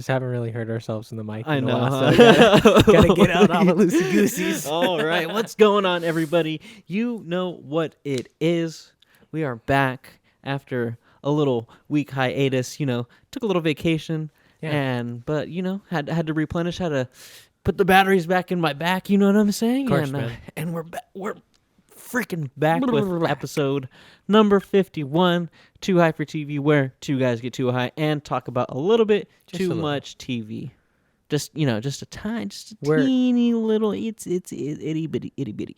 just haven't really heard ourselves in the mic. I in a know. while, so gotta get out all the loosey goosies. All right, what's going on, everybody? You know what it is. We are back after a little week hiatus. You know, took a little vacation, but you know, had to replenish, had to put the batteries back in my back. You know what I'm saying? Of course, man. And we're freaking back with episode number 51. Too high for TV, where two guys get too high and talk about a little bit too much TV. Just just a teeny little itty bitty.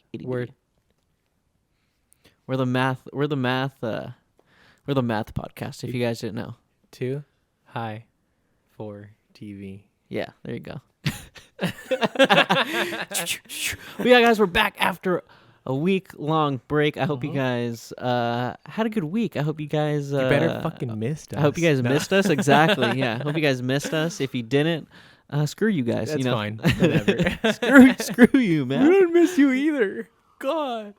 We're the math podcast. If you guys didn't know, Too high for TV. yeah, there you go. But yeah, guys, we're back after a week-long break. I hope you guys had a good week. I hope you guys... you better fucking missed us. I hope you guys missed us. Exactly, yeah. I hope you guys missed us. If you didn't, screw you guys. That's fine. Whatever. screw you, man. We didn't miss you either. God.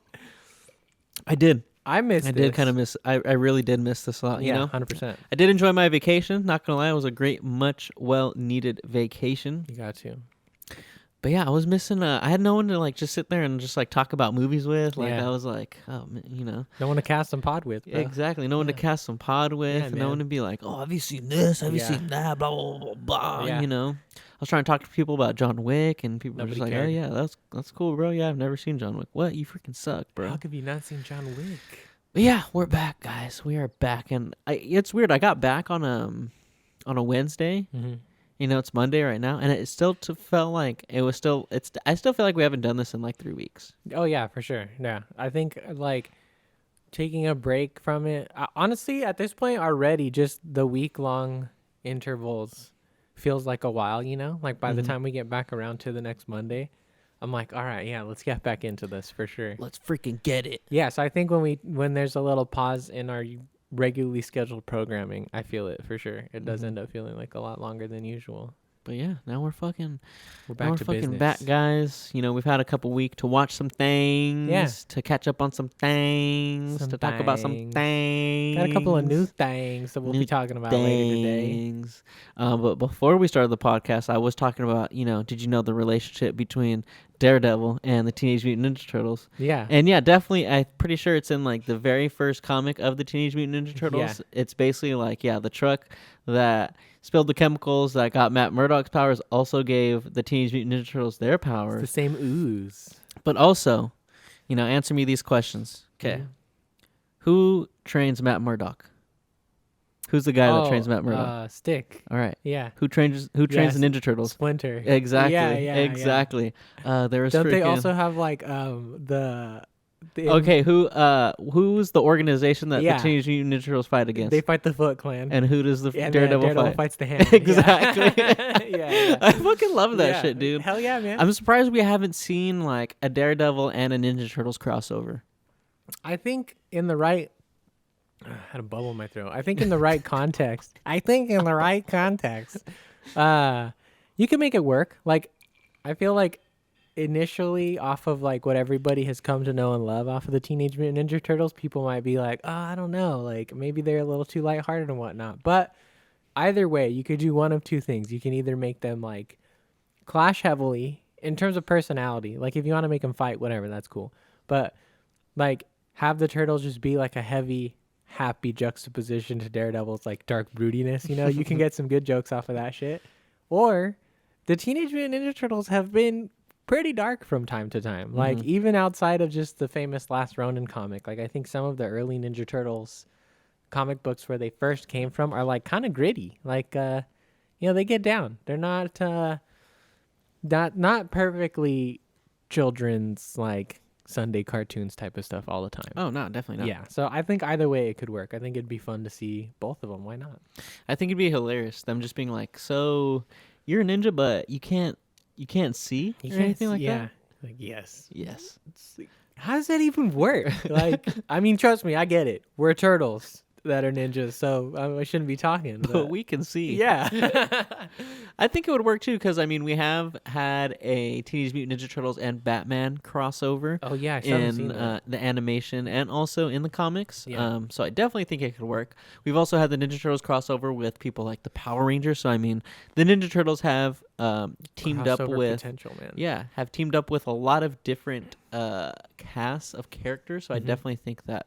I did. I did kind of miss... I really did miss this a lot, you know? 100%. I did enjoy my vacation. Not going to lie, it was a great, much well-needed vacation. You got to. But yeah, I was missing. I had no one to like just sit there and just like talk about movies with. Like Yeah. I was like, oh, man, you know, No one to cast some pod with, bro. exactly. No one to cast some pod with. Yeah, no one to be like, oh, have you seen this? Have you seen that? Blah blah blah blah. Yeah. You know, I was trying to talk to people about John Wick, and people were just like, Nobody oh cared. yeah, that's cool, bro. Yeah, I've never seen John Wick. What? You freaking suck, bro. How have you not seen John Wick? But yeah, we're back, guys. We are back, and it's weird. I got back on a Wednesday. Mm-hmm. You know, it's Monday right now, and it still felt like it was still. I still feel like we haven't done this in like 3 weeks. Oh, yeah, for sure. Yeah. I think, like, taking a break from it, honestly, at this point already, just the week-long intervals feels like a while, you know? Like, by the time we get back around to the next Monday, I'm like, all right, yeah, let's get back into this for sure. Let's freaking get it. Yeah, so I think when there's a little pause in our regularly scheduled programming, I feel it for sure. It does end up feeling like a lot longer than usual. But yeah, now we're back to fucking business. back, guys. You know, we've had a couple weeks to watch some things, to catch up on some things, to talk about some things. Got a couple of new things that we'll be talking about later today. But before we started the podcast, I was talking about, you know, did you know the relationship between Daredevil and the Teenage Mutant Ninja Turtles? Yeah. And yeah, definitely, I'm pretty sure it's in like the very first comic of the Teenage Mutant Ninja Turtles. Yeah. It's basically like, the truck that spilled the chemicals that got Matt Murdock's powers also gave the Teenage Mutant Ninja Turtles their powers. It's the same ooze. But also, you know, answer me these questions. Okay. Mhm. Who trains Matt Murdock? Who's the guy that trains Matt Murdock? Stick. All right. Yeah. Who trains the Ninja Turtles? Splinter. Exactly. Yeah. Exactly. There was Don't they also have like the okay, who's the organization that the Teenage Mutant Ninja Turtles fight against? They fight the Foot Clan. And who does the Daredevil fight? Fights the Hand. Exactly. Yeah. I fucking love that shit, dude. Hell yeah, man. I'm surprised we haven't seen like a Daredevil and a Ninja Turtles crossover. I think in the right I had a bubble in my throat. I think in the right context. You can make it work. Like, I feel like initially off of like what everybody has come to know and love off of the Teenage Mutant Ninja Turtles, people might be like, oh, I don't know, like maybe they're a little too lighthearted and whatnot. But either way, you could do one of two things. You can either make them like clash heavily in terms of personality. Like if you want to make them fight, whatever, that's cool. But like have the turtles just be like a heavy, happy juxtaposition to Daredevil's like dark broodiness. You know, you can get some good jokes off of that shit. Or the Teenage Mutant Ninja Turtles have been pretty dark from time to time. Like even outside of just the famous Last Ronin comic, like I think some of the early Ninja Turtles comic books where they first came from are like kind of gritty. Like you know, they get down. They're not perfectly children's like Sunday cartoons type of stuff all the time. Oh no, definitely not. Yeah, so I think either way it could work. I think it'd be fun to see both of them. Why not? I think it'd be hilarious. Them just being like, so you're a ninja, but you can't see or anything like that. Like yes. Yes. How does that even work? Like, I mean, trust me, I get it. We're turtles. that are ninjas, so I shouldn't be talking. But we can see. Yeah. I think it would work too, because I mean, we have had a Teenage Mutant Ninja Turtles and Batman crossover. Oh yeah, I still haven't seen in that. the animation and also in the comics. Yeah. So I definitely think it could work. We've also had the Ninja Turtles crossover with people like the Power Rangers. So I mean, the Ninja Turtles have teamed up Crossover with potential, man. yeah, have teamed up with a lot of different casts of characters. So I definitely think that.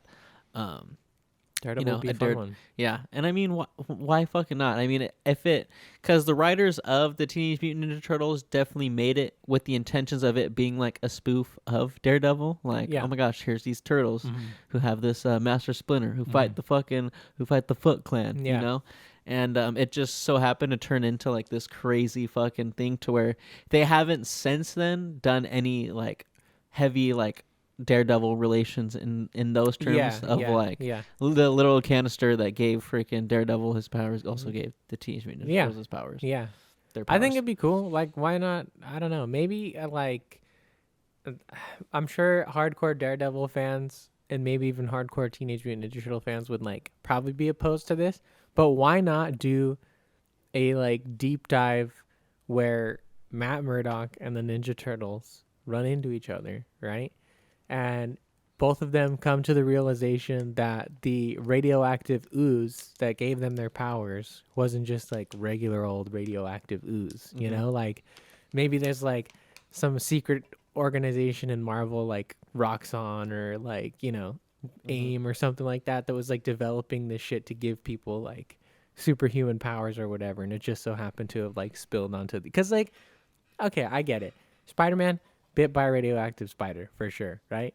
Daredevil would be a fun one. Yeah, and I mean, why fucking not? I mean, because the writers of the Teenage Mutant Ninja Turtles definitely made it with the intentions of it being like a spoof of Daredevil. Like, oh my gosh, here's these turtles who have this Master Splinter who fight the Foot Clan, you know. And it just so happened to turn into like this crazy fucking thing to where they haven't since then done any like heavy like Daredevil relations in those terms the little canister that gave freaking Daredevil his powers also gave the Teenage Mutant Ninja Turtles his powers. Yeah. Their powers. I think it'd be cool. Like, why not? I don't know. Maybe like, I'm sure hardcore Daredevil fans and maybe even hardcore Teenage Mutant Ninja Turtle fans would like probably be opposed to this. But why not do a like deep dive where Matt Murdock and the Ninja Turtles run into each other, right? And both of them come to the realization that the radioactive ooze that gave them their powers wasn't just like regular old radioactive ooze, you know? Like maybe there's like some secret organization in Marvel like Roxxon or like, you know, AIM or something like that was like developing this shit to give people like superhuman powers or whatever, and it just so happened to have like spilled onto because like, okay, I get it. Spider-Man bit by a radioactive spider for sure, right?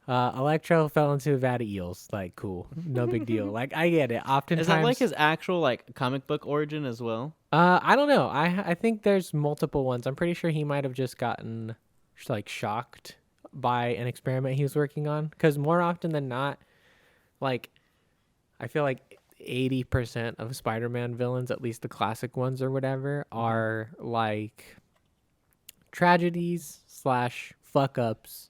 Electro fell into a vat of eels. Like, cool, no big deal. Like, I get it. Oftentimes, is that like his actual like comic book origin as well? I don't know. I think there's multiple ones. I'm pretty sure he might have just gotten like shocked by an experiment he was working on. Because more often than not, like, I feel like 80% of Spider-Man villains, at least the classic ones or whatever, are like tragedies / fuck ups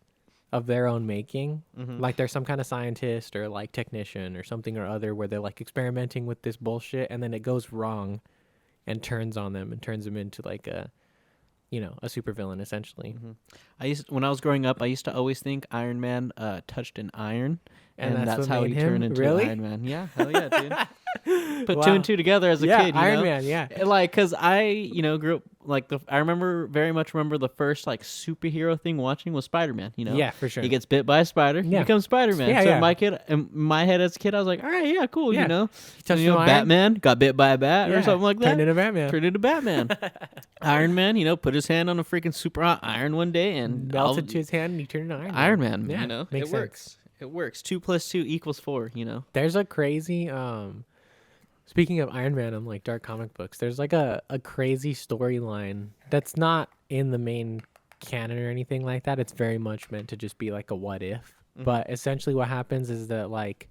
of their own making. Like there's some kind of scientist or like technician or something or other where they're like experimenting with this bullshit and then it goes wrong and turns on them and turns them into like a, you know, a supervillain essentially. When I was growing up, I used to always think Iron Man touched an iron, and that's how he him? turned into Really? Iron Man. Yeah, hell yeah, dude. Put two and two together as a kid, you Iron know? Man, yeah. Like, cause I, you know, grew up like I very much remember the first like superhero thing watching was Spider-Man. You know, Yeah, for sure. He gets bit by a spider, he becomes Spider-Man. Yeah, so yeah. in my head as a kid, I was like, all right, yeah, cool, Yeah. you know. touched You know, an iron. Batman got bit by a bat Yeah. or something like that. Turned into Batman. Turned into Batman. Iron Man, you know, put his hand on a freaking super hot iron one day and Melted to his hand and he turned into Iron Man. Yeah, You know, makes it sense. works. It works. 2 + 2 = 4. You know. There's a crazy speaking of Iron Man and like dark comic books, there's like a crazy storyline that's not in the main canon or anything like that. It's very much meant to just be like a what if. But essentially what happens is that like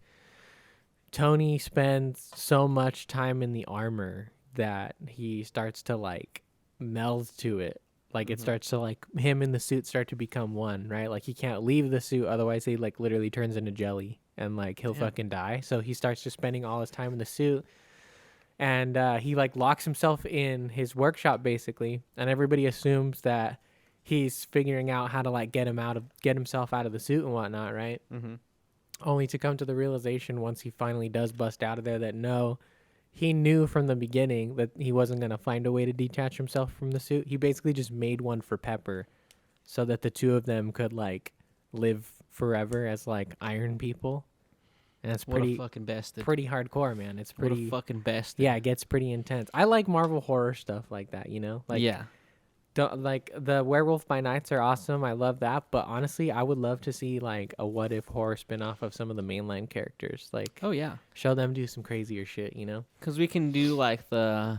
Tony spends so much time in the armor that he starts to like meld to it. Like it starts to like him and the suit start to become one, right? Like he can't leave the suit, otherwise he like literally turns into jelly and like he'll fucking die. So he starts just spending all his time in the suit, and he like locks himself in his workshop basically, and everybody assumes that he's figuring out how to like get himself out of the suit and whatnot, right? Only to come to the realization once he finally does bust out of there that no, he knew from the beginning that he wasn't going to find a way to detach himself from the suit. He basically just made one for Pepper so that the two of them could like live forever as like iron people. And it's What a fucking bastard. pretty hardcore, man. It's pretty What a fucking bastard. Yeah, it gets pretty intense. I like Marvel horror stuff like that, you know? Like yeah. don't like the Werewolf by Nights are awesome. I love that, but honestly, I would love to see like a what if horror spin-off of some of the mainline characters. Like Oh yeah. show them do some crazier shit, you know? Because we can do like I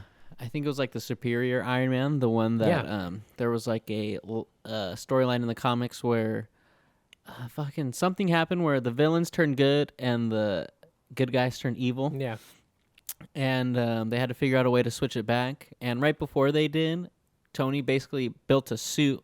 think it was like the Superior Iron Man, the one that there was like a storyline in the comics where fucking something happened where the villains turned good and the good guys turned evil. Yeah. And they had to figure out a way to switch it back. And right before they did, Tony basically built a suit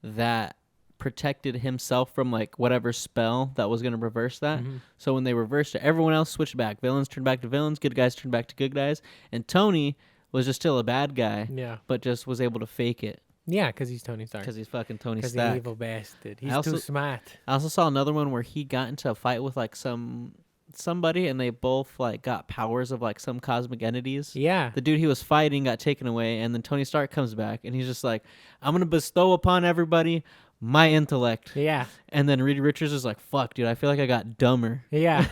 that protected himself from like whatever spell that was going to reverse that. So when they reversed it, everyone else switched back. Villains turned back to villains, good guys turned back to good guys, and Tony was just still a bad guy, but just was able to fake it. Yeah, because he's Tony Stark. Because he's fucking Tony Stark. Because he's evil bastard. He's too smart. I also saw another one where he got into a fight with like somebody, and they both like got powers of like some cosmic entities. Yeah. The dude he was fighting got taken away, and then Tony Stark comes back, and he's just like, I'm going to bestow upon everybody my intellect. Yeah. And then Reed Richards is like, fuck, dude, I feel like I got dumber. Yeah.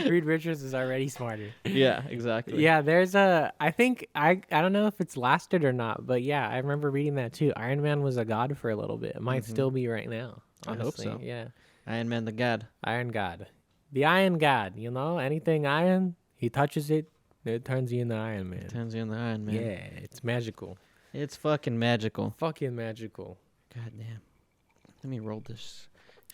Reed Richards is already smarter. Yeah, exactly. Yeah, there's I think, I don't know if it's lasted or not, but yeah, I remember reading that too. Iron Man was a god for a little bit. It might still be right now. Honestly. I hope so. Yeah. Iron Man the God. Iron God. The Iron God, you know? Anything iron, he touches it, it turns you into Iron Man. Turns you into Iron Man. Yeah, it's magical. It's fucking magical. Fucking magical. God damn. Let me roll this.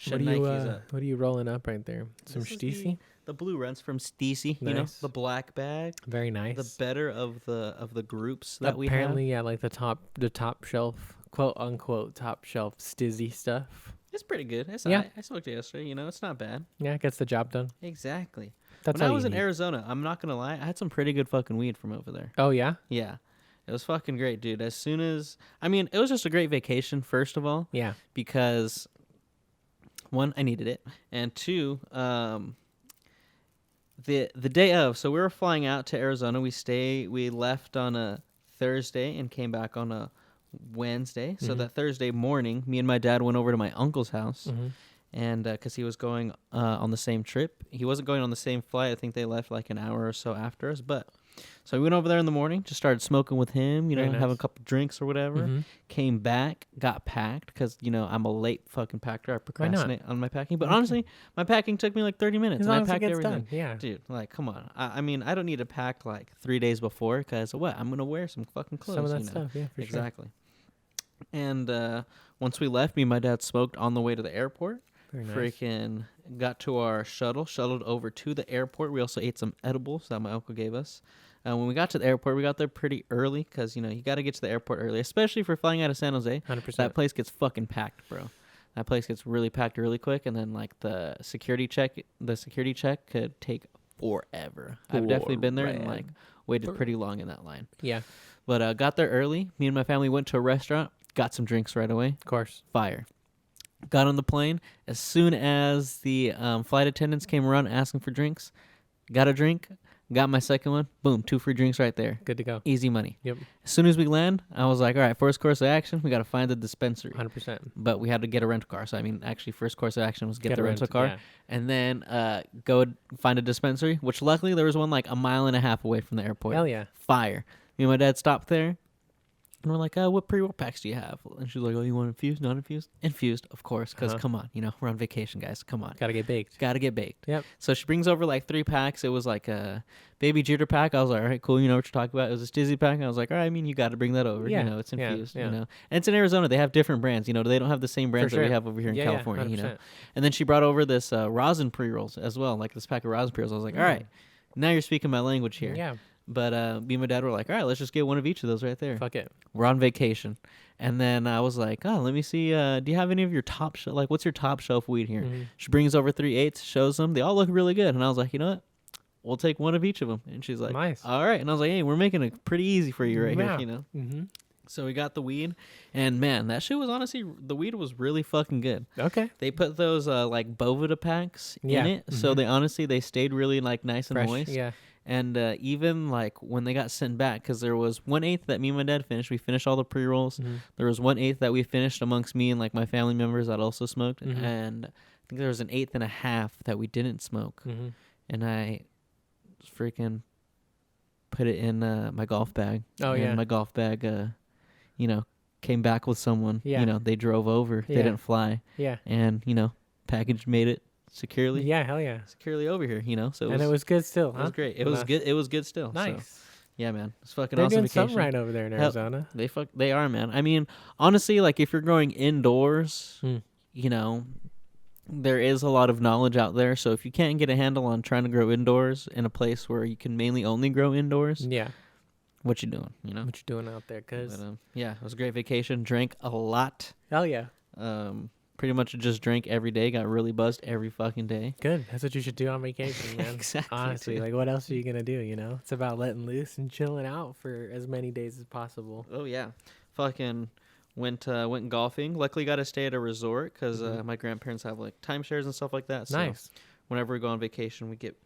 What are you rolling up right there? Some Steezy? The blue runs from Steezy, Nice. you know, the black bag. Very nice. The better of the groups that we have. Apparently, yeah, like the top shelf, quote unquote, top shelf Stizzy stuff. It's pretty good. I smoked it yesterday, you know, it's not bad. Yeah, it gets the job done. Exactly. That's when all I was you in need. Arizona, I'm not going to lie, I had some pretty good fucking weed from over there. Oh, yeah? Yeah. It was fucking great, dude. As soon as, I mean, it was just a great vacation, first of all. Yeah. Because, one, I needed it. And two, the day of, so we were flying out to Arizona. We left on a Thursday and came back on a Wednesday. So that Thursday morning, me and my dad went over to my uncle's house. And because he was going on the same trip. He wasn't going on the same flight. I think they left like an hour or so after us. But so we went over there in the morning, just started smoking with him, you know, having a couple drinks or whatever. Came back, got packed because, you know, I'm a late fucking packer. I procrastinate on my packing. But honestly, my packing took me like 30 minutes. As and long I as it packed gets everything. done. Yeah. Dude, like, come on. I mean, I don't need to pack like 3 days before because what? I'm going to wear some fucking clothes. Some of that you know? stuff, yeah, for sure. Exactly. And once we left, me and my dad smoked on the way to the airport. Very nice. Freaking got to our shuttled over to the airport. We also ate some edibles that my uncle gave us. When we got to the airport, we got there pretty early because, you know, you got to get to the airport early, especially if we're flying out of San Jose. 100%. That place gets fucking packed, bro. That place gets really packed really quick, and then like the security check could take forever. I've definitely been there and like waited pretty long in that line. Yeah. But got there early. Me and my family went to a restaurant, got some drinks right away. Of course. Fire. Got on the plane. As soon as the flight attendants came around asking for drinks, got a drink, got my second one. Boom, 2 free drinks right there. Good to go. Easy money. Yep. As soon as we land, I was like, all right, first course of action, we got to find the dispensary. 100%. But we had to get a rental car. So, I mean, actually, first course of action was get the rental car. Yeah. And then go find a dispensary, which luckily there was one like a mile and a half away from the airport. Hell yeah. Fire. Me and my dad stopped there. And we're like, what pre-roll packs do you have? And she's like, oh, you want infused, not infused? Infused, of course, because come on, you know, we're on vacation, guys. Come on. Gotta get baked. Gotta get baked. Yep. So she brings over like 3 packs. It was like a baby jitter pack. I was like, all right, cool. You know what you're talking about. It was a Stizzy pack. I was like, all right, I mean, you got to bring that over. Yeah. You know, it's infused, Yeah. you know. And it's in Arizona. They have different brands. You know, they don't have the same brands that we have over here in California, you know. And then she brought over this rosin pre-rolls as well, like this pack of rosin pre-rolls. I was like, all right, now you're speaking my language here. Yeah. But me and my dad were like, all right, let's just get one of each of those right there. Fuck it. We're on vacation. And then I was like, oh, let me see. Do you have any of your top shelf? Like, what's your top shelf weed here? She brings over 3 8s, shows them. They all look really good. And I was like, you know what? We'll take one of each of them. And she's like, nice. All right. And I was like, hey, we're making it pretty easy for you right here, you know? Mm-hmm. So we got the weed. And, man, that shit was honestly, the weed was really fucking good. Okay. They put those, like, Bovida packs in it. So they stayed really, like, nice and Fresh. moist. Yeah. And even like when they got sent back, because there was 1/8 that me and my dad finished. We finished all the pre-rolls. There was 1/8 that we finished amongst me and like my family members that also smoked. And I think there was an 1/8 and a half that we didn't smoke. And I freaking put it in my golf bag. Oh, and yeah. my golf bag, you know, came back with someone. Yeah. You know, they drove over. Yeah. They didn't fly. Yeah. And, you know, package made it securely. Yeah, hell yeah. Securely over here, you know. So it was good still, huh? It was great. It was good. It was good still. Nice. So, yeah, man. It's fucking They're awesome doing vacation. something right over there in Arizona. They are, man. I mean, honestly, like if you're growing indoors, you know, there is a lot of knowledge out there. So if you can't get a handle on trying to grow indoors in a place where you can mainly only grow indoors, Yeah. what you doing, What you doing out there, cuz? Yeah, it was a great vacation. Drank a lot. Hell yeah. Pretty much just drank every day. Got really buzzed every fucking day. Good. That's what you should do on vacation, man. Exactly. Honestly, like, what else are you gonna do? It's about letting loose and chilling out for as many days as possible. Oh yeah, fucking went golfing. Luckily, got to stay at a resort because my grandparents have like timeshares and stuff like that. So Nice. Whenever we go on vacation, we get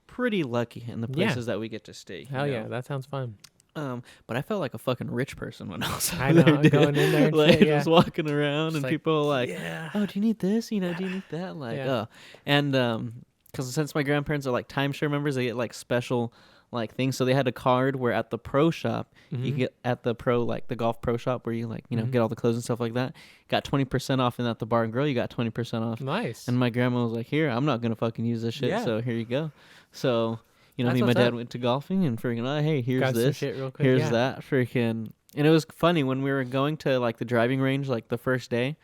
pretty lucky in the places that we get to stay. Hell yeah, that sounds fun. But I felt like a fucking rich person when I was I know, there, dude. going in there and like shit, yeah. just walking around Just and like, people were like, yeah. "Oh, do you need this? Do you need that?" Like, Yeah. and because since my grandparents are like timeshare members, they get like special like things. So they had a card where at the pro shop, you get at the pro like the golf pro shop where you like get all the clothes and stuff like that. Got 20% off, and at the bar and grill, you got 20% off. Nice. And my grandma was like, "Here, I'm not gonna fucking use this shit, so here you go." So. Me and my dad went to golfing and freaking, hey, here's Got this, some shit real quick. here's that, freaking. And it was funny when we were going to like the driving range, like the first day,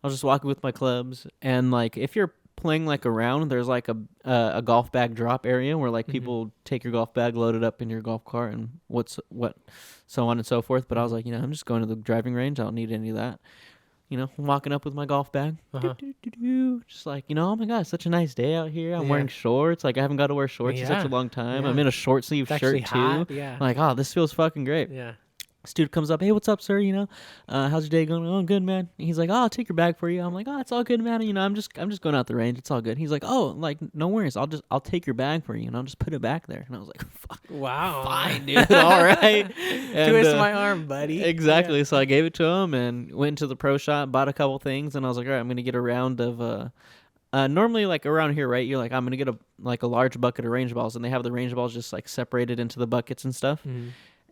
I was just walking with my clubs, and like if you're playing like around, there's like a golf bag drop area where like people take your golf bag, load it up in your golf cart, and what, so on and so forth. But I was like, I'm just going to the driving range. I don't need any of that. Walking up with my golf bag, just like, oh my God, it's such a nice day out here. I'm wearing shorts. Like I haven't got to wear shorts in such a long time. I'm in a short sleeve shirt too. Hot. Yeah. Like, oh, this feels fucking great. Yeah. This dude comes up, hey, what's up, sir? How's your day going? Oh, good, man. He's like, oh, I'll take your bag for you. I'm like, oh, it's all good, man. I'm just going out the range. It's all good. He's like, oh, like, no worries. I'll take your bag for you, and I'll just put it back there. And I was like, fuck. Wow. Fine, dude. All right. And, twist my arm, buddy. Exactly. Yeah. So I gave it to him and went to the pro shop, bought a couple things, and I was like, all right, I'm gonna get a round of normally like around here, right? You're like, I'm gonna get a large bucket of range balls, and they have the range balls just like separated into the buckets and stuff.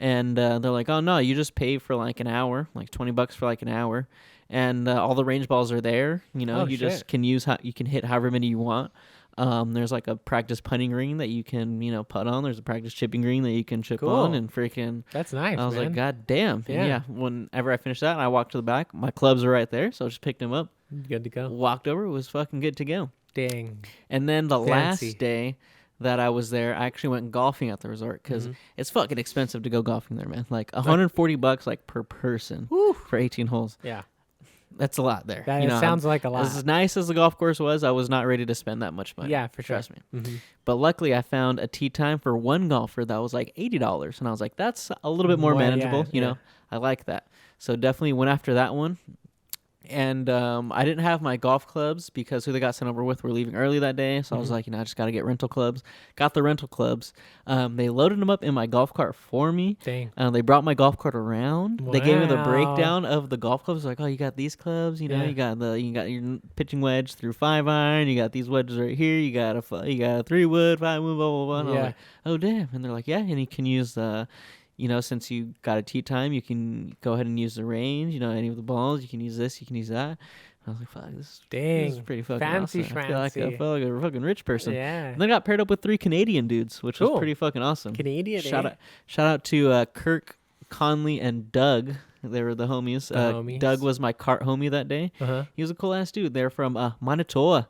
And they're like, oh, no, you just pay for like an hour, like $20 for like an hour. And all the range balls are there. Just can you can hit however many you want. There's like a practice putting green that you can, putt on. There's a practice chipping green that you can chip on and freaking. That's nice, I was man. like, God damn. Yeah. Yeah. Whenever I finished that, I walked to the back. My clubs were right there. So I just picked them up. Good to go. Walked over. It was fucking good to go. Dang. And then the last day that I was there, I actually went golfing at the resort because it's fucking expensive to go golfing there, man. Like $140 like per person for 18 holes. Yeah, that's a lot there. That sounds like a lot. As nice as the golf course was, I was not ready to spend that much money. Yeah, for sure. Trust me. But luckily, I found a tee time for one golfer that was like $80, and I was like, that's a little bit more manageable. You know, I like that. So definitely went after that one. And I didn't have my golf clubs because who they got sent over with were leaving early that day. So I was like, I just got to get rental clubs. Got the rental clubs. They loaded them up in my golf cart for me. Dang. They brought my golf cart around. Wow. They gave me the breakdown of the golf clubs. Like, oh, you got these clubs. You got your pitching wedge through 5-iron. You got these wedges right here. You got a 3-wood, 5-wood, blah blah blah. And I was like, oh damn. And they're like, yeah, and you can use the. Since you got a tee time, you can go ahead and use the range. Any of the balls, you can use this, you can use that. I was like, fuck, this is pretty fucking fancy awesome. I felt like a fucking rich person. Yeah. And then I got paired up with 3 Canadian dudes, which was pretty fucking awesome. Canadian, Shout out to Kirk, Conley, and Doug. They were the homies. Doug was my cart homie that day. He was a cool ass dude. They're from Manitoba,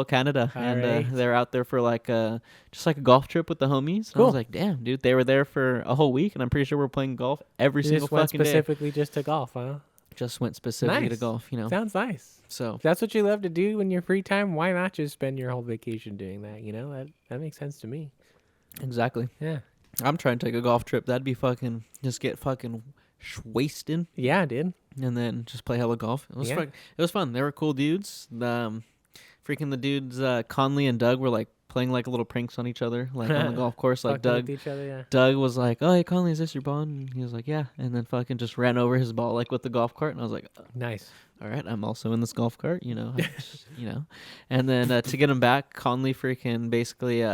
Canada, and they're out there for like just like a golf trip with the homies. Cool. I was like, damn, dude, they were there for a whole week, and I'm pretty sure we're playing golf every single fucking day. Specifically just to golf, huh? Just went specifically to golf. Sounds nice. So if that's what you love to do in your free time, why not just spend your whole vacation doing that? That makes sense to me. Exactly. Yeah. I'm trying to take a golf trip. That'd be fucking just get fucking wasted. Yeah, dude. And then just play hella golf. It was fun. It was fun. They were cool dudes. The dudes Conley and Doug were like playing like little pranks on each other, like on the golf course. Like Doug was like, "Oh, hey Conley, is this your ball?" And he was like, "Yeah." And then fucking just ran over his ball like with the golf cart. And I was like, nice. All right, I'm also in this golf cart, And then to get him back, Conley freaking basically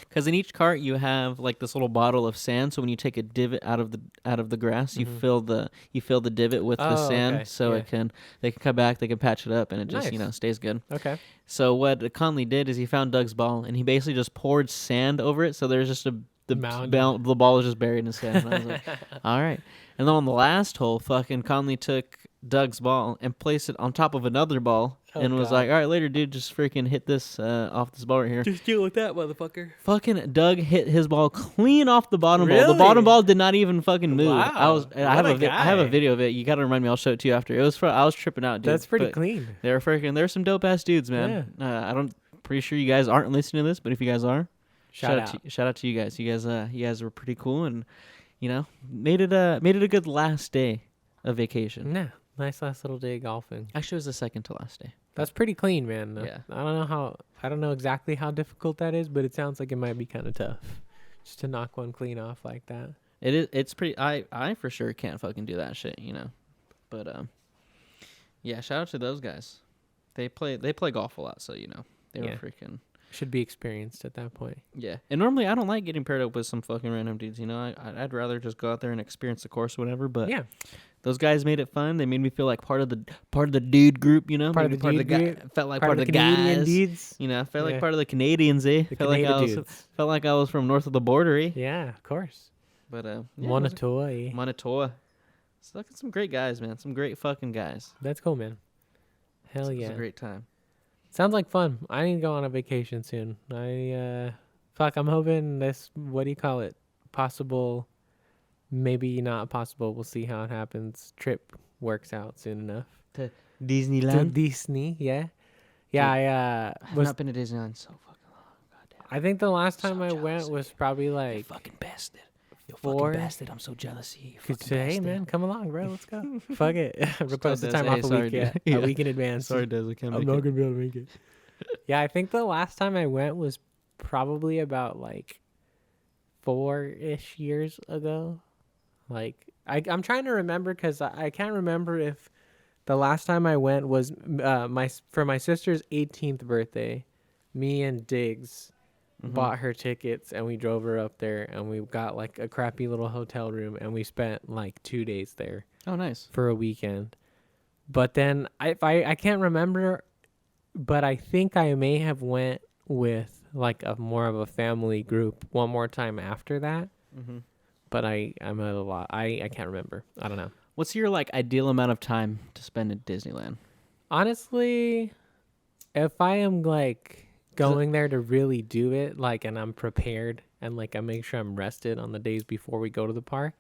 because in each cart you have like this little bottle of sand. So when you take a divot out of the grass, you fill the divot with the sand, so they can come back, they can patch it up, and it just stays good. Okay. So what Conley did is he found Doug's ball, and he basically just poured sand over it. So there's just the ball is just buried in sand. And I was like, all right. And then on the last hole, fucking Conley took Doug's ball and placed it on top of another ball and was like, all right, later, dude, just freaking hit this off this ball right here. Just deal with that, motherfucker. Fucking Doug hit his ball clean off the bottom ball. Really? The bottom ball did not even fucking move. Wow. I have a video of it. You got to remind me. I'll show it to you after. I was tripping out, dude. That's pretty clean. They're some dope ass dudes, man. Yeah. Pretty sure you guys aren't listening to this, but if you guys are, shout out to you guys. You guys were pretty cool and, made it a good last day of vacation. Yeah. Nice last little day of golfing. Actually, it was the second to last day. That's pretty clean, man. Yeah. I don't know exactly how difficult that is, but it sounds like it might be kind of tough just to knock one clean off like that. It is. It's pretty. I for sure can't fucking do that shit, But yeah. Shout out to those guys. They play golf a lot, so they were freaking. Should be experienced at that point. Yeah, and normally I don't like getting paired up with some fucking random dudes. I'd rather just go out there and experience the course, or whatever. But yeah, those guys made it fun. They made me feel like part of the dude group. Part of the guy. Felt like part of the guys. Dudes. Felt like part of the Canadians. Felt like I was from north of the border. Yeah, of course. But Manitoba. So look at some great guys, man. Some great fucking guys. That's cool, man. Hell yeah, it was a great time. Sounds like fun. I need to go on a vacation soon. I'm hoping this, what do you call it? Possible, maybe not possible. We'll see how it happens. Trip works out soon enough. To Disneyland? To Disney, yeah. Yeah, I have not been to Disneyland in so fucking long. Goddamn. I think the last time I went was probably like... You fucking bastard. You fucking bastard. I'm so jealous of you. Could say, hey, man, come along, bro. Let's go. Fuck it. Request the time off a week in advance. Sorry, Des. I'm not going to be able to make it. Yeah, I think the last time I went was probably about like 4-ish years ago. Like, I'm trying to remember because I can't remember if the last time I went was for my sister's 18th birthday. Me and Diggs bought her tickets and we drove her up there and we got like a crappy little hotel room and we spent like 2 days there. Oh, nice. For a weekend. But then I can't remember, but I think I may have went with like more of a family group one more time after that. Mm-hmm. But I'm at a lot. I can't remember. I don't know. What's your like ideal amount of time to spend at Disneyland? Honestly, if I am like going there to really do it, like, and I'm prepared and like I make sure I'm rested on the days before we go to the park,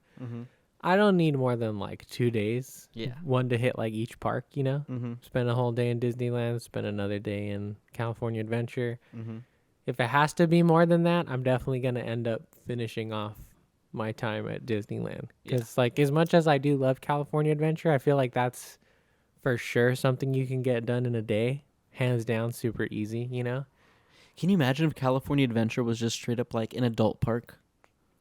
I don't need more than like 2 days. Yeah. One to hit like each park, spend a whole day in Disneyland, spend another day in California Adventure. If it has to be more than that, I'm definitely going to end up finishing off my time at Disneyland. Because like as much as I do love California Adventure, I feel like that's for sure something you can get done in a day. Hands down, super easy, Can you imagine if California Adventure was just straight up like an adult park?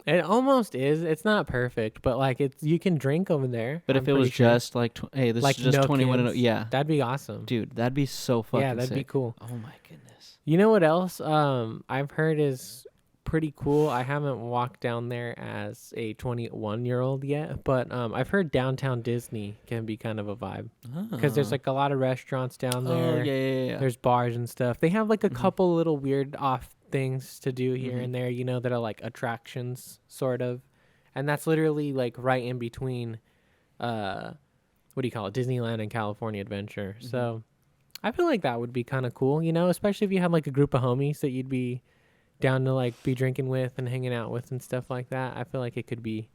It almost is. It's not perfect, but like you can drink over there. But if it was just like, hey, this is just 21 and yeah, that'd be awesome, dude. That'd be so fucking that'd sick. be cool. Oh my goodness. You know what else? I've heard is pretty cool. I haven't walked down there as a 21-year-old yet, but I've heard downtown Disney can be kind of a vibe because there's like a lot of restaurants down there. Oh yeah. There's bars and stuff. They have like a couple little weird off things to do here and there, that are like attractions sort of, and that's literally like right in between what do you call it, Disneyland and California Adventure. So I feel like that would be kind of cool, especially if you had like a group of homies that you'd be down to like be drinking with and hanging out with and stuff like that. I feel like it could be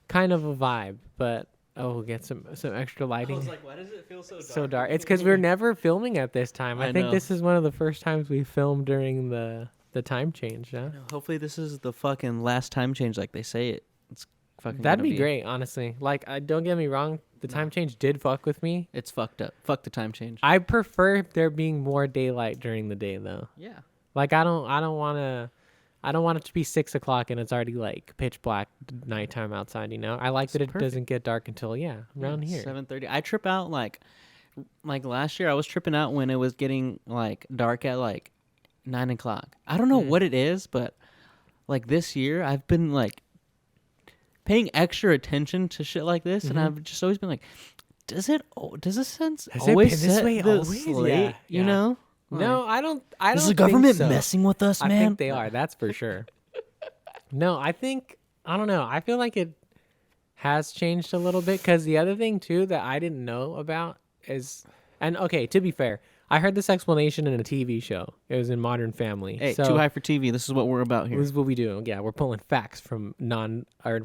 kind of a vibe. But we'll get some extra lighting. I was like, why does it feel so dark? So dark. It's because we're never filming at this time. I think this is one of the first times we filmed during the time change. Yeah. Hopefully this is the fucking last time change, like they say it. It's fucking. That'd be great, honestly. Like, don't get me wrong. The time change did fuck with me. It's fucked up. Fuck the time change. I prefer there being more daylight during the day, though. Yeah. Like, I don't want it to be 6 o'clock and it's already like pitch black nighttime outside. I like that it doesn't get dark until around here 7:30. I trip out like last year. I was tripping out when it was getting like dark at like 9 o'clock. I don't know what it is, but like this year I've been like paying extra attention to shit like this, and I've just always been like, does it sense always this set way this late? You know? No, I don't. Is the government think so. messing with us, man? I think they are. That's for sure. No, I don't know. I feel like it has changed a little bit. Because the other thing too that I didn't know about is, and okay, to be fair, I heard this explanation in a TV show. It was in Modern Family. Hey, so, Too High for TV. This is what we're about here. This is what we do. Yeah, we're pulling facts from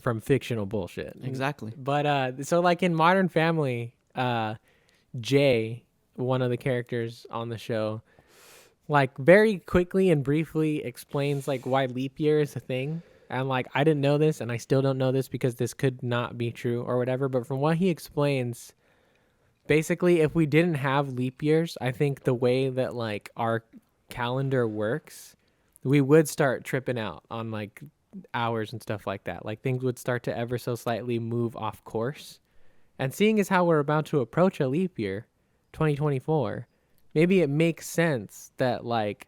from fictional bullshit. Exactly. But so like in Modern Family, Jay, one of the characters on the show, like very quickly and briefly explains like why leap year is a thing. And like I didn't know this, and I still don't know this because this could not be true or whatever. But from what he explains, basically, if we didn't have leap years, I think the way that like our calendar works, we would start tripping out on like hours and stuff like that. Like things would start to ever so slightly move off course. And seeing as how we're about to approach a leap year, 2024, maybe it makes sense that like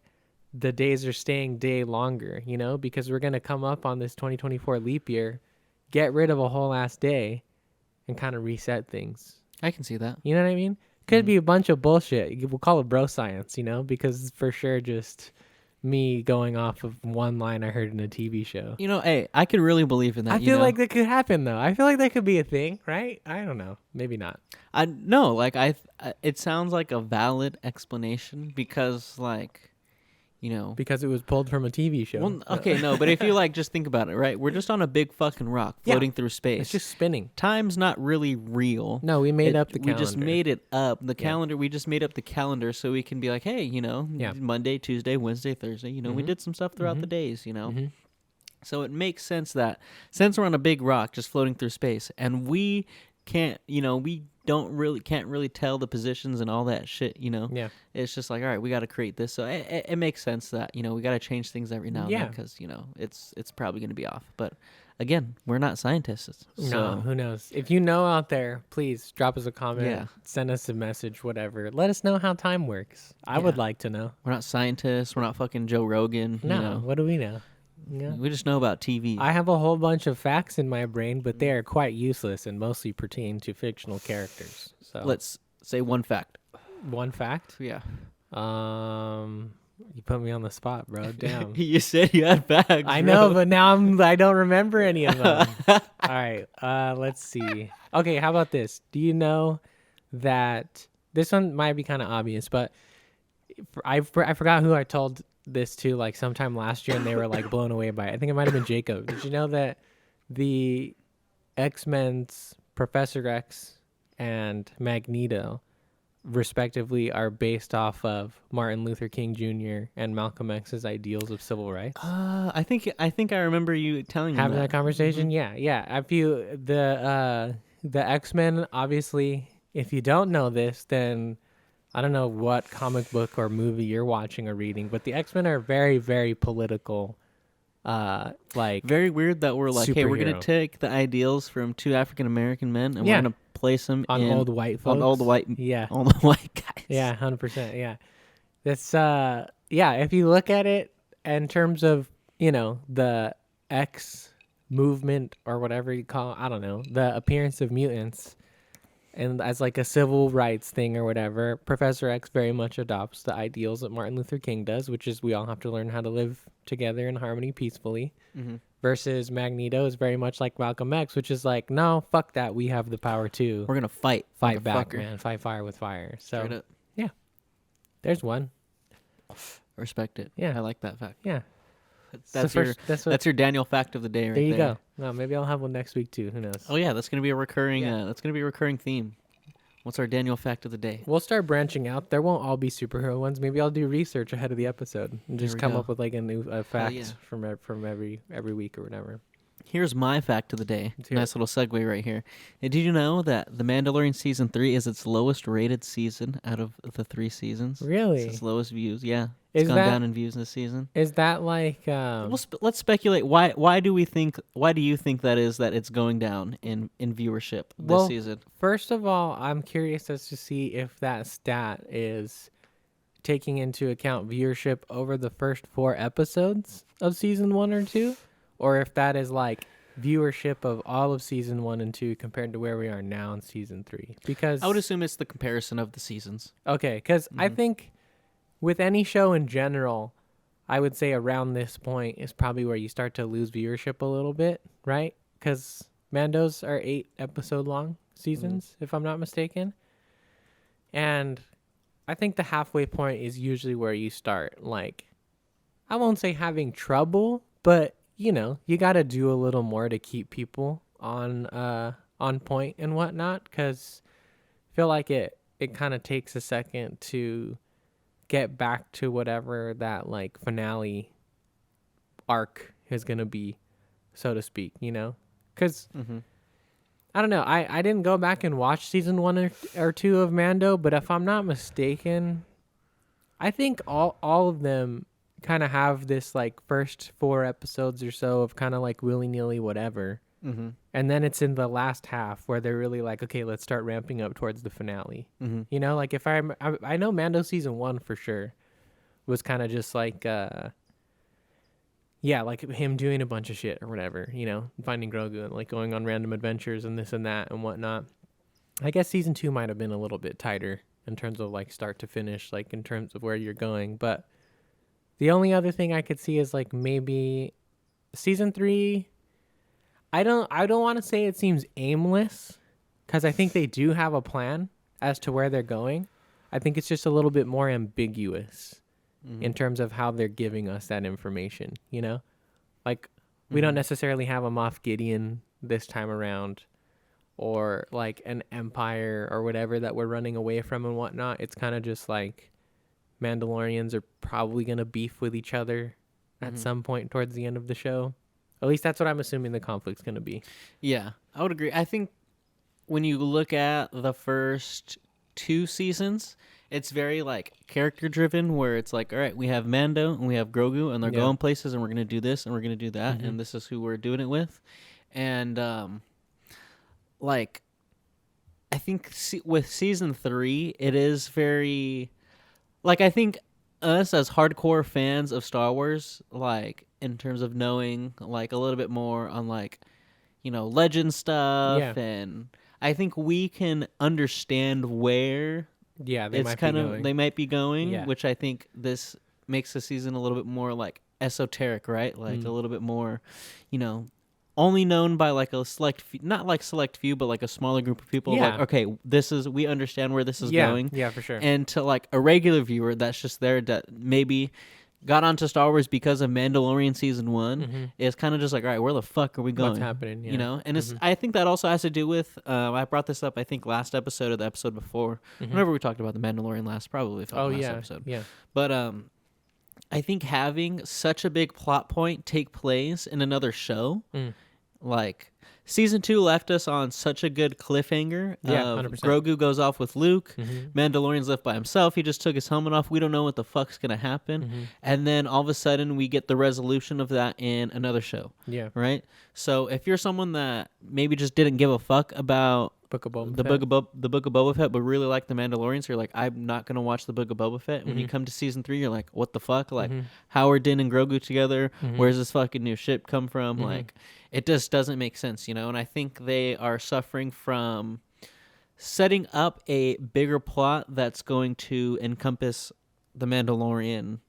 the days are staying day longer, you know, because we're going to come up on this 2024 leap year, get rid of a whole ass day and kind of reset things. I can see that. You know what I mean? Could be a bunch of bullshit. We'll call it bro science, you know, because it's for sure just me going off of one line I heard in a TV show. You know, hey, I could really believe in that. I feel like that could happen, though. I feel like that could be a thing, right? I don't know. Maybe not. No, like it sounds like a valid explanation because, like, you know, because it was pulled from a TV show. Well, okay, no, but if you like just think about it, right? We're just on a big fucking rock floating through space. It's just spinning. Time's not really real. No, we made up the calendar. We just made it up. The calendar, we just made up the calendar so we can be like, hey, you know, Monday, Tuesday, Wednesday, Thursday, you know, we did some stuff throughout the days, you know. So it makes sense that since we're on a big rock just floating through space and we can't, you know, we can't really tell the positions and all that shit, you know. Yeah. It's just like, all right, we got to create this. So it makes sense that, you know, we got to change things every now and then because, you know, it's probably going to be off. But again, we're not scientists. So. No, who knows? If you know out there, please drop us a comment, send us a message, whatever. Let us know how time works. I would like to know. We're not scientists. We're not fucking Joe Rogan. No, you know. What do we know? Yeah. We just know about TV. I have a whole bunch of facts in my brain, but they are quite useless and mostly pertain to fictional characters. So let's say one fact. One fact? Yeah. You put me on the spot, bro. Damn. You said you had facts. I know, but now I don't remember any of them. All right. Let's see. Okay, how about this? Do you know that this one might be kind of obvious, but I forgot who I told this to like sometime last year and they were like blown away by it. I think it might have been Jacob. Did you know that the X-Men's Professor X and Magneto respectively are based off of Martin Luther King Jr. and Malcolm X's ideals of civil rights? I think I remember you telling me having that conversation. Yeah. If you the X-Men, obviously, if you don't know this, then I don't know what comic book or movie you're watching or reading, but the X-Men are very, very political. Like very weird that we're like, hey, we're gonna take the ideals from two African American men and we're gonna place them on old white folks. On old white, all the white guys. Yeah, 100%. Yeah, that's if you look at it in terms of, you know, the X movement or whatever you call it, I don't know, the appearance of mutants. And as like a civil rights thing or whatever, Professor X very much adopts the ideals that Martin Luther King does, which is we all have to learn how to live together in harmony peacefully. Versus Magneto is very much like Malcolm X, which is like, no, fuck that. We have the power too. We're going to fight back, fucker. Man. Fight fire with fire. So, yeah. There's one. Respect it. Yeah. I like that fact. Yeah. That's your Daniel fact of the day right there. There you go. No, maybe I'll have one next week too. Who knows? Oh yeah, that's gonna be a recurring. That's gonna be a recurring theme. What's our Daniel fact of the day? We'll start branching out. There won't all be superhero ones. Maybe I'll do research ahead of the episode and just come up with like a new fact from every week or whatever. Here's my fact of the day. Nice little segue right here. Did you know that The Mandalorian Season 3 is its lowest rated season out of the 3 seasons? Really? It's its lowest views, yeah. It's gone down in views this season. Is that like... let's speculate. Why do you think that is that it's going down in viewership this season? First of all, I'm curious as to see if that stat is taking into account viewership over the first 4 episodes of Season 1 or 2. Or if that is like viewership of all of season 1 and 2 compared to where we are now in season 3. Because I would assume it's the comparison of the seasons. Okay, because I think with any show in general, I would say around this point is probably where you start to lose viewership a little bit, right? Because Mandos are 8-episode long seasons, if I'm not mistaken. And I think the halfway point is usually where you start, like, I won't say having trouble, but you got to do a little more to keep people on point and whatnot, because I feel like it kind of takes a second to get back to whatever that like finale arc is going to be, so to speak, because I don't know. I didn't go back and watch season 1 or 2 of Mando, but if I'm not mistaken, I think all of them kind of have this like first 4 episodes or so of kind of like willy-nilly whatever. Mm-hmm. And then it's in the last half where they're really like, okay, let's start ramping up towards the finale. Mm-hmm. Like if I know Mando season 1 for sure was kind of just like, like him doing a bunch of shit or whatever, finding Grogu and like going on random adventures and this and that and whatnot. I guess season 2 might have been a little bit tighter in terms of like start to finish, like in terms of where you're going. But the only other thing I could see is like maybe season 3. I don't want to say it seems aimless, because I think they do have a plan as to where they're going. I think it's just a little bit more ambiguous in terms of how they're giving us that information, Like, we don't necessarily have a Moff Gideon this time around, or like an empire or whatever that we're running away from and whatnot. It's kind of just like Mandalorians are probably going to beef with each other at some point towards the end of the show. At least that's what I'm assuming the conflict's going to be. Yeah, I would agree. I think when you look at the first 2 seasons, it's very like character driven, where it's like, all right, we have Mando and we have Grogu, and they're going places, and we're going to do this and we're going to do that, and this is who we're doing it with. And like, I think with season 3, it is very, like, I think us as hardcore fans of Star Wars, like in terms of knowing like a little bit more on like, legend stuff, and I think we can understand where they might be going, which I think this makes the season a little bit more like esoteric, right? Like a little bit more, only known by like a not like select few, but like a smaller group of people. Yeah. Like, okay, we understand where this is going. Yeah, for sure. And to like a regular viewer that's just there that maybe got onto Star Wars because of Mandalorian season 1, is kind of just like, all right, where the fuck are we going? What's happening? Yeah. And it's, I think that also has to do with, I brought this up, I think last episode or the episode before, whenever we talked about the Mandalorian last, probably last episode. Yeah. But I think having such a big plot point take place in another show, like season 2 left us on such a good cliffhanger. Yeah, 100%. Grogu goes off with Luke. Mandalorian's left by himself. He just took his helmet off. We don't know what the fuck's gonna happen. And then all of a sudden we get the resolution of that in another show. Yeah. Right? So if you're someone that maybe just didn't give a fuck about the Book of Boba Fett, but really like the Mandalorian, so you're like, I'm not gonna watch the Book of Boba Fett. When you come to season 3, you're like, what the fuck? Like, Howard Din and Grogu together? Where's this fucking new ship come from? Like, it just doesn't make sense, And I think they are suffering from setting up a bigger plot that's going to encompass the Mandalorian,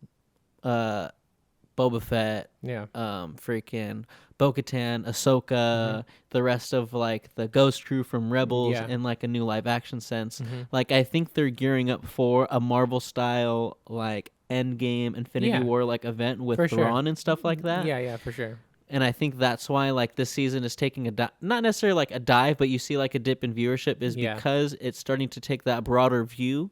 Boba Fett, freaking Bo-Katan, Ahsoka, the rest of like the Ghost crew from Rebels in like a new live action sense. Like, I think they're gearing up for a Marvel style like Endgame, Infinity War like event with Thrawn and stuff like that. Yeah, for sure. And I think that's why like this season is taking not necessarily like a dive, but you see like a dip in viewership is because it's starting to take that broader view.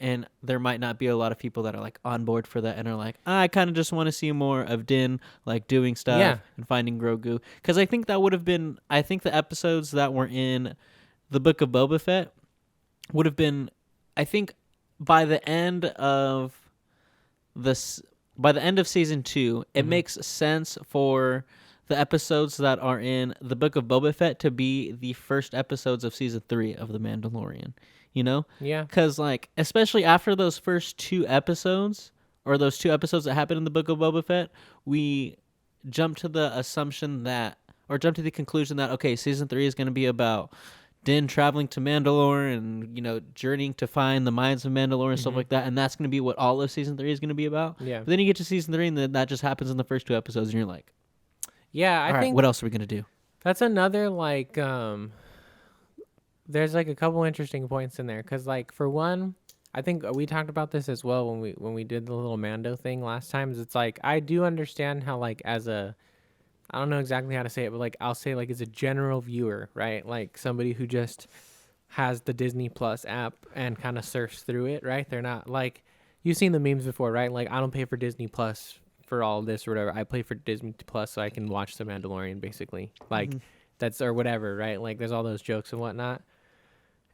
And there might not be a lot of people that are like on board for that and are like, I kind of just want to see more of Din like doing stuff and finding Grogu. Because I think that would have been, I think the episodes that were in the Book of Boba Fett would have been, I think by the end of season 2, it makes sense for the episodes that are in the Book of Boba Fett to be the first episodes of season 3 of The Mandalorian. Yeah. Because, like, especially after those first 2 episodes, or those 2 episodes that happened in the Book of Boba Fett, we jump to the conclusion that, okay, season 3 is going to be about Din traveling to Mandalore and, journeying to find the minds of Mandalore and stuff like that. And that's going to be what all of season 3 is going to be about. Yeah. But then you get to season 3 and then that just happens in the first 2 episodes and you're like, yeah, I think what else are we going to do? That's another like there's like a couple interesting points in there cuz like for one, I think we talked about this as well when we did the little Mando thing last time. It's like I do understand how like as a I don't know exactly how to say it, but like I'll say like as a general viewer, right? Like somebody who just has the Disney Plus app and kind of surfs through it, right? They're not like you've seen the memes before, right? Like I don't pay for Disney Plus for all this or whatever. I pay for Disney Plus so I can watch The Mandalorian, basically. Like that's or whatever, right? Like there's all those jokes and whatnot.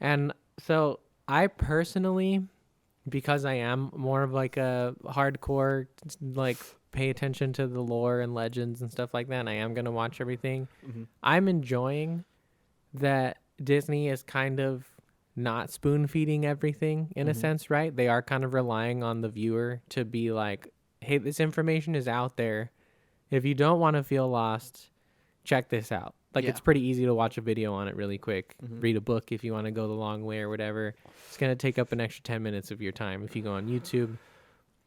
And so I personally, because I am more of like a hardcore, like pay attention to the lore and legends and stuff like that, and I am gonna watch everything. I'm enjoying that Disney is kind of not spoon feeding everything in a sense, right? They are kind of relying on the viewer to be like, hey, this information is out there. If you don't want to feel lost, check this out. Like it's pretty easy to watch a video on it really quick. Read a book if you want to go the long way or whatever. It's going to take up an extra 10 minutes of your time. If you go on YouTube,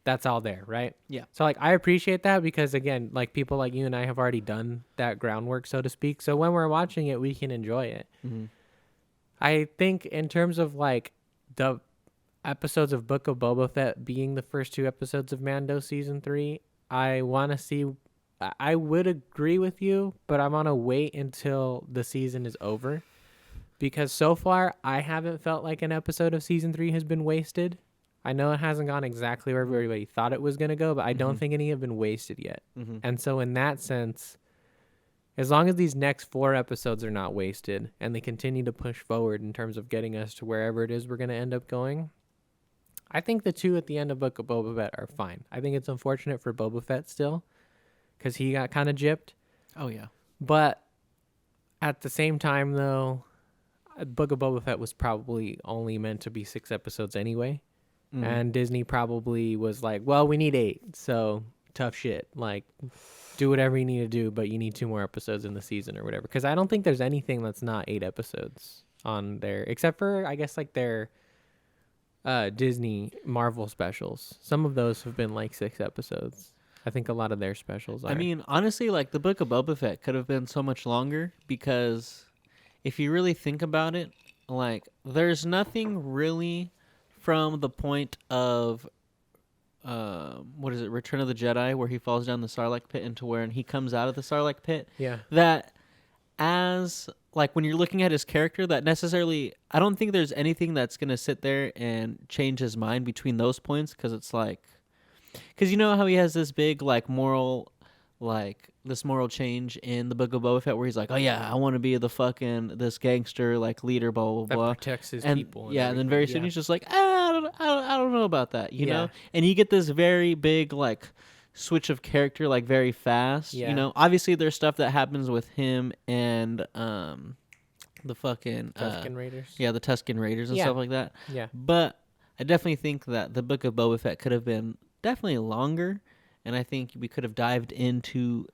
that's all there, right? Yeah. So like I appreciate that because again, like people like you and I have already done that groundwork, so to speak. So when we're watching it, we can enjoy it. I think in terms of like the episodes of Book of Boba Fett being the first 2 episodes of Mando season 3, I want to see. I would agree with you, but I'm gonna wait until the season is over because so far I haven't felt like an episode of season 3 has been wasted. I know it hasn't gone exactly where everybody thought it was gonna go, but I don't think any have been wasted yet. And so in that sense, as long as these next 4 episodes are not wasted and they continue to push forward in terms of getting us to wherever it is we're gonna end up going, I think the 2 at the end of Book of Boba Fett are fine. I think it's unfortunate for Boba Fett still, because he got kind of gypped. Oh, yeah. But at the same time, though, Book of Boba Fett was probably only meant to be 6 episodes anyway. And Disney probably was like, well, we need 8. So tough shit. Like, do whatever you need to do, but you need 2 more episodes in the season or whatever. Because I don't think there's anything that's not 8 episodes on there, except for, I guess, like their Disney Marvel specials. Some of those have been like 6 episodes. I think a lot of their specials are. I mean, honestly, like the Book of Boba Fett could have been so much longer because if you really think about it, like there's nothing really from the point of what is it, Return of the Jedi, where he falls down the Sarlacc pit into where and he comes out of the Sarlacc pit. Yeah. That as like when you're looking at his character, that necessarily I don't think there's anything that's gonna sit there and change his mind between those points because it's like. Because you know how he has this big, like, moral change in the Book of Boba Fett where he's like, oh, yeah, I want to be this gangster, like, leader, blah, blah, blah. That protects his and, people. Yeah, and then very soon he's just like, I don't know about that, you know? And you get this very big, like, switch of character, like, very fast, you know? Obviously, there's stuff that happens with him and the fucking... Tusken Raiders. Yeah, the Tusken Raiders and stuff like that. Yeah. But I definitely think that the Book of Boba Fett could have been definitely longer, and I think we could have dived into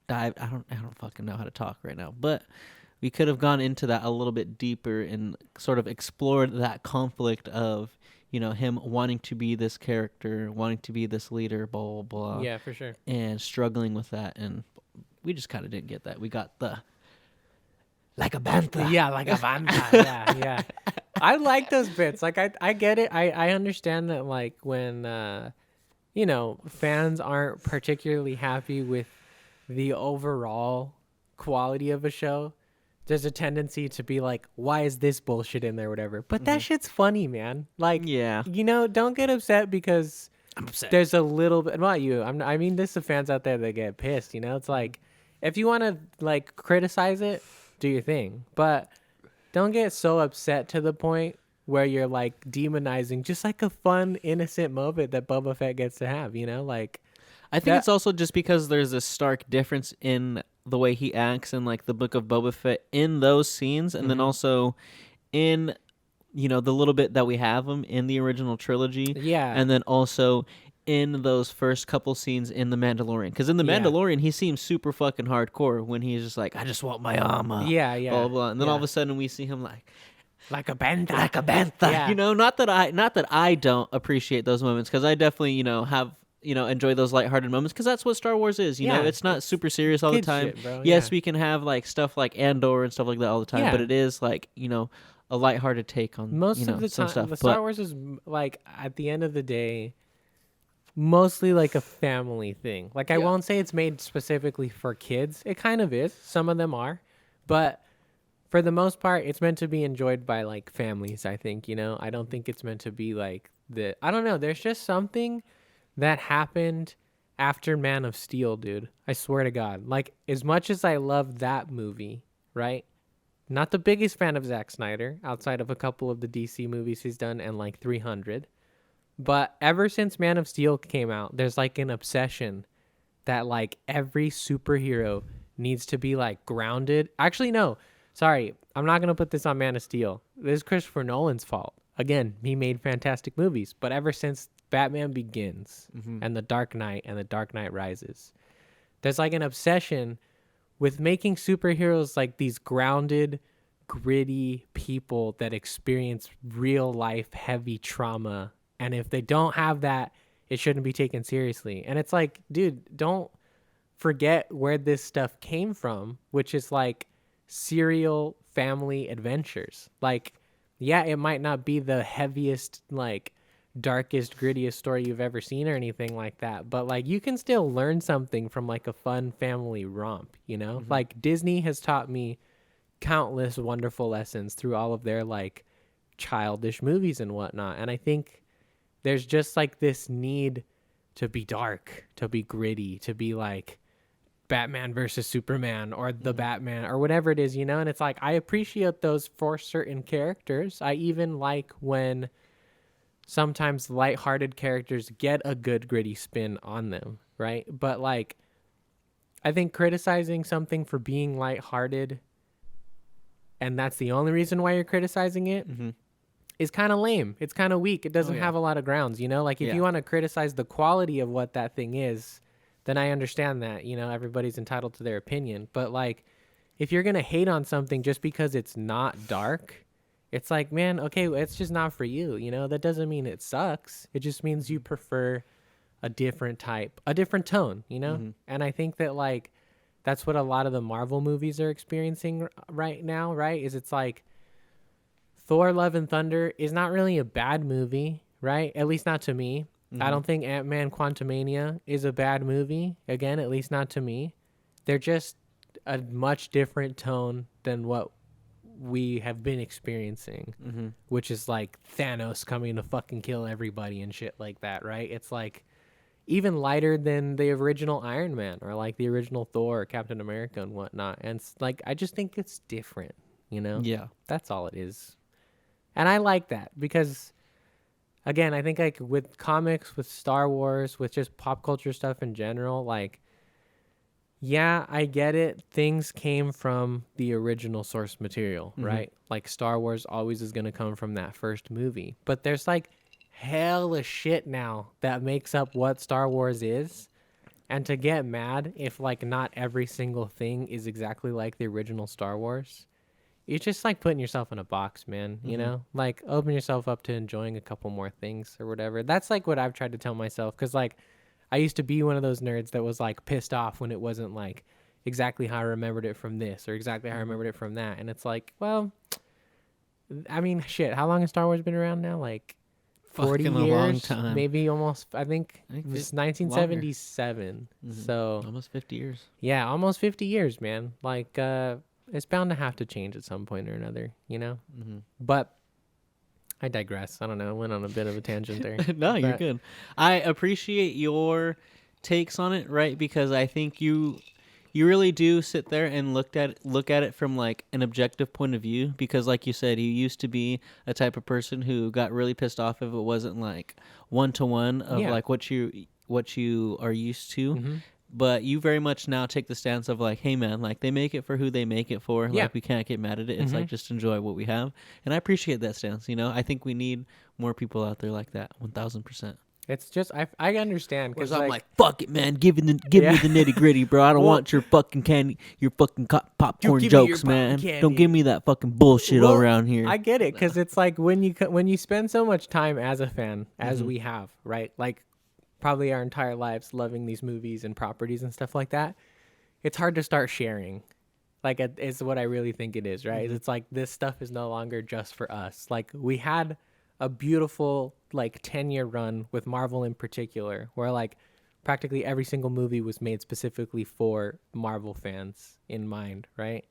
I don't fucking know how to talk right now, but we could have gone into that a little bit deeper and sort of explored that conflict of, you know, him wanting to be this character, wanting to be this leader, blah, blah, blah. Yeah, for sure. And struggling with that, and we just kind of didn't get that. We got the like a bantha. Yeah, like a bantha. yeah. I like those bits. Like I get it. I understand that like when you know, fans aren't particularly happy with the overall quality of a show, there's a tendency to be like, why is this bullshit in there, whatever. But that shit's funny, man. Like, yeah, you know, don't get upset because I'm upset. There's a little bit not you. I mean, there's some fans out there that get pissed, you know? It's like if you want to like criticize it, do your thing. But don't get so upset to the point where you're like demonizing just like a fun, innocent moment that Boba Fett gets to have, you know? Like, I think it's also just because there's a stark difference in the way he acts in like the Book of Boba Fett in those scenes, and then also in, you know, the little bit that we have him in the original trilogy. Yeah. And then also in those first couple scenes in The Mandalorian. Because in The Mandalorian, he seems super fucking hardcore when he's just like, I just want my armor. Yeah. Blah, blah, blah. And then all of a sudden we see him like a bantha. Like a bantha. Yeah. You know, not that I don't appreciate those moments, because I definitely, you know, have, enjoy those lighthearted moments because that's what Star Wars is. It's not super serious all the time. Shit, bro. Yes, we can have like stuff like Andor and stuff like that all the time, but it is like a lighthearted take on most of the some time. stuff. The Star Wars is like at the end of the day, mostly like a family thing. Like I won't say it's made specifically for kids. It kind of is. Some of them are, but for the most part, it's meant to be enjoyed by like families. I think I don't think it's meant to be like I don't know. There's just something that happened after Man of Steel, dude. I swear to God. Like as much as I love that movie, right? Not the biggest fan of Zack Snyder, outside of a couple of the DC movies he's done and like 300. But ever since Man of Steel came out, there's like an obsession that like every superhero needs to be like grounded. Actually, no. Sorry. I'm not going to put this on Man of Steel. This is Christopher Nolan's fault. Again, he made fantastic movies. But ever since Batman Begins and The Dark Knight and The Dark Knight Rises, there's like an obsession with making superheroes like these grounded, gritty people that experience real life heavy trauma. And if they don't have that, it shouldn't be taken seriously. And it's like, dude, don't forget where this stuff came from, which is like serial family adventures. Like, yeah, it might not be the heaviest, like darkest, grittiest story you've ever seen or anything like that, but like you can still learn something from like a fun family romp, Like Disney has taught me countless wonderful lessons through all of their like childish movies and whatnot. And I think there's just like this need to be dark, to be gritty, to be like Batman versus Superman or the Batman or whatever it is, and it's like I appreciate those for certain characters. I even like when sometimes lighthearted characters get a good gritty spin on them, right? But like I think criticizing something for being lighthearted and that's the only reason why you're criticizing it is kind of lame. It's kind of weak. It doesn't have a lot of grounds, Like if you want to criticize the quality of what that thing is, then I understand that, everybody's entitled to their opinion. But like if you're going to hate on something just because it's not dark, it's like, man, okay, it's just not for you, That doesn't mean it sucks. It just means you prefer a different type, a different tone, And I think that like that's what a lot of the Marvel movies are experiencing right now, right? Is it's like Thor: Love and Thunder is not really a bad movie, right? At least not to me. I don't think Ant-Man Quantumania is a bad movie. Again, at least not to me. They're just a much different tone than what we have been experiencing, which is like Thanos coming to fucking kill everybody and shit like that, right? It's like even lighter than the original Iron Man or like the original Thor or Captain America and whatnot. And it's like, I just think it's different, Yeah. That's all it is. And I like that because, again, I think like with comics, with Star Wars, with just pop culture stuff in general, like, yeah, I get it. Things came from the original source material, right? Like Star Wars always is going to come from that first movie. But there's like hella shit now that makes up what Star Wars is. And to get mad if like not every single thing is exactly like the original Star Wars, it's just like putting yourself in a box, man, like open yourself up to enjoying a couple more things or whatever. That's like what I've tried to tell myself. Cause like I used to be one of those nerds that was like pissed off when it wasn't like exactly how I remembered it from this or exactly how I remembered it from that. And it's like, well, I mean, shit, how long has Star Wars been around now? Like 40 Fucking years, a long time. Maybe almost, I think it was 1977. So almost 50 years. Yeah, almost 50 years, man. Like, it's bound to have to change at some point or another, But I digress. I don't know. I went on a bit of a tangent there. No, you're good. I appreciate your takes on it, right? Because I think you really do sit there and look at it from like an objective point of view. Because like you said, you used to be a type of person who got really pissed off if it wasn't like 1-to-1 of like what you are used to. But you very much now take the stance of like, hey man, like they make it for who they make it for. Like we can't get mad at it. It's like just enjoy what we have. And I appreciate that stance. I think we need more people out there like that. 1000%. It's just I understand because I'm like, fuck it, man. Give me the nitty gritty, bro. I don't want your fucking candy, your fucking popcorn jokes, man. Don't give me that fucking bullshit all around here. I get it because it's like when you spend so much time as a fan, as we have, right? Like probably our entire lives loving these movies and properties and stuff like that, it's hard to start sharing. Like, it's what I really think it is, right? It's like this stuff is no longer just for us. Like, we had a beautiful, like, 10-year run with Marvel in particular, where, like, practically every single movie was made specifically for Marvel fans in mind, right?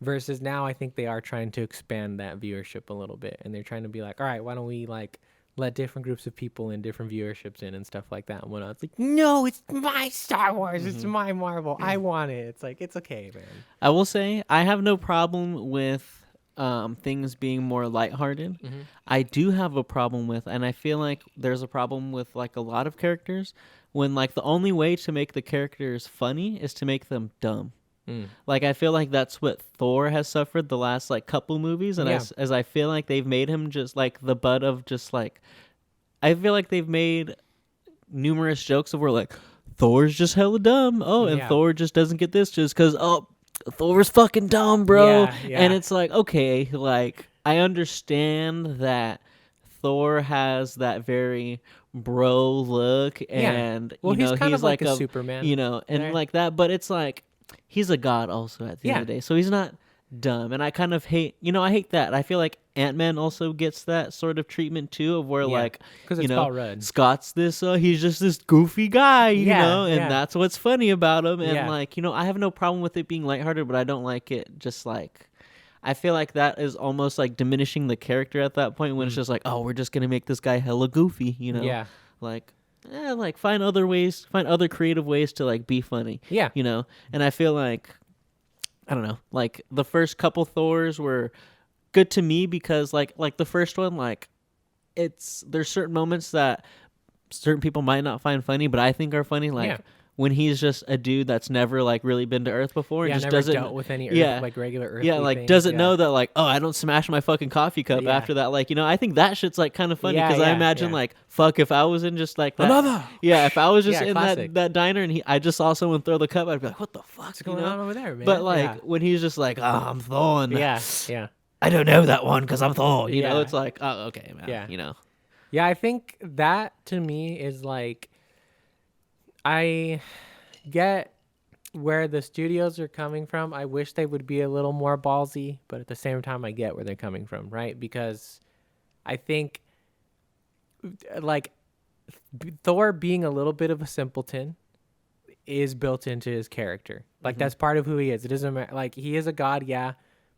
Versus now, I think they are trying to expand that viewership a little bit, and they're trying to be like, all right, why don't we, like, let different groups of people in different viewerships in and stuff like that and whatnot. It's like, no, it's my Star Wars. It's my Marvel. I want it. It's like, it's okay, man. I will say I have no problem with things being more lighthearted. I do have a problem with, and I feel like there's a problem with like a lot of characters when like the only way to make the characters funny is to make them dumb. Like, I feel like that's what Thor has suffered the last like couple movies, and as I feel like they've made him just like the butt of just like, I feel like they've made numerous jokes of where like Thor's just hella dumb, and Thor just doesn't get this just because Thor's fucking dumb, bro. And it's like, okay, like I understand that Thor has that very bro look, and well, you know, he's kind of like a a Superman, you know, and like that, but it's like he's a god also at the end of the day, so he's not dumb. And I kind of hate, I hate that. I feel like Ant-Man also gets that sort of treatment too, of where like, because it's Paul Rudd. Scott's this he's just this goofy guy, you know, and that's what's funny about him. And like, I have no problem with it being lighthearted, but I don't like it just like, I feel like that is almost like diminishing the character at that point when it's just like, oh, we're just gonna make this guy hella goofy, like like find other creative ways to like be funny. And I feel like, I don't know, like the first couple Thors were good to me because like the first one, like there's certain moments that certain people might not find funny, but I think are funny, like when he's just a dude that's never like really been to Earth before and just never doesn't dealt with any Earth, like regular Earth. Like doesn't know that like, oh, I don't smash my fucking coffee cup after that. Like, I think that shit's like kind of funny because I imagine like, fuck, if I was in just like that, another, if I was just in classic. that diner and I just saw someone throw the cup, I'd be like, what the fuck's going on over there, man? But like when he's just like, oh, I'm Thor, I don't know that one because I'm Thor. You know, it's like, oh, okay, man. Yeah, I think that to me is like, I get where the studios are coming from. I wish they would be a little more ballsy, but at the same time, I get where they're coming from, right? Because I think, like, Thor being a little bit of a simpleton is built into his character. Like, that's part of who he is. It doesn't matter. Like, he is a god,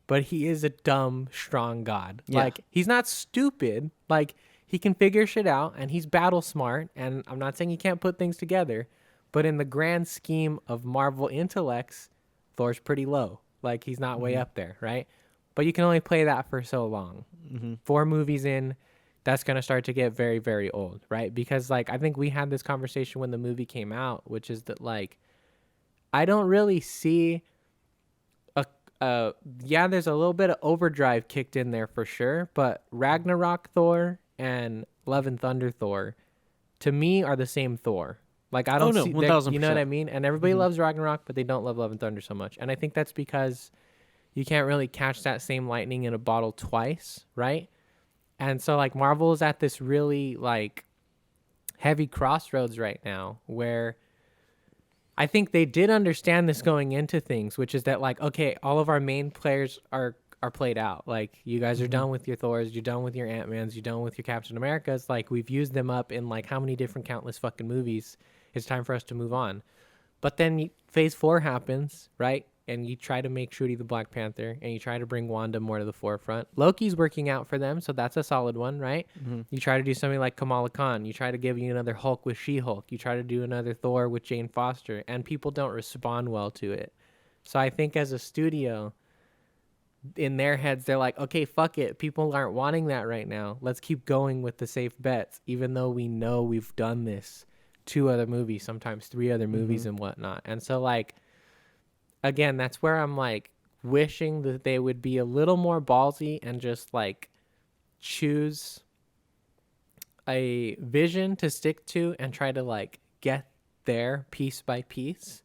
but he is a dumb, strong god. Like, he's not stupid. Like, he can figure shit out, and he's battle smart, and I'm not saying he can't put things together, but in the grand scheme of Marvel intellects, Thor's pretty low. Like, he's not way up there, right? But you can only play that for so long. 4 movies in, that's going to start to get very, very old, right? Because, like, I think we had this conversation when the movie came out, which is that, like, I don't really see there's a little bit of overdrive kicked in there for sure, but Ragnarok Thor and Love and Thunder Thor, to me, are the same Thor. Like, I don't see, 1000%. You know what I mean? And everybody loves Ragnarok, but they don't love Love and Thunder so much. And I think that's because you can't really catch that same lightning in a bottle twice, right? And so, like, Marvel is at this really, like, heavy crossroads right now where I think they did understand this going into things, which is that, like, okay, all of our main players are played out. Like, you guys are done with your Thors, you're done with your Ant-Mans, you're done with your Captain Americas. Like, we've used them up in, like, how many different countless fucking movies. It's time for us to move on. But then phase 4 happens, right? And you try to make Shuri the Black Panther, and you try to bring Wanda more to the forefront. Loki's working out for them, so that's a solid one, right? You try to do something like Kamala Khan. You try to give you another Hulk with She-Hulk. You try to do another Thor with Jane Foster, and people don't respond well to it. So I think as a studio, in their heads, they're like, okay, fuck it. People aren't wanting that right now. Let's keep going with the safe bets, even though we know we've done this 2 other movies, sometimes 3 other movies and whatnot. And so, like, again, that's where I'm, like, wishing that they would be a little more ballsy and just, like, choose a vision to stick to and try to, like, get there piece by piece.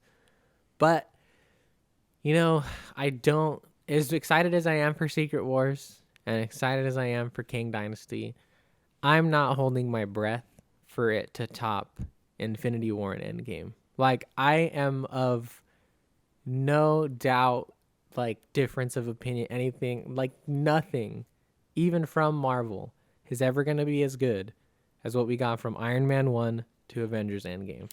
But, I don't, as excited as I am for Secret Wars and excited as I am for Kang Dynasty, I'm not holding my breath for it to top Infinity War and Endgame. Like, I am of no doubt, like, difference of opinion, anything, like, nothing, even from Marvel, is ever going to be as good as what we got from Iron Man 1 to Avengers Endgame.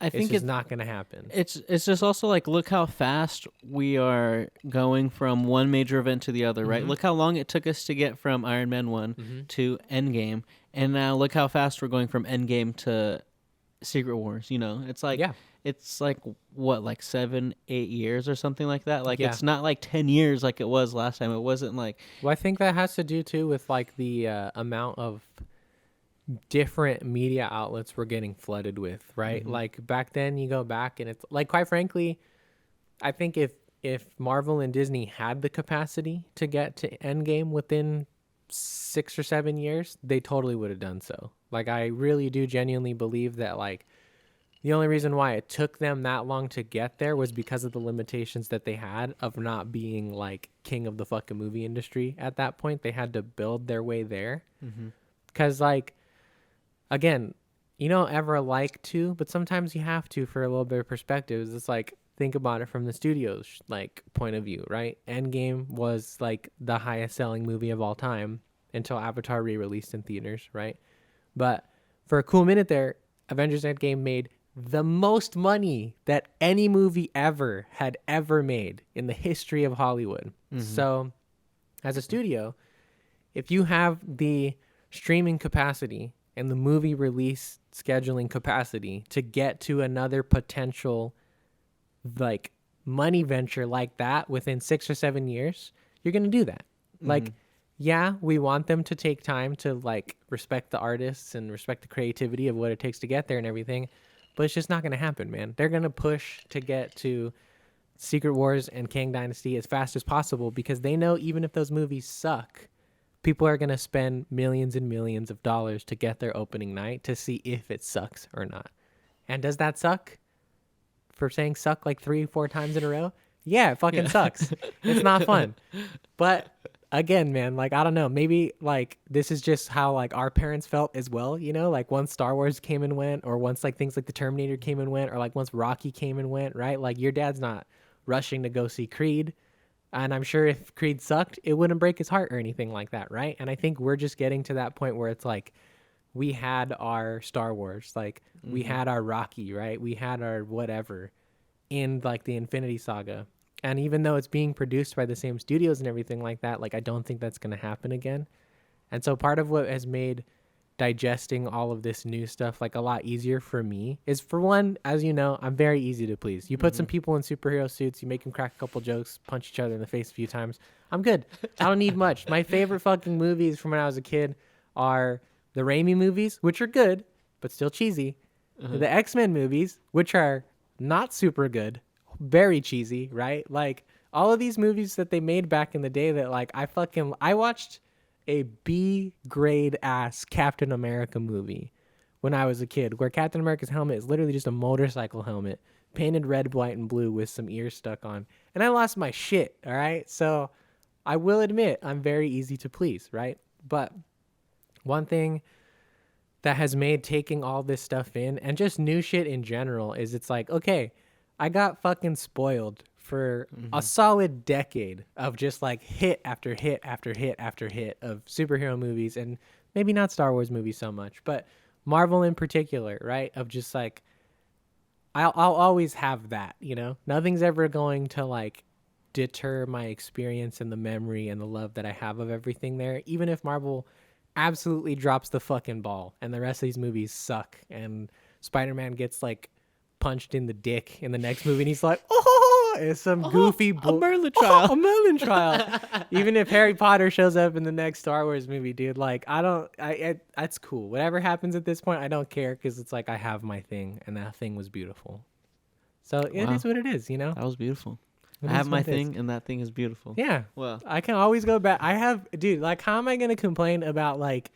I think it's not going to happen. It's just also like, look how fast we are going from one major event to the other, right? Look how long it took us to get from Iron Man 1 to Endgame, and now look how fast we're going from Endgame to Secret Wars. You know, it's like it's like what, like 7-8 years or something like that. Like it's not like 10 years like it was last time. It wasn't like. Well, I think that has to do too with like the amount of different media outlets we're getting flooded with, right? Like back then, you go back and it's like, quite frankly, I think if Marvel and Disney had the capacity to get to Endgame within 6 or 7 years, they totally would have done so. Like, I really do genuinely believe that, like, the only reason why it took them that long to get there was because of the limitations that they had of not being like king of the fucking movie industry at that point. They had to build their way there. Because like, again, you don't ever like to, but sometimes you have to for a little bit of perspective. It's like, think about it from the studio's like point of view, right? Endgame was like the highest selling movie of all time until Avatar re-released in theaters, right? But for a cool minute there, Avengers Endgame made the most money that any movie ever had ever made in the history of Hollywood. So as a studio, if you have the streaming capacity and the movie release scheduling capacity to get to another potential like money venture like that within 6 or 7 years, you're going to do that. Like, yeah, we want them to take time to like respect the artists and respect the creativity of what it takes to get there and everything, but it's just not going to happen, man. They're going to push to get to Secret Wars and Kang Dynasty as fast as possible because they know even if those movies suck, people are going to spend millions and millions of dollars to get their opening night to see if it sucks or not. And does that suck? For saying suck like 3-4 times in a row? Yeah, it fucking sucks. It's not fun. But again, man, like, I don't know. Maybe like this is just how like our parents felt as well, you know, like once Star Wars came and went, or once like things like the Terminator came and went, or like once Rocky came and went, right? Like your dad's not rushing to go see Creed. And I'm sure if Creed sucked, it wouldn't break his heart or anything like that, right? And I think we're just getting to that point where it's like, we had our Star Wars, like we had our Rocky, right? We had our whatever in like the Infinity Saga. And even though it's being produced by the same studios and everything like that, like I don't think that's going to happen again. And so part of what has made digesting all of this new stuff like a lot easier for me is, for one, as you know, I'm very easy to please. You put some people in superhero suits, you make them crack a couple jokes, punch each other in the face a few times, I'm good. I don't need much. My favorite fucking movies from when I was a kid are the Raimi movies, which are good but still cheesy, the X-Men movies, which are not super good, very cheesy, right? Like all of these movies that they made back in the day that like I watched a B grade ass Captain America movie when I was a kid, where Captain America's helmet is literally just a motorcycle helmet painted red, white, and blue with some ears stuck on. And I lost my shit, all right? So I will admit I'm very easy to please, right? But one thing that has made taking all this stuff in and just new shit in general is it's like, okay, I got fucking spoiled for a solid decade of just like hit after hit after hit after hit of superhero movies, and maybe not Star Wars movies so much, but Marvel in particular, right? Of just like, I'll always have that, you know? Nothing's ever going to like deter my experience and the memory and the love that I have of everything there, even if Marvel absolutely drops the fucking ball and the rest of these movies suck and Spider-Man gets like punched in the dick in the next movie and he's like, oh, it's some goofy a Merlin trial. a Merlin trial. Even if Harry Potter shows up in the next Star Wars movie, dude, like that's cool. Whatever happens at this point, I don't care, because it's like I have my thing and that thing was beautiful. So it is what it is, you know? That was beautiful. I have my thing, and that thing is beautiful. Yeah. Well, I can always go back. Dude, like, how am I going to complain about, like,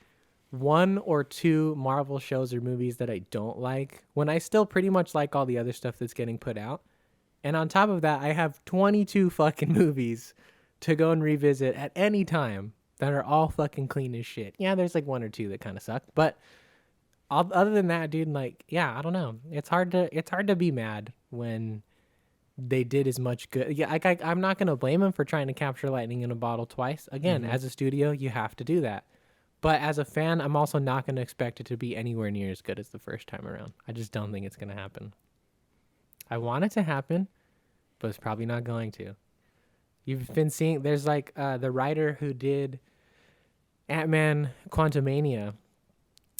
1 or 2 Marvel shows or movies that I don't like when I still pretty much like all the other stuff that's getting put out? And on top of that, I have 22 fucking movies to go and revisit at any time that are all fucking clean as shit. Yeah, there's, like, 1 or 2 that kind of suck, but other than that, dude, like, yeah, I don't know. It's hard to be mad when they did as much good. Yeah, I'm not gonna blame them for trying to capture lightning in a bottle twice. Again, Mm-hmm. as a studio, you have to do that. But as a fan, I'm also not gonna expect it to be anywhere near as good as the first time around. I just don't think it's gonna happen. I want it to happen, but it's probably not going to. You've been seeing there's like the writer who did Ant-Man Quantumania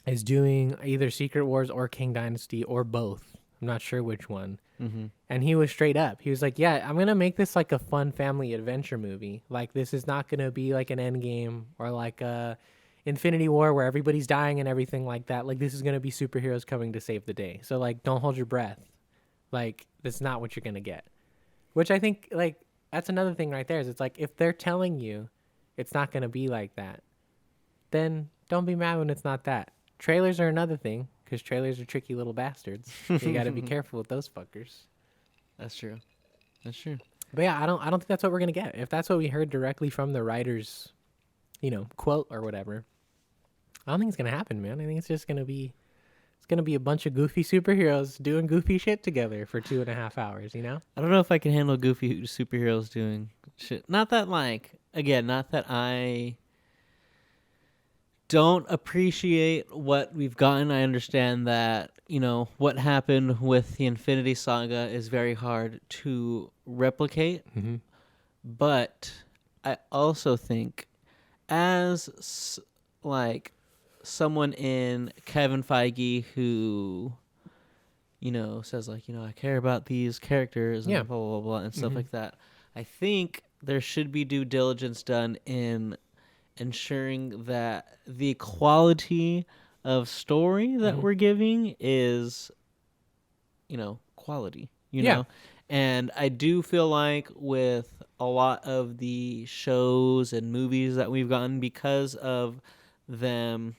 is doing either Secret Wars or King Dynasty or both. I'm not sure which one. Mm-hmm. And he was straight up. He was like, "Yeah, I'm gonna make this like a fun family adventure movie. Like this is not gonna be like an Endgame or like a Infinity War where everybody's dying and everything like that. Like this is gonna be superheroes coming to save the day. So like, don't hold your breath. Like that's not what you're gonna get." Which I think like that's another thing right there. Is it's like if they're telling you it's not gonna be like that, then don't be mad when it's not that. Trailers are another thing because trailers are tricky little bastards. You got to be careful with those fuckers. That's true. That's true. But yeah, I don't think that's what we're gonna get. If that's what we heard directly from the writer's, quote or whatever, I don't think it's gonna happen, man. I think it's gonna be a bunch of goofy superheroes doing goofy shit together for 2.5 hours. I don't know if I can handle goofy superheroes doing shit. Not that not that I don't appreciate what we've gotten. I understand that, what happened with the Infinity Saga is very hard to replicate. Mm-hmm. But I also think like someone in Kevin Feige who, says like, I care about these characters and Yeah. blah, blah, blah, and stuff Mhm. like that. I think there should be due diligence done in ensuring that the quality of story that Mhm. we're giving is, quality, Yeah. And I do feel like with a lot of the shows and movies that we've gotten because of them,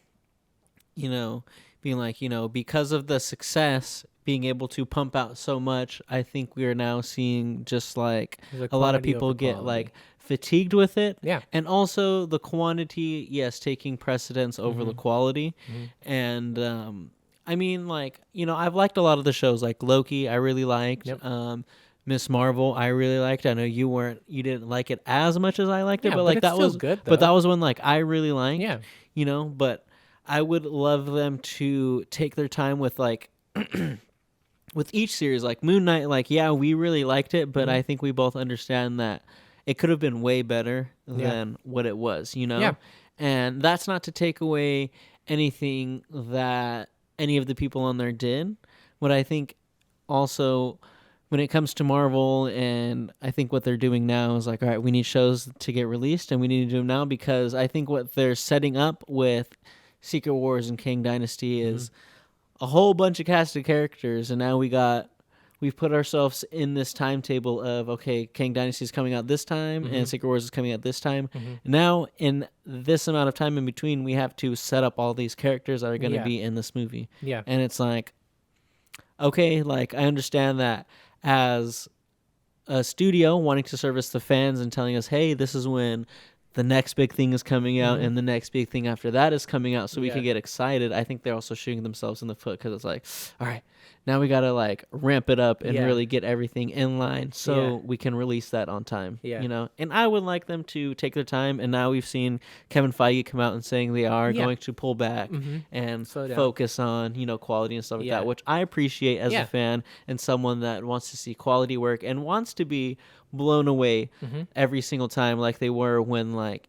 being like, because of the success, being able to pump out so much, I think we are now seeing just like There's a lot of quantity people over get quality. like fatigued with it. Yeah. And also the quantity, yes, taking precedence over the Mhm. quality. Mhm. And I mean, like, I've liked a lot of the shows, like Loki, I really liked. Yep. Miss Marvel, I really liked. I know you didn't like it as much as I liked it, Yeah, but but like it's that still was, good but that though. was one like I really liked. Yeah. But I would love them to take their time with like with each series, like Moon Knight. Like, yeah, we really liked it, but Mhm. I think we both understand that it could have been way better Yeah. than what it was. Yeah. And that's not to take away anything that any of the people on there did. What I think also when it comes to Marvel, and I think what they're doing now is like, all right, we need shows to get released and we need to do them now, because I think what they're setting up with Secret Wars and King Dynasty is a whole bunch of cast of characters, and now we've put ourselves in this timetable of, okay, King Dynasty is coming out this time and Secret Wars is coming out this time. Mhm. Now in this amount of time in between, we have to set up all these characters that are going to Yeah. be in this movie. Yeah. And it's like, okay, like I understand that as a studio wanting to service the fans and telling us, hey, this is when the next big thing is coming out and the next big thing after that is coming out, so we Yeah. can get excited. I think they're also shooting themselves in the foot, because it's like, all right, now we got to like ramp it up and Yeah. really get everything in line so Yeah. we can release that on time. Yeah. And I would like them to take their time, and now we've seen Kevin Feige come out and saying they are Yeah. going to pull back Mhm. and Slow down. focus on, quality and stuff like Yeah. that, which I appreciate as Yeah. a fan and someone that wants to see quality work and wants to be blown away Mhm. every single time, like they were when, like,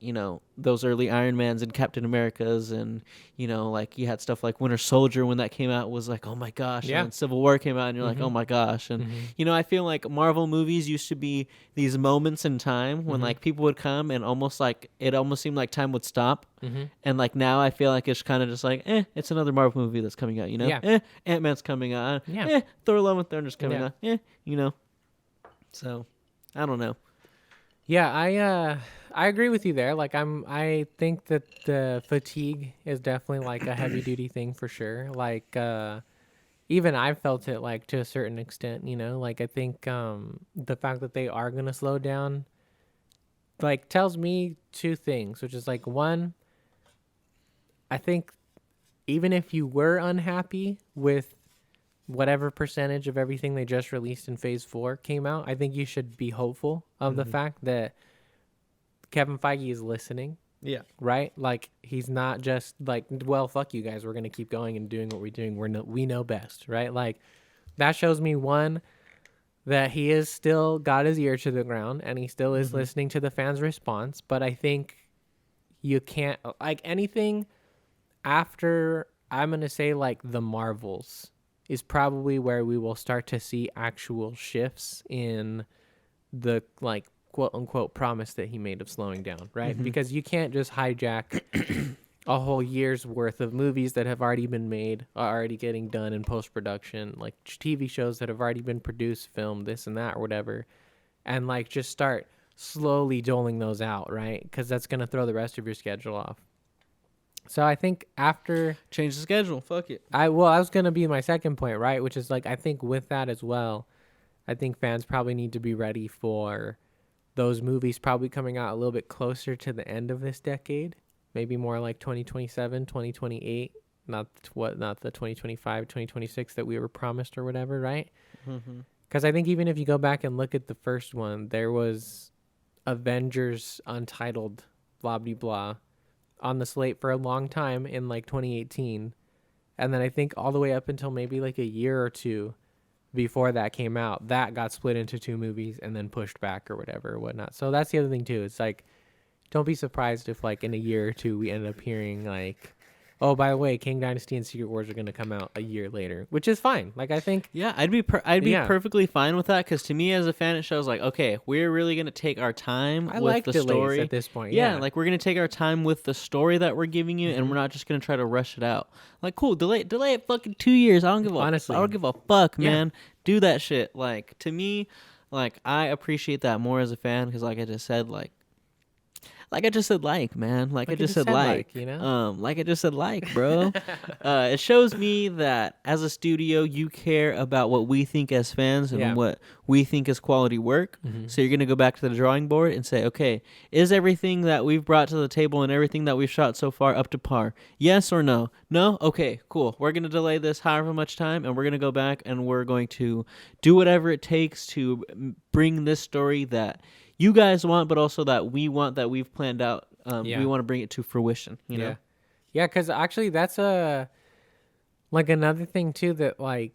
those early Iron Mans and Captain Americas, and like you had stuff like Winter Soldier when that came out was like, oh my gosh. Yeah. And then Civil War came out and you're like, oh my gosh. And I feel like Marvel movies used to be these moments in time when like people would come and almost like it almost seemed like time would stop. And like now I feel like it's kind of just like, it's another Marvel movie that's coming out, Yeah. Ant-Man's coming out, Yeah. Thor: Love and Thunder's coming Yeah. out, so I don't know. Yeah, I agree with you there. Like I think that the fatigue is definitely like a heavy duty thing for sure. Like even I've felt it like to a certain extent, Like I think the fact that they are going to slow down like tells me two things, which is like one, I think even if you were unhappy with whatever percentage of everything they just released in phase 4 came out, I think you should be hopeful of the fact that Kevin Feige is listening. Yeah. Right? Like, he's not just like, well, fuck you guys. We're going to keep going and doing what we're doing. We know best, right? Like, that shows me, one, that he is still got his ear to the ground and he still is listening to the fans' response. But I think you can't, like, anything after, I'm going to say, like, the Marvels is probably where we will start to see actual shifts in the, like, quote unquote promise that he made of slowing down, right? Because you can't just hijack a whole year's worth of movies that have already been made, are already getting done in post-production, like TV shows that have already been produced, filmed, this and that or whatever, and like just start slowly doling those out, right? Because that's going to throw the rest of your schedule off. So I think after change the schedule, fuck it. I was going to be my second point, right? Which is like, I think with that as well, I think fans probably need to be ready for those movies probably coming out a little bit closer to the end of this decade, maybe more like 2027, 2028, not the 2025, 2026 that we were promised or whatever, right? Because I think even if you go back and look at the first one, there was Avengers Untitled, blah, blah, blah, on the slate for a long time in like 2018. And then I think all the way up until maybe like a year or two before that came out, that got split into 2 movies and then pushed back or whatever or whatnot. So that's the other thing too. It's like, don't be surprised if like in a year or two we end up hearing like, oh, by the way, King Dynasty and Secret Wars are going to come out a year later, which is fine. Like, I think, yeah, I'd be perfectly fine with that, because to me as a fan, it shows like, okay, we're really going to take our time I with like the delays story at this point. Yeah, like we're going to take our time with the story that we're giving you, and we're not just going to try to rush it out. Like, cool, delay it fucking 2 years. I don't give a fuck, man. Do that shit. Like, to me, like, I appreciate that more as a fan, because like I just said, like I just said, man. Like I just said, you know? like I just said, bro. It shows me that as a studio, you care about what we think as fans and what we think is quality work. So you're going to go back to the drawing board and say, okay, is everything that we've brought to the table and everything that we've shot so far up to par? Yes or no? No? Okay, cool. We're going to delay this however much time, and we're going to go back and we're going to do whatever it takes to bring this story that you guys want, but also that we want, that we've planned out. We want to bring it to fruition, you know? Yeah, because actually that's like another thing too that like,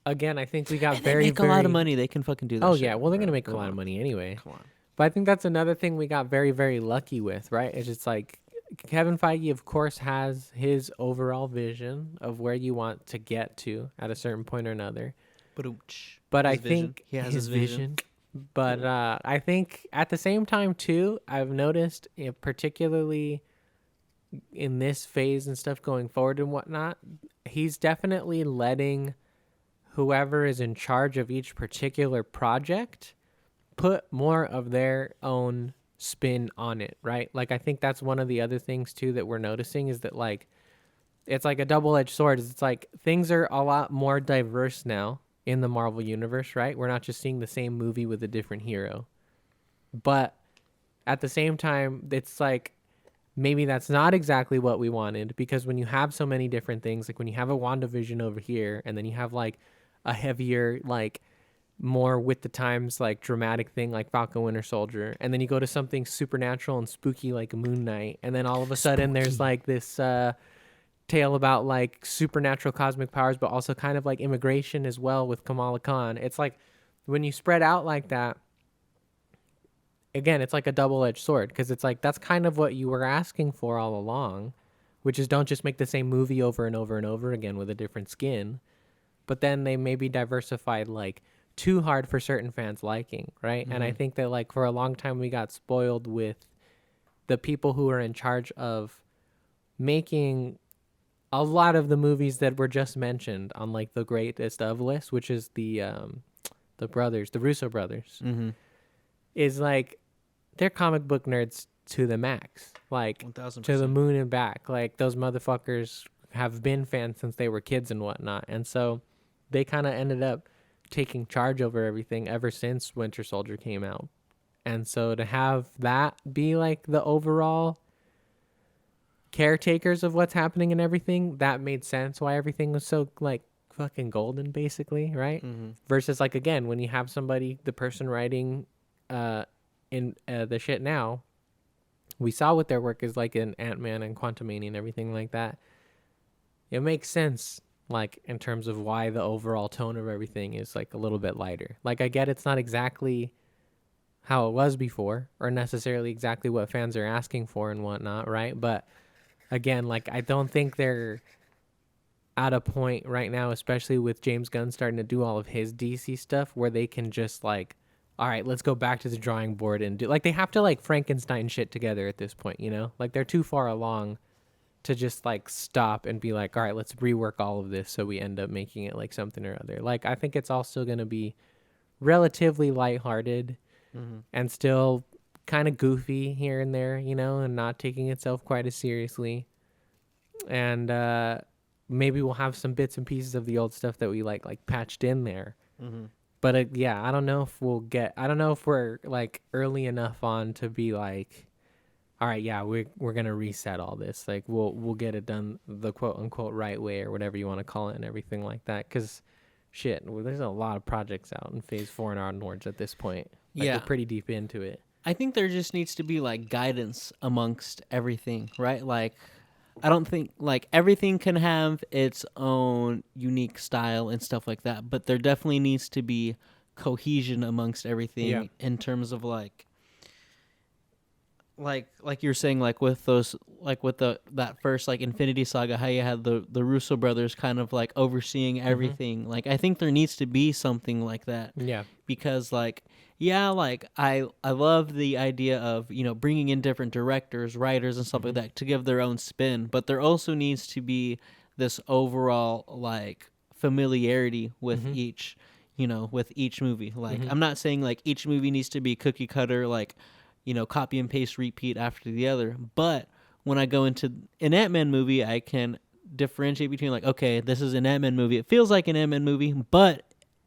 again, I think we got they make a lot of money. They can fucking do that shit, yeah, well, they're going to make a lot of money anyway. Come on. But I think that's another thing we got very, very lucky with, right? It's just like Kevin Feige, of course, has his overall vision of where you want to get to at a certain point or another. But I think he has his vision. But I think at the same time, too, I've noticed, particularly in this phase and stuff going forward and whatnot, he's definitely letting whoever is in charge of each particular project put more of their own spin on it, right? Like, I think that's one of the other things, too, that we're noticing is that, like, it's like a double-edged sword. It's like things are a lot more diverse now in the Marvel universe, right? We're not just seeing the same movie with a different hero. But at the same time, it's like maybe that's not exactly what we wanted, because when you have so many different things, like when you have a WandaVision over here and then you have like a heavier, like more with the times, like dramatic thing like Falcon Winter Soldier, and then you go to something supernatural and spooky like Moon Knight, and then all of a sudden there's like this tale about like supernatural cosmic powers, but also kind of like immigration as well with Kamala Khan. It's like when you spread out like that, again, it's like a double-edged sword, because it's like that's kind of what you were asking for all along, which is don't just make the same movie over and over and over again with a different skin. But then they maybe diversified like too hard for certain fans liking, right? And I think that like for a long time we got spoiled with the people who are in charge of making a lot of the movies that were just mentioned on like the greatest of list, which is the Russo brothers, is like they're comic book nerds to the max, like 1000%. To the moon and back. Like those motherfuckers have been fans since they were kids and whatnot, and so they kind of ended up taking charge over everything ever since Winter Soldier came out. And so to have that be like the overall caretakers of what's happening and everything, that made sense why everything was so like fucking golden, basically, right? Versus like again, when you have somebody, the person writing in the shit now, we saw what their work is like in Ant-Man and Quantumania and everything like that. It makes sense, like in terms of why the overall tone of everything is like a little bit lighter. Like I get it's not exactly how it was before, or necessarily exactly what fans are asking for and whatnot, right? But again, like I don't think they're at a point right now, especially with James Gunn starting to do all of his DC stuff, where they can just like, all right, let's go back to the drawing board and do, like, they have to like Frankenstein shit together at this point, you know? Like they're too far along to just like stop and be like, all right, let's rework all of this so we end up making it like something or other. Like I think it's also going to be relatively lighthearted and still kind of goofy here and there, you know, and not taking itself quite as seriously. And maybe we'll have some bits and pieces of the old stuff that we like patched in there. But yeah, I don't know if I don't know if we're like early enough on to be like, all right, yeah, we're gonna reset all this. Like we'll get it done the quote unquote right way, or whatever you want to call it, and everything like that. Because shit, there's a lot of projects out in Phase 4 and onwards at this point. Like, we're pretty deep into it. I think there just needs to be like guidance amongst everything, right? Like, I don't think like everything can have its own unique style and stuff like that, but there definitely needs to be cohesion amongst everything in terms of like you're saying, like with those, like with that first like Infinity Saga, how you had the Russo brothers kind of like overseeing everything. Like I think there needs to be something like that. Yeah. Because like, yeah, like I love the idea of, you know, bringing in different directors, writers and stuff like that to give their own spin, but there also needs to be this overall like familiarity with each, you know, with each movie. Like I'm not saying like each movie needs to be cookie cutter, like, you know, copy and paste, repeat after the other. But when I go into an Ant-Man movie, I can differentiate between like, okay, this is an Ant-Man movie. It feels like an Ant-Man movie, but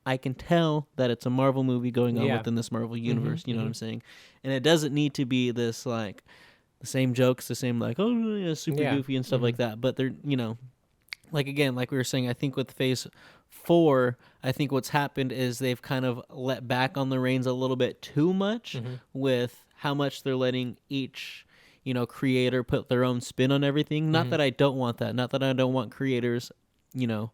I can tell that it's a Marvel movie going on within this Marvel universe. You know what I'm saying? And it doesn't need to be this like the same jokes, the same like, oh, yeah, super goofy and stuff like that. But they're, you know, like again, like we were saying, I think with Phase 4, I think what's happened is they've kind of let back on the reins a little bit too much with how much they're letting each, you know, creator put their own spin on everything. Not that I don't want that. Not that I don't want creators, you know,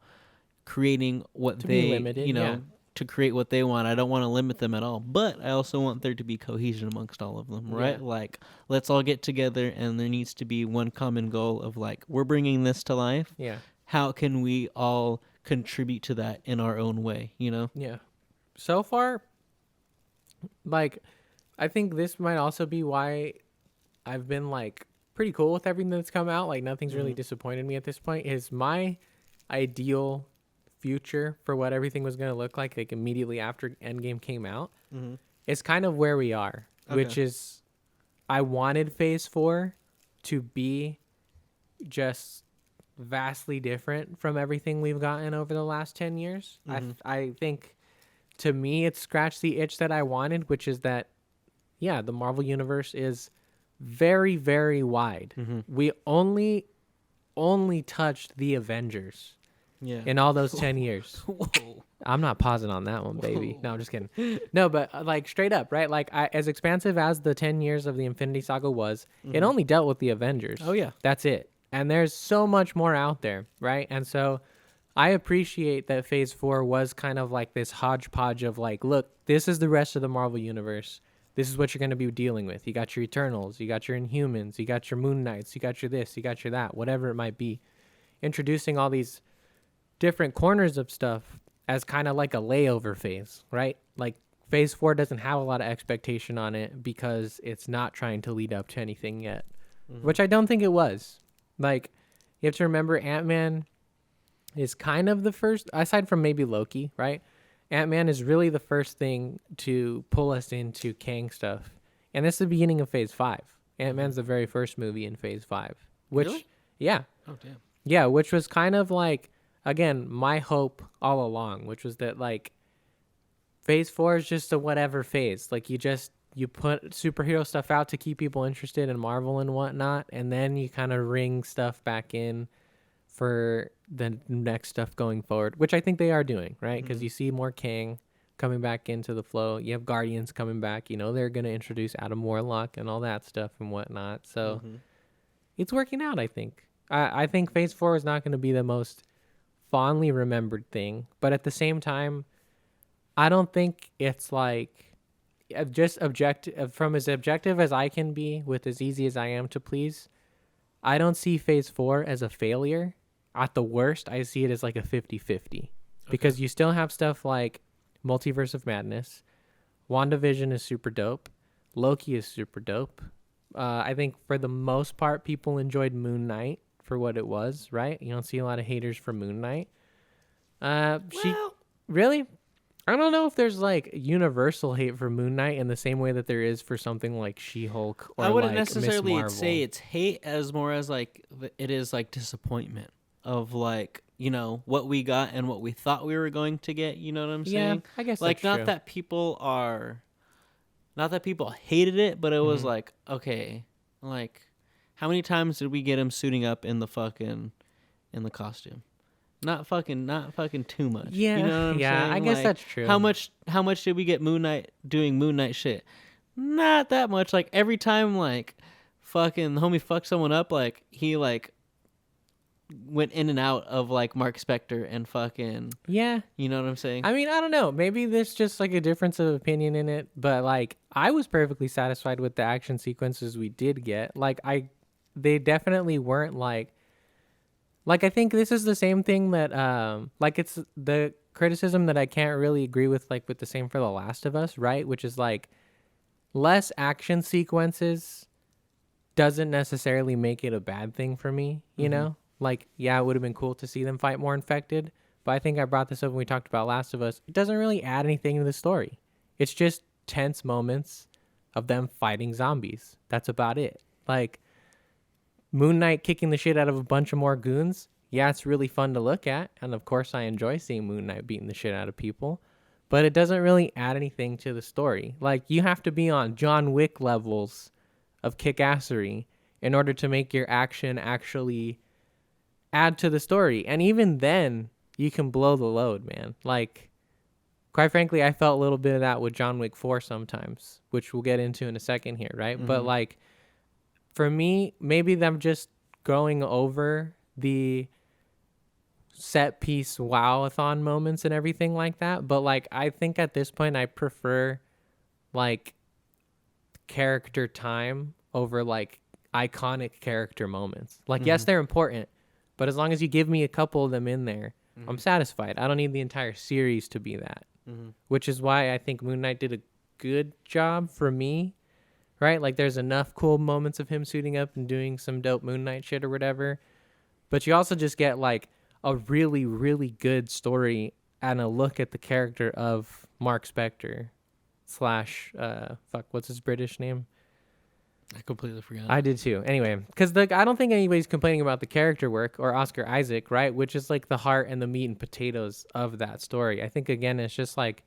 creating what to they, be limited, you know, to create what they want. I don't want to limit them at all. But I also want there to be cohesion amongst all of them, right? Yeah. Like, let's all get together and there needs to be one common goal of like, we're bringing this to life. Yeah. How can we all contribute to that in our own way, you know? Yeah. So far, like, I think this might also be why I've been like pretty cool with everything that's come out. Like nothing's really disappointed me at this point. Is my ideal future for what everything was going to look like immediately after Endgame came out is kind of where we are, which is I wanted Phase 4 to be just vastly different from everything we've gotten over the last 10 years. I think to me it scratched the itch that I wanted, which is that the Marvel universe is very, very wide. We only touched the Avengers in all those 10 years. Whoa. I'm not pausing on that one, baby. No, I'm just kidding. No, but like straight up, right? Like as expansive as the 10 years of the Infinity Saga was, it only dealt with the Avengers. Oh, yeah. That's it. And there's so much more out there, right? And so I appreciate that Phase 4 was kind of like this hodgepodge of like, look, this is the rest of the Marvel universe. This is what you're going to be dealing with. You got your Eternals, you got your Inhumans, you got your Moon Knights, you got your this, you got your that, whatever it might be. Introducing all these different corners of stuff as kind of like a layover phase, right? Like Phase 4 doesn't have a lot of expectation on it because it's not trying to lead up to anything yet, which I don't think it was. Like, you have to remember Ant-Man is kind of the first, aside from maybe Loki, right? Ant-Man is really the first thing to pull us into Kang stuff. And this is the beginning of Phase 5. Ant-Man's the very first movie in Phase 5. Which, really? Yeah. Oh, damn. Yeah, which was kind of like, again, my hope all along, which was that, like, Phase 4 is just a whatever phase. Like, you just you put superhero stuff out to keep people interested in Marvel and whatnot, and then you kind of ring stuff back in for the next stuff going forward, which I think they are doing, right? Because you see more Kang coming back into the flow. You have Guardians coming back. You know, they're going to introduce Adam Warlock and all that stuff and whatnot. So it's working out, I think. I think Phase 4 is not going to be the most fondly remembered thing, but at the same time, I don't think it's like just objective from as objective as I can be with as easy as I am to please. I don't see Phase 4 as a failure. At the worst, I see it as like a 50-50 because you still have stuff like Multiverse of Madness. WandaVision is super dope. Loki is super dope. I think for the most part, people enjoyed Moon Knight for what it was, right? You don't see a lot of haters for Moon Knight. Really? I don't know if there's like universal hate for Moon Knight in the same way that there is for something like She-Hulk or I wouldn't like necessarily Miss Marvel. say it's hate as more as like it is like disappointment of like, you know, what we got and what we thought we were going to get. You know what I'm saying? Yeah, I guess like that's true. Not that people hated it, but it was like, okay, like how many times did we get him suiting up in the costume? Not fucking too much. Yeah, you know what I'm saying? I guess like, that's true. How much did we get Moon Knight doing Moon Knight shit? Not that much. Like every time like fucking the homie fucked someone up, like he like went in and out of like Mark Spector and fucking Yeah. You know what I'm saying? I mean, I don't know. Maybe there's just like a difference of opinion in it, but like I was perfectly satisfied with the action sequences we did get. Like they definitely weren't like I think this is the same thing that like it's the criticism that I can't really agree with like with the same for The Last of Us, right? Which is like less action sequences doesn't necessarily make it a bad thing for me, you know? Like, yeah, it would have been cool to see them fight more infected, but I think I brought this up when we talked about Last of Us. It doesn't really add anything to the story. It's just tense moments of them fighting zombies. That's about it. Like, Moon Knight kicking the shit out of a bunch of more goons. Yeah, it's really fun to look at, and of course I enjoy seeing Moon Knight beating the shit out of people, but it doesn't really add anything to the story. Like, you have to be on John Wick levels of kick-assery in order to make your action actually add to the story. And even then, you can blow the load, man. Like, quite frankly, I felt a little bit of that with John Wick 4 sometimes, which we'll get into in a second here, right? But, like, for me, maybe I'm just going over the set piece wow-a-thon moments and everything like that. But, like, I think at this point, I prefer, like, character time over, like, iconic character moments. Like, yes, they're important, but as long as you give me a couple of them in there, I'm satisfied. I don't need the entire series to be that, which is why I think Moon Knight did a good job for me, right? Like, there's enough cool moments of him suiting up and doing some dope Moon Knight shit or whatever, but you also just get, like, a really, really good story and a look at the character of Mark Spector / what's his British name? I completely forgot. I did too. Anyway, because I don't think anybody's complaining about the character work or Oscar Isaac, right? Which is like the heart and the meat and potatoes of that story. I think, again, it's just like,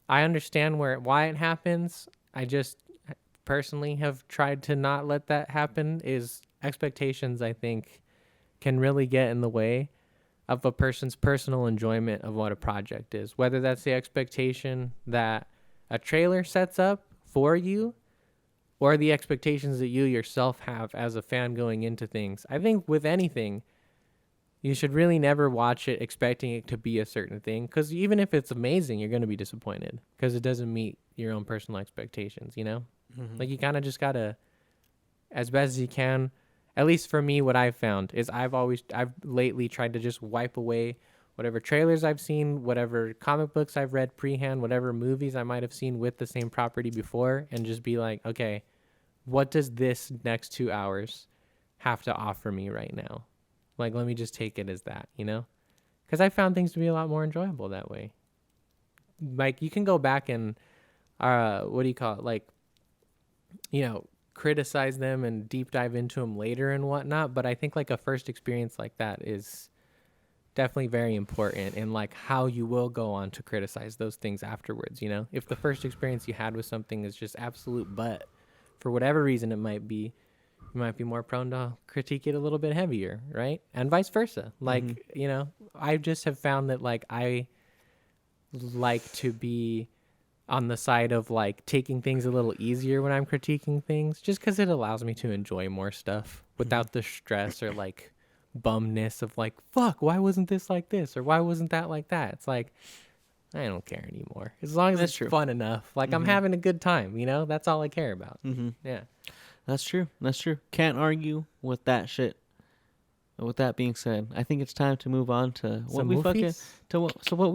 I understand why it happens. I just personally have tried to not let that happen. Is expectations, I think, can really get in the way of a person's personal enjoyment of what a project is. Whether that's the expectation that a trailer sets up for you, or the expectations that you yourself have as a fan going into things. I think with anything, you should really never watch it expecting it to be a certain thing, because even if it's amazing, you're going to be disappointed because it doesn't meet your own personal expectations, you know? Like, you kind of just got to, as best as you can, at least for me, what I've found is I've lately tried to just wipe away whatever trailers I've seen, whatever comic books I've read pre-hand, whatever movies I might have seen with the same property before, and just be like, okay, what does this next 2 hours have to offer me right now? Like, let me just take it as that, you know? Because I found things to be a lot more enjoyable that way. Like, you can go back and, like, you know, criticize them and deep dive into them later and whatnot, but I think, like, a first experience like that is definitely very important in like how you will go on to criticize those things afterwards. You know, if the first experience you had with something is just absolute butt, for whatever reason it might be, you might be more prone to critique it a little bit heavier, right? And vice versa. Like, you know, I just have found that like I like to be on the side of like taking things a little easier when I'm critiquing things, just because it allows me to enjoy more stuff without the stress or like bumness of like, fuck, why wasn't this like this or why wasn't that like that? It's like, I don't care anymore as long as it's fun enough. Like I'm having a good time, you know, that's all I care about. Yeah, that's true. Can't argue with that shit. With that being said, I think it's time to move on to what we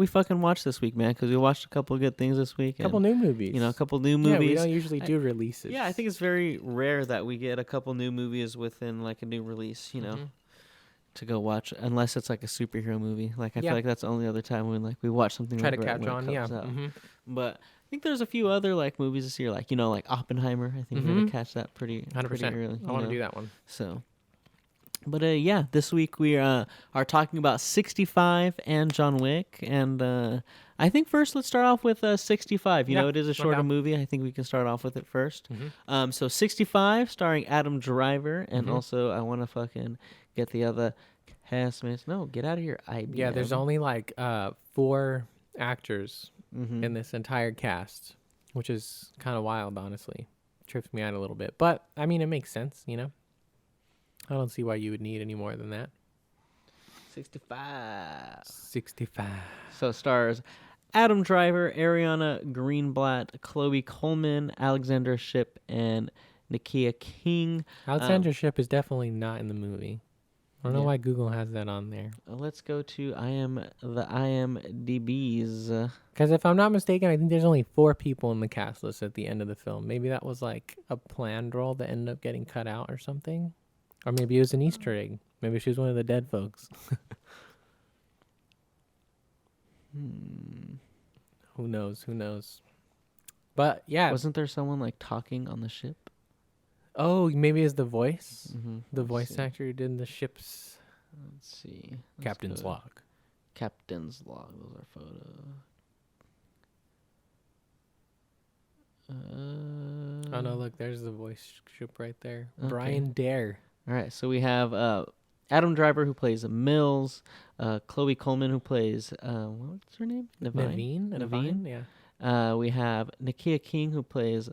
fucking watched this week, man. Because we watched a couple of good things this week. A couple new movies. You know, a couple new movies. Yeah, we don't usually do releases. Yeah, I think it's very rare that we get a couple new movies within like a new release. You know, to go watch, unless it's like a superhero movie. Like I feel like that's the only other time when like we watch something. Try like to catch on, yeah. But I think there's a few other like movies this year, like you know, like Oppenheimer. I think we're gonna catch that pretty 100%. early. I want to do that one. So. But yeah, this week we are talking about 65 and John Wick, and I think first let's start off with 65. You know, it is a shorter movie. I think we can start off with it first. So 65, starring Adam Driver, and also I want to fucking get the other castmates. No, get out of here, IBM. Yeah, there's only like 4 actors in this entire cast, which is kind of wild, honestly. Trips me out a little bit, but I mean, it makes sense, you know. I don't see why you would need any more than that. 65. So it stars Adam Driver, Ariana Greenblatt, Chloe Coleman, Alexander Shipp, and Nakia King. Alexander Shipp is definitely not in the movie. I don't know why Google has that on there. Let's go to the IMDb's. Because if I'm not mistaken, I think there's only 4 people in the cast list at the end of the film. Maybe that was like a planned role that ended up getting cut out or something. Or maybe it was an Easter egg. Maybe she was one of the dead folks. Who knows? But yeah. Wasn't there someone like talking on the ship? Oh, maybe it's the voice? The voice actor who did the ship's... Let's see. Captain's log. Captain's log. Those are photos. Oh, no, look. There's the voice ship right there. Okay. Brian Dare. All right, so we have Adam Driver, who plays Mills, Chloe Coleman, who plays, what's her name? Naveen, yeah. We have Nakia King, who plays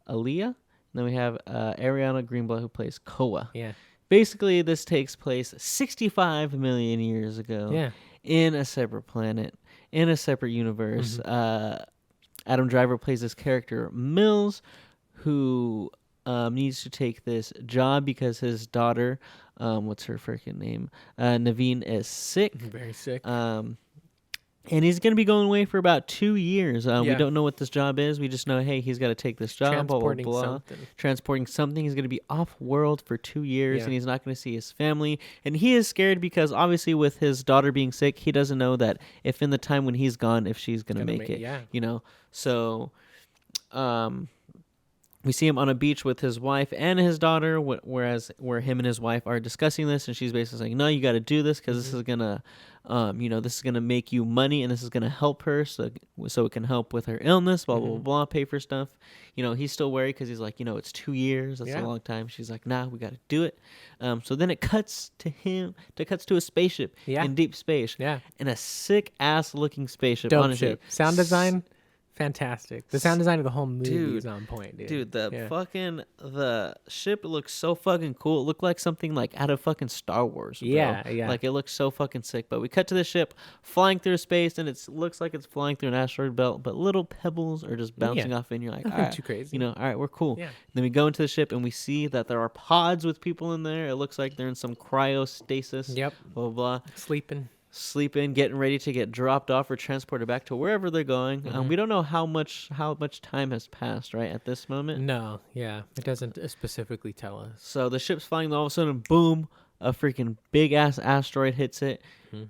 Aaliyah. And then we have Ariana Greenblatt, who plays Koa. Yeah. Basically, this takes place 65 million years ago in a separate planet, in a separate universe. Adam Driver plays this character, Mills, who... needs to take this job because his daughter, what's her freaking name? Naveen is sick. Very sick. And he's going to be going away for about 2 years. We don't know what this job is. We just know, hey, he's got to take this job. Transporting Transporting something. He's going to be off-world for 2 years, and he's not going to see his family. And he is scared because, obviously, with his daughter being sick, he doesn't know that if in the time when he's gone, if she's going to make it. Yeah. You know? So... we see him on a beach with his wife and his daughter, where him and his wife are discussing this, and she's basically saying, "No, you got to do this because this is gonna, this is gonna make you money, and this is gonna help her, so it can help with her illness, blah blah blah, blah, pay for stuff." You know, he's still worried because he's like, it's 2 years, that's a long time. She's like, "Nah, we got to do it." So then it cuts to a spaceship in deep space, in a sick ass looking spaceship. Dope honestly. ship. Sound design. Fantastic. The sound design of the whole movie is on point, dude. The ship looks so fucking cool. It looked like something like out of fucking Star Wars, bro. Yeah. Like it looks so fucking sick. But we cut to the ship flying through space, and it looks like it's flying through an asteroid belt, but little pebbles are just bouncing off, and you're like, all right, too crazy. all right, we're cool. Yeah. Then we go into the ship, and we see that there are pods with people in there. It looks like they're in some cryostasis. Yep. Blah blah. Sleeping, getting ready to get dropped off or transported back to wherever they're going. We don't know how much time has passed, right, at this moment. No, it doesn't specifically tell us. So the ship's flying, all of a sudden, boom, a freaking big ass asteroid hits it,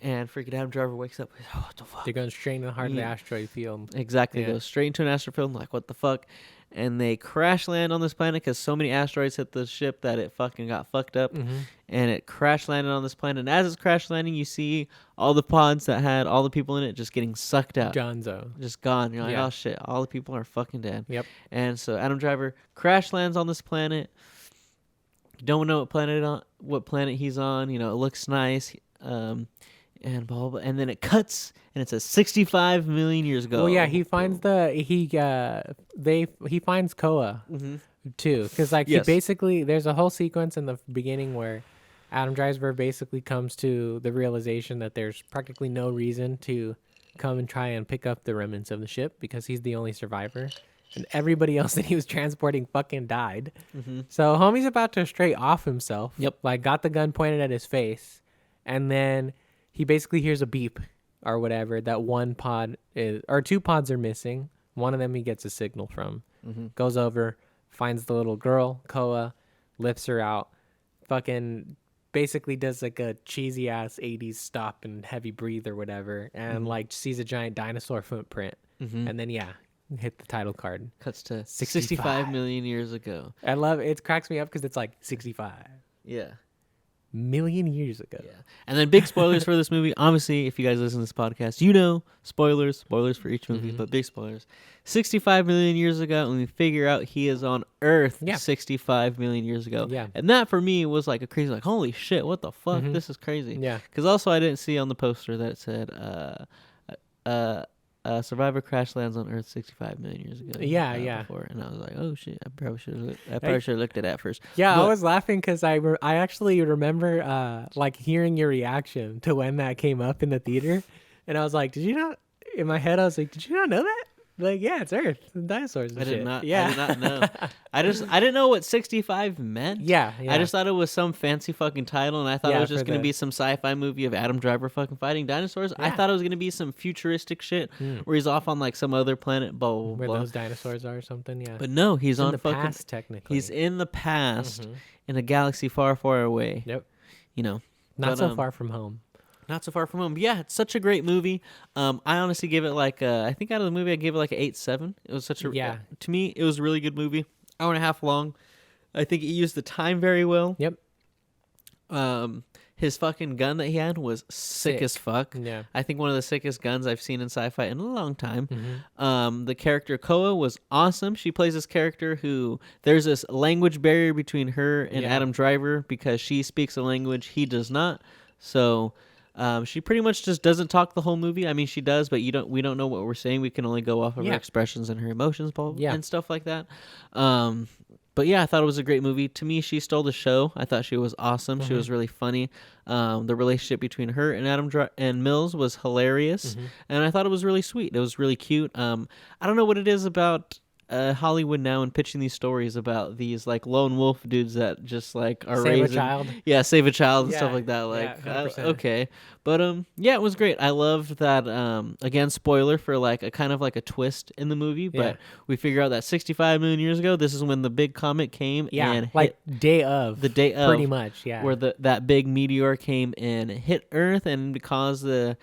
and freaking Adam Driver wakes up. Oh, what the fuck? They're going straight in the heart of the asteroid field. Exactly, goes straight into an asteroid field. Like, what the fuck? And they crash land on this planet because so many asteroids hit the ship that it fucking got fucked up, and it crash landed on this planet. And as it's crash landing, you see all the pods that had all the people in it just getting sucked out. Jonzo. Just gone. You're like, oh shit, all the people are fucking dead. Yep. And so Adam Driver crash lands on this planet. You don't know what planet he's on. You know, it looks nice. And blah, blah, blah. And then it cuts, and it says 65 million years ago. Well, yeah, he finds he finds Koa too, because like he basically, there's a whole sequence in the beginning where Adam Driver basically comes to the realization that there's practically no reason to come and try and pick up the remnants of the ship because he's the only survivor. And everybody else that he was transporting fucking died. So homie's about to straight off himself. Yep. Like got the gun pointed at his face. And then he basically hears a beep or whatever. That one pod or two pods are missing. One of them he gets a signal from. Goes over, finds the little girl, Koa, lifts her out. Fucking basically does like a cheesy ass 80s stop and heavy breathe or whatever. And like sees a giant dinosaur footprint. And then hit the title card. Cuts to 65 million years ago. I love it. It cracks me up because it's like 65 million years ago. Yeah. And then big spoilers for this movie. Obviously, if you guys listen to this podcast, you know spoilers for each movie, but big spoilers. 65 million years ago, and we figure out he is on Earth 65 million years ago. Yeah. And that for me was like a crazy, like, holy shit, what the fuck? This is crazy. Yeah. Because also I didn't see on the poster that it said survivor crash lands on Earth 65 million years ago. Before, and I was like, oh shit, I probably should have looked at that first. Yeah, I was laughing because I actually remember like hearing your reaction to when that came up in the theater, and I was like, did you not? In my head, I was like, did you not know that? Like, yeah, it's Earth and dinosaurs and I shit. did not. Yeah. I did not know. I didn't know what 65 meant. Yeah. I just thought it was some fancy fucking title, and I thought it was just going to be some sci-fi movie of Adam Driver fucking fighting dinosaurs. I thought it was going to be some futuristic shit where he's off on like some other planet, blah, blah, where blah. those dinosaurs are or something. Yeah. But no, he's on the fucking past, technically. He's in the past in a galaxy far, far away. Yep. You know, not so far from home. Not so far from home. But yeah, it's such a great movie. I honestly give it like I think out of the movie I gave it like an 8.7. It was such a to me it was a really good movie. Hour and a half long. I think it used the time very well. Yep. His fucking gun that he had was sick as fuck. Yeah. I think one of the sickest guns I've seen in sci-fi in a long time. The character Koa was awesome. She plays this character who there's this language barrier between her and Adam Driver because she speaks a language he does not. So she pretty much just doesn't talk the whole movie. I mean, she does, but we don't know what we're saying. We can only go off of her expressions and her emotions, and stuff like that. But yeah, I thought it was a great movie. To me, she stole the show. I thought she was awesome. She was really funny. The relationship between her and and Mills was hilarious, and I thought it was really sweet. It was really cute. I don't know what it is about Hollywood now and pitching these stories about these like lone wolf dudes that just like are save a child. Yeah, save a child and stuff like that. Like, okay, but yeah, it was great. I loved that. Again, spoiler for like a kind of like a twist in the movie, but we figure out that 65 million years ago, this is when the big comet came. And like the day of, pretty much. Yeah, where that big meteor came and hit Earth and caused the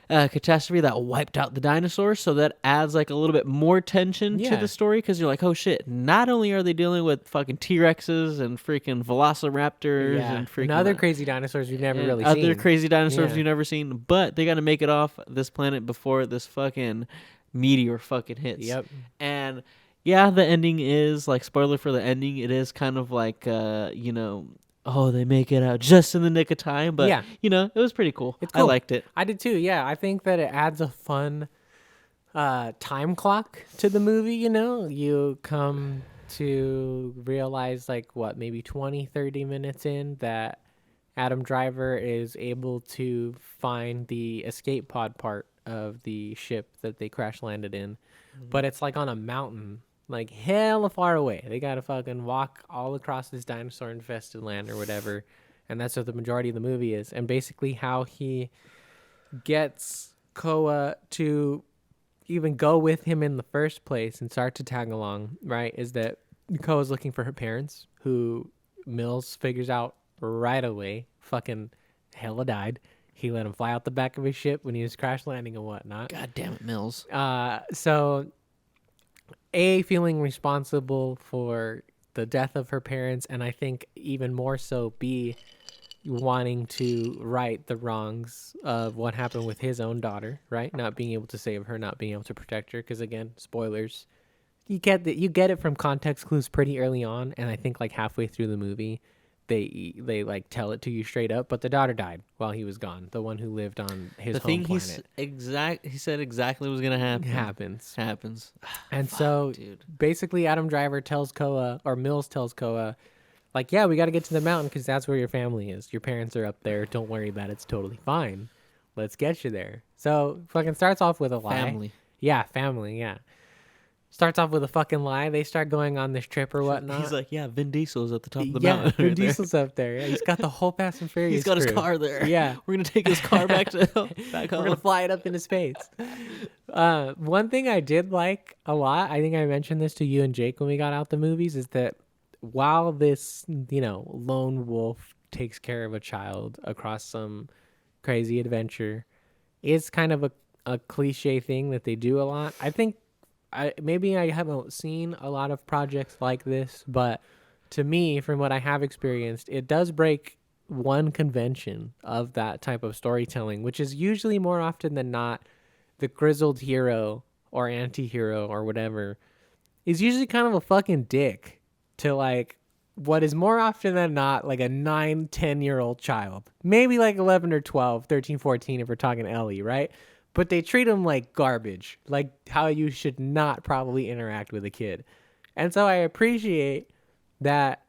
catastrophe that wiped out the dinosaurs, so that adds like a little bit more tension to the story because you're like, oh shit, not only are they dealing with fucking T-Rexes and freaking velociraptors and freaking other crazy dinosaurs we've never really seen. Other crazy dinosaurs you've never seen, but they got to make it off this planet before this fucking meteor fucking hits. Yep. And yeah, the ending is like, spoiler for the ending, it is kind of like you know, oh, they make it out just in the nick of time. But, you know, it was pretty cool. It's cool. I liked it. I did too, yeah. I think that it adds a fun time clock to the movie, you know? You come to realize, like, what, maybe 20, 30 minutes in that Adam Driver is able to find the escape pod part of the ship that they crash landed in. But it's, like, on a mountain. Like, hella far away. They gotta fucking walk all across this dinosaur-infested land or whatever. And that's what the majority of the movie is. And basically how he gets Koa to even go with him in the first place and start to tag along, right, is that Koa's looking for her parents, who Mills figures out right away, fucking hella died. He let him fly out the back of his ship when he was crash landing and whatnot. God damn it, Mills. So A, feeling responsible for the death of her parents, and I think even more so B, wanting to right the wrongs of what happened with his own daughter, right? Not being able to save her, not being able to protect her, because again, spoilers. You get it from context clues pretty early on, and I think like halfway through the movie, they like tell it to you straight up. But the daughter died while he was gone. The one who lived on his home planet. He said exactly what was gonna happen. Happens. And Fuck, so dude. basically, Adam Driver tells Koa, or Mills tells Koa, like, yeah, we got to get to the mountain because that's where your family is. Your parents are up there. Don't worry about it. It's totally fine. Let's get you there. So fucking starts off with a lie. Family. Yeah, family. Yeah. Starts off with a fucking lie. They start going on this trip or whatnot. He's like, yeah, Vin Diesel's at the top of the mountain. Vin right there. Diesel's up there. Yeah, he's got the whole Fast and Furious He's got his crew. car there. Yeah. We're going to take his car back home. We're going to fly it up into space. One thing I did like a lot, I think I mentioned this to you and Jake when we got out the movies, is that while this, lone wolf takes care of a child across some crazy adventure, is kind of a cliche thing that they do a lot. I think maybe I haven't seen a lot of projects like this, but to me, from what I have experienced, it does break one convention of that type of storytelling, which is usually more often than not the grizzled hero or anti-hero or whatever is usually kind of a fucking dick to like what is more often than not like a 9-10-year-old child, maybe like 11 or 12, 13, 14 if we're talking Ellie, right? But they treat him like garbage, like how you should not probably interact with a kid. And so I appreciate that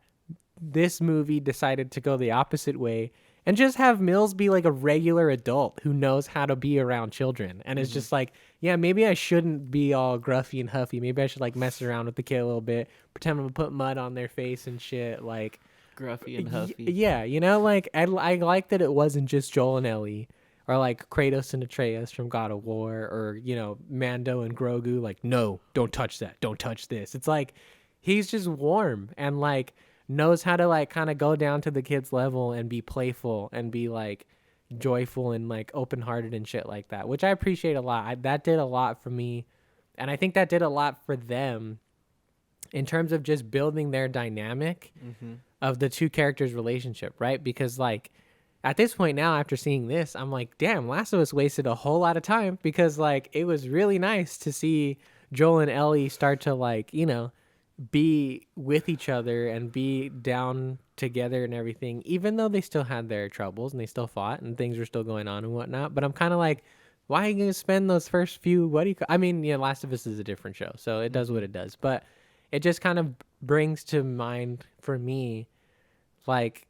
this movie decided to go the opposite way and just have Mills be like a regular adult who knows how to be around children. And it's just like, yeah, maybe I shouldn't be all gruffy and huffy. Maybe I should like mess around with the kid a little bit, pretend I'm gonna put mud on their face and shit. Like Gruffy and huffy. Yeah, like I like that it wasn't just Joel and Ellie. Or like Kratos and Atreus from God of War, or, Mando and Grogu, like, no, don't touch that. Don't touch this. It's like, he's just warm and like knows how to like kind of go down to the kid's level and be playful and be like joyful and like open-hearted and shit like that, which I appreciate a lot. That did a lot for me. And I think that did a lot for them in terms of just building their dynamic of the two characters' relationship, right? Because like, at this point now, after seeing this, I'm like, damn, Last of Us wasted a whole lot of time because, like, it was really nice to see Joel and Ellie start to, like, be with each other and be down together and everything, even though they still had their troubles and they still fought and things were still going on and whatnot. But I'm kind of like, why are you going to spend those first few, Last of Us is a different show, so it does what it does. But it just kind of brings to mind for me, like,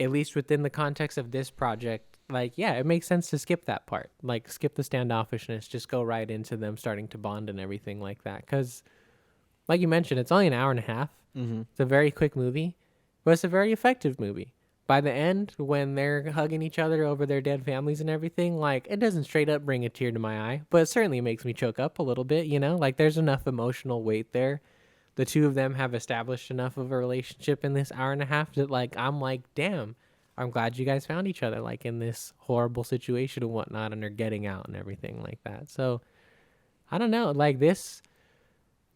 at least within the context of this project, like, yeah, it makes sense to skip that part. Like, skip the standoffishness, just go right into them starting to bond and everything like that. Because, like you mentioned, it's only an hour and a half. It's a very quick movie, but it's a very effective movie. By the end, when they're hugging each other over their dead families and everything, like, it doesn't straight up bring a tear to my eye, but it certainly makes me choke up a little bit, Like, there's enough emotional weight there. The two of them have established enough of a relationship in this hour and a half that, like, I'm like, damn, I'm glad you guys found each other, like, in this horrible situation and whatnot, and are getting out and everything like that. So, I don't know. Like, this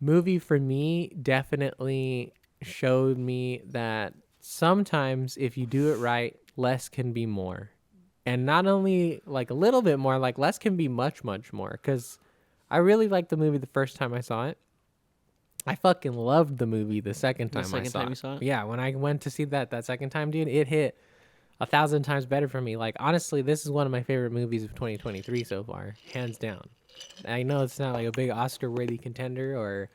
movie for me definitely showed me that sometimes if you do it right, less can be more. And not only, like, a little bit more, like, less can be much, much more. Because I really liked the movie the first time I saw it. I fucking loved the movie the second time I saw it. Yeah, when I went to see that second time, dude, it hit 1,000 times better for me. Like, honestly, this is one of my favorite movies of 2023 so far, hands down. I know it's not like a big Oscar-worthy contender or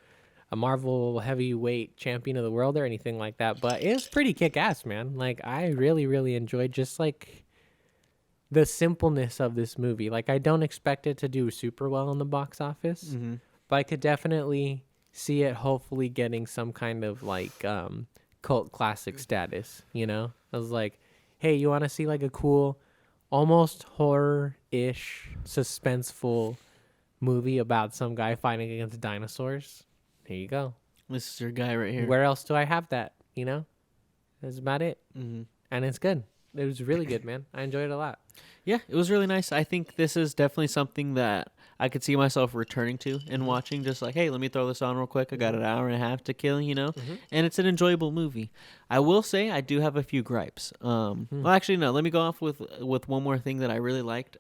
a Marvel heavyweight champion of the world or anything like that, but it was pretty kick-ass, man. Like, I really, really enjoyed just, like, the simpleness of this movie. Like, I don't expect it to do super well in the box office, but I could definitely see it hopefully getting some kind of like cult classic status, I was like, hey, you want to see like a cool almost horror-ish suspenseful movie about some guy fighting against dinosaurs? Here you go. This is your guy right here. Where else do I have that? That's about it. And it's good. it was really good, man. I enjoyed it a lot. Yeah, it was really nice. I think this is definitely something that I could see myself returning to and watching. Just like, hey, let me throw this on real quick. I got an hour and a half to kill, and it's an enjoyable movie. I will say I do have a few gripes. Well, actually, no. Let me go off with one more thing that I really liked.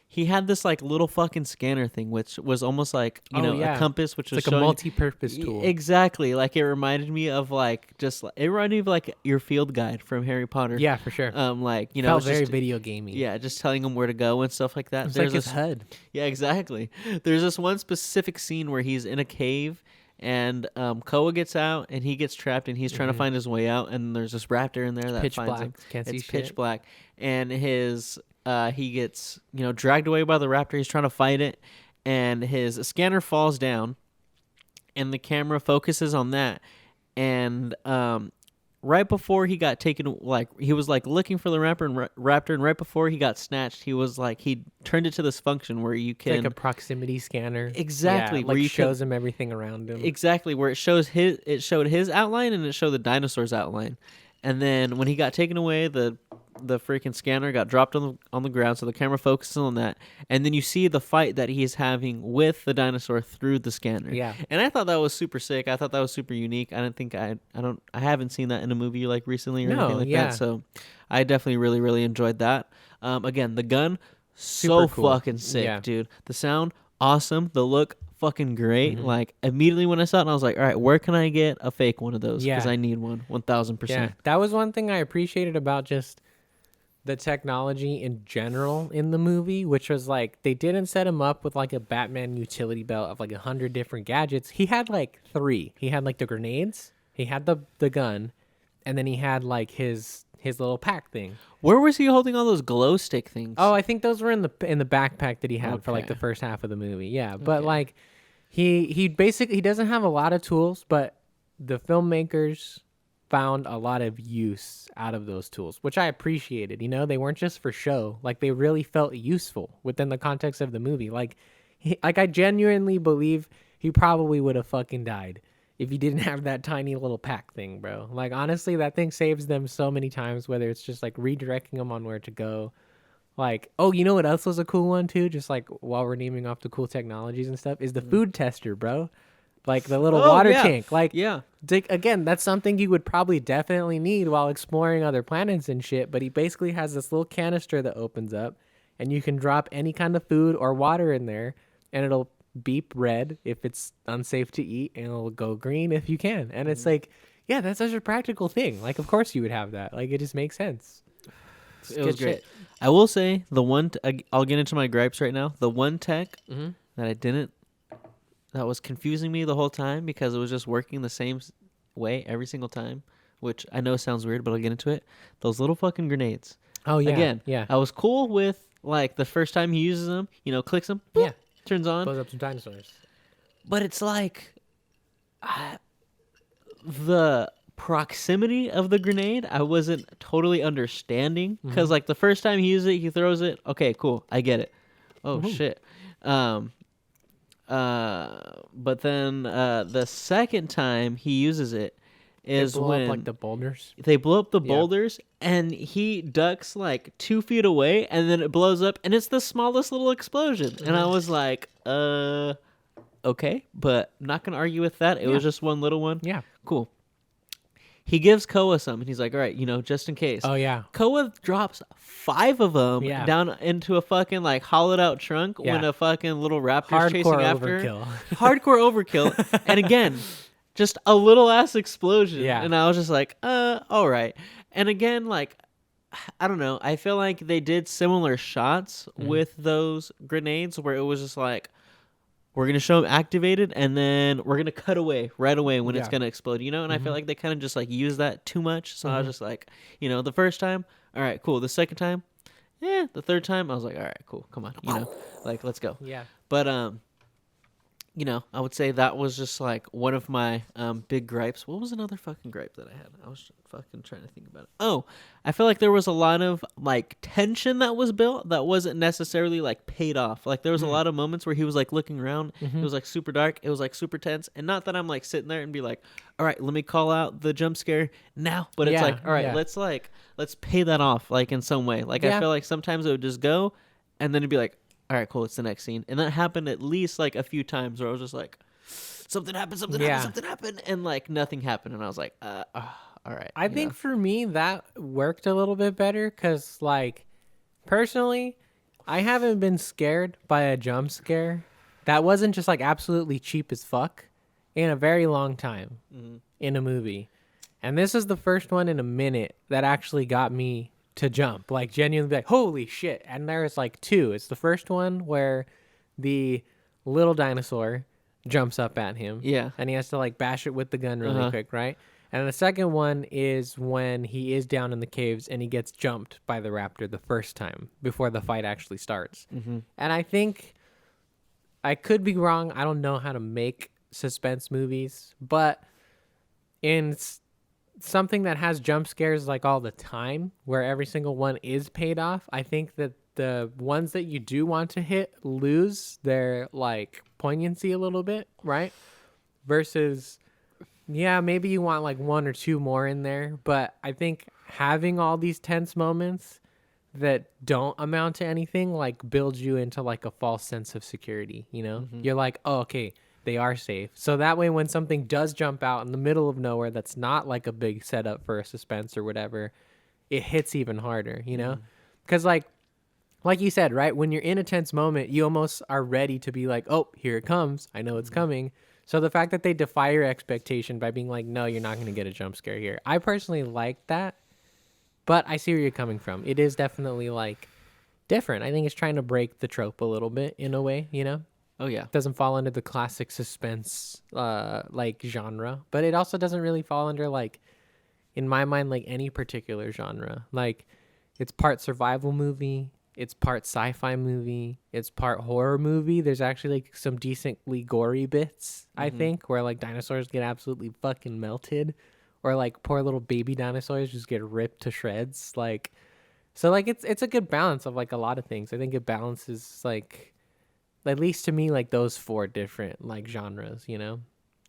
He had this like little fucking scanner thing, which was almost like a compass, which was like a multi-purpose tool. Exactly, like it reminded me of it reminded me of like your field guide from Harry Potter. Yeah, for sure. Like felt very video gamey. Yeah, just telling him where to go and stuff like that. It's like his HUD. Yeah, exactly. There's this one specific scene where he's in a cave. And Koa gets out, and he gets trapped, and he's trying to find his way out. And there's this raptor in there that pitch finds black. him. Can't see it's shit. Pitch black, and he gets dragged away by the raptor. He's trying to fight it, and his scanner falls down, and the camera focuses on that. And right before he got taken, he was looking for the raptor, and right before he got snatched, he turned it to this function where you can it's like a proximity scanner. Exactly, yeah, where you shows him everything around him. Exactly, where it showed his outline and it showed the dinosaur's outline. And then when he got taken away, the freaking scanner got dropped on the ground, so the camera focuses on that, and then you see the fight that he's having with the dinosaur through the scanner. Yeah, and I thought that was super sick. I thought that was super unique. I haven't seen that in a movie like recently or anything like that. So I definitely really really enjoyed that. Again, the gun so cool. Fucking sick, dude. The sound awesome. The look fucking great. Like immediately when I saw it, I was like, all right, where can I get a fake one of those? Because I need one 1000%. Yeah, that was one thing I appreciated about just the technology in general in the movie, which was like they didn't set him up with like a Batman utility belt of like 100 different gadgets. He had like 3. He had like the grenades, he had the gun, and then he had like his little pack thing. Where was he holding all those glow stick things? Oh, I think those were in the backpack that he had for like the first half of the movie. Yeah, but like he basically, he doesn't have a lot of tools, but the filmmakers found a lot of use out of those tools, which I appreciated. They weren't just for show. Like they really felt useful within the context of the movie. Like I genuinely believe he probably would have fucking died if he didn't have that tiny little pack thing, bro. Like honestly, that thing saves them so many times, whether it's just like redirecting them on where to go. Like, oh, you know what else was a cool one too? Just like while we're naming off the cool technologies and stuff, is the food tester, bro. Like the little water tank. Like, again, that's something you would probably definitely need while exploring other planets and shit. But he basically has this little canister that opens up, and you can drop any kind of food or water in there, and it'll beep red if it's unsafe to eat, and it'll go green if you can. And it's like, yeah, that's such a practical thing. Like, of course you would have that. Like, it just makes sense. It was great. I will say I'll get into my gripes right now. The one tech that was confusing me the whole time because it was just working the same way every single time, which I know sounds weird, but I'll get into it. Those little fucking grenades. Oh, yeah. Again, I was cool with, like, the first time he uses them, clicks them, boop, turns on. Blows up some dinosaurs. But it's like, the proximity of the grenade, I wasn't totally understanding. Because, like, the first time he uses it, he throws it. Okay, cool. I get it. Oh, shit. But then the second time he uses it is when up, like, the boulders. They blow up the boulders, and he ducks like 2 feet away, and then it blows up, and it's the smallest little explosion. And I was like, okay, but not gonna argue with that. It was just one little one. Yeah, cool. He gives Koa some, and he's like, all right, just in case. Oh, yeah. Koa drops 5 of them down into a fucking, like, hollowed-out trunk when a fucking little raptor's chasing after her. Hardcore overkill. And again, just a little-ass explosion. Yeah. And I was just like, all right. And again, like, I don't know. I feel like they did similar shots with those grenades where it was just like, we're going to show them activated, and then we're going to cut away right away when it's going to explode, And I feel like they kind of just, like, use that too much. So I was just like, the first time, all right, cool. The second time, the third time, I was like, all right, cool. Come on, like, let's go. Yeah. But, I would say that was just like one of my big gripes. What was another fucking gripe that I had? I was fucking trying to think about it. Oh, I feel like there was a lot of like tension that was built that wasn't necessarily like paid off. Like there was a lot of moments where he was like looking around. It was like super dark. It was like super tense. And not that I'm like sitting there and be like, all right, let me call out the jump scare now. But it's like, all right, let's pay that off like in some way. Like I feel like sometimes it would just go and then it'd be like, all right, cool, it's the next scene. And that happened at least like a few times where I was just like, something happened, and like nothing happened. And I was like, all right. I think for me, that worked a little bit better because, like, personally, I haven't been scared by a jump scare that wasn't just like absolutely cheap as fuck in a very long time in a movie. And this is the first one in a minute that actually got me to jump, like genuinely like, holy shit. And there's like two. It's the first one where the little dinosaur jumps up at him. Yeah. And he has to like bash it with the gun really quick, right? And the second one is when he is down in the caves and he gets jumped by the raptor the first time before the fight actually starts. And I think I could be wrong. I don't know how to make suspense movies, but in something that has jump scares like all the time, where every single one is paid off, I think that the ones that you do want to hit lose their like poignancy a little bit, right? Versus, yeah, maybe you want like one or two more in there, but I think having all these tense moments that don't amount to anything like builds you into like a false sense of security, you know? You're like, oh, okay, they are safe. So that way when something does jump out in the middle of nowhere that's not like a big setup for a suspense or whatever, it hits even harder, you know? Because like you said, right? When you're in a tense moment, you almost are ready to be like, oh, here it comes. I know it's coming. So the fact that they defy your expectation by being like, no, you're not going to get a jump scare here. I personally like that, but I see where you're coming from. It is definitely like different. I think it's trying to break the trope a little bit in a way, you know? Oh, yeah. It doesn't fall under the classic suspense like genre, but it also doesn't really fall under like, in my mind, like any particular genre. Like it's part survival movie. It's part sci-fi movie. It's part horror movie. There's actually like some decently gory bits, I think, where like dinosaurs get absolutely fucking melted, or like poor little baby dinosaurs just get ripped to shreds. Like, so like it's a good balance of like a lot of things. I think it balances like, at least to me, like those four different like genres, you know.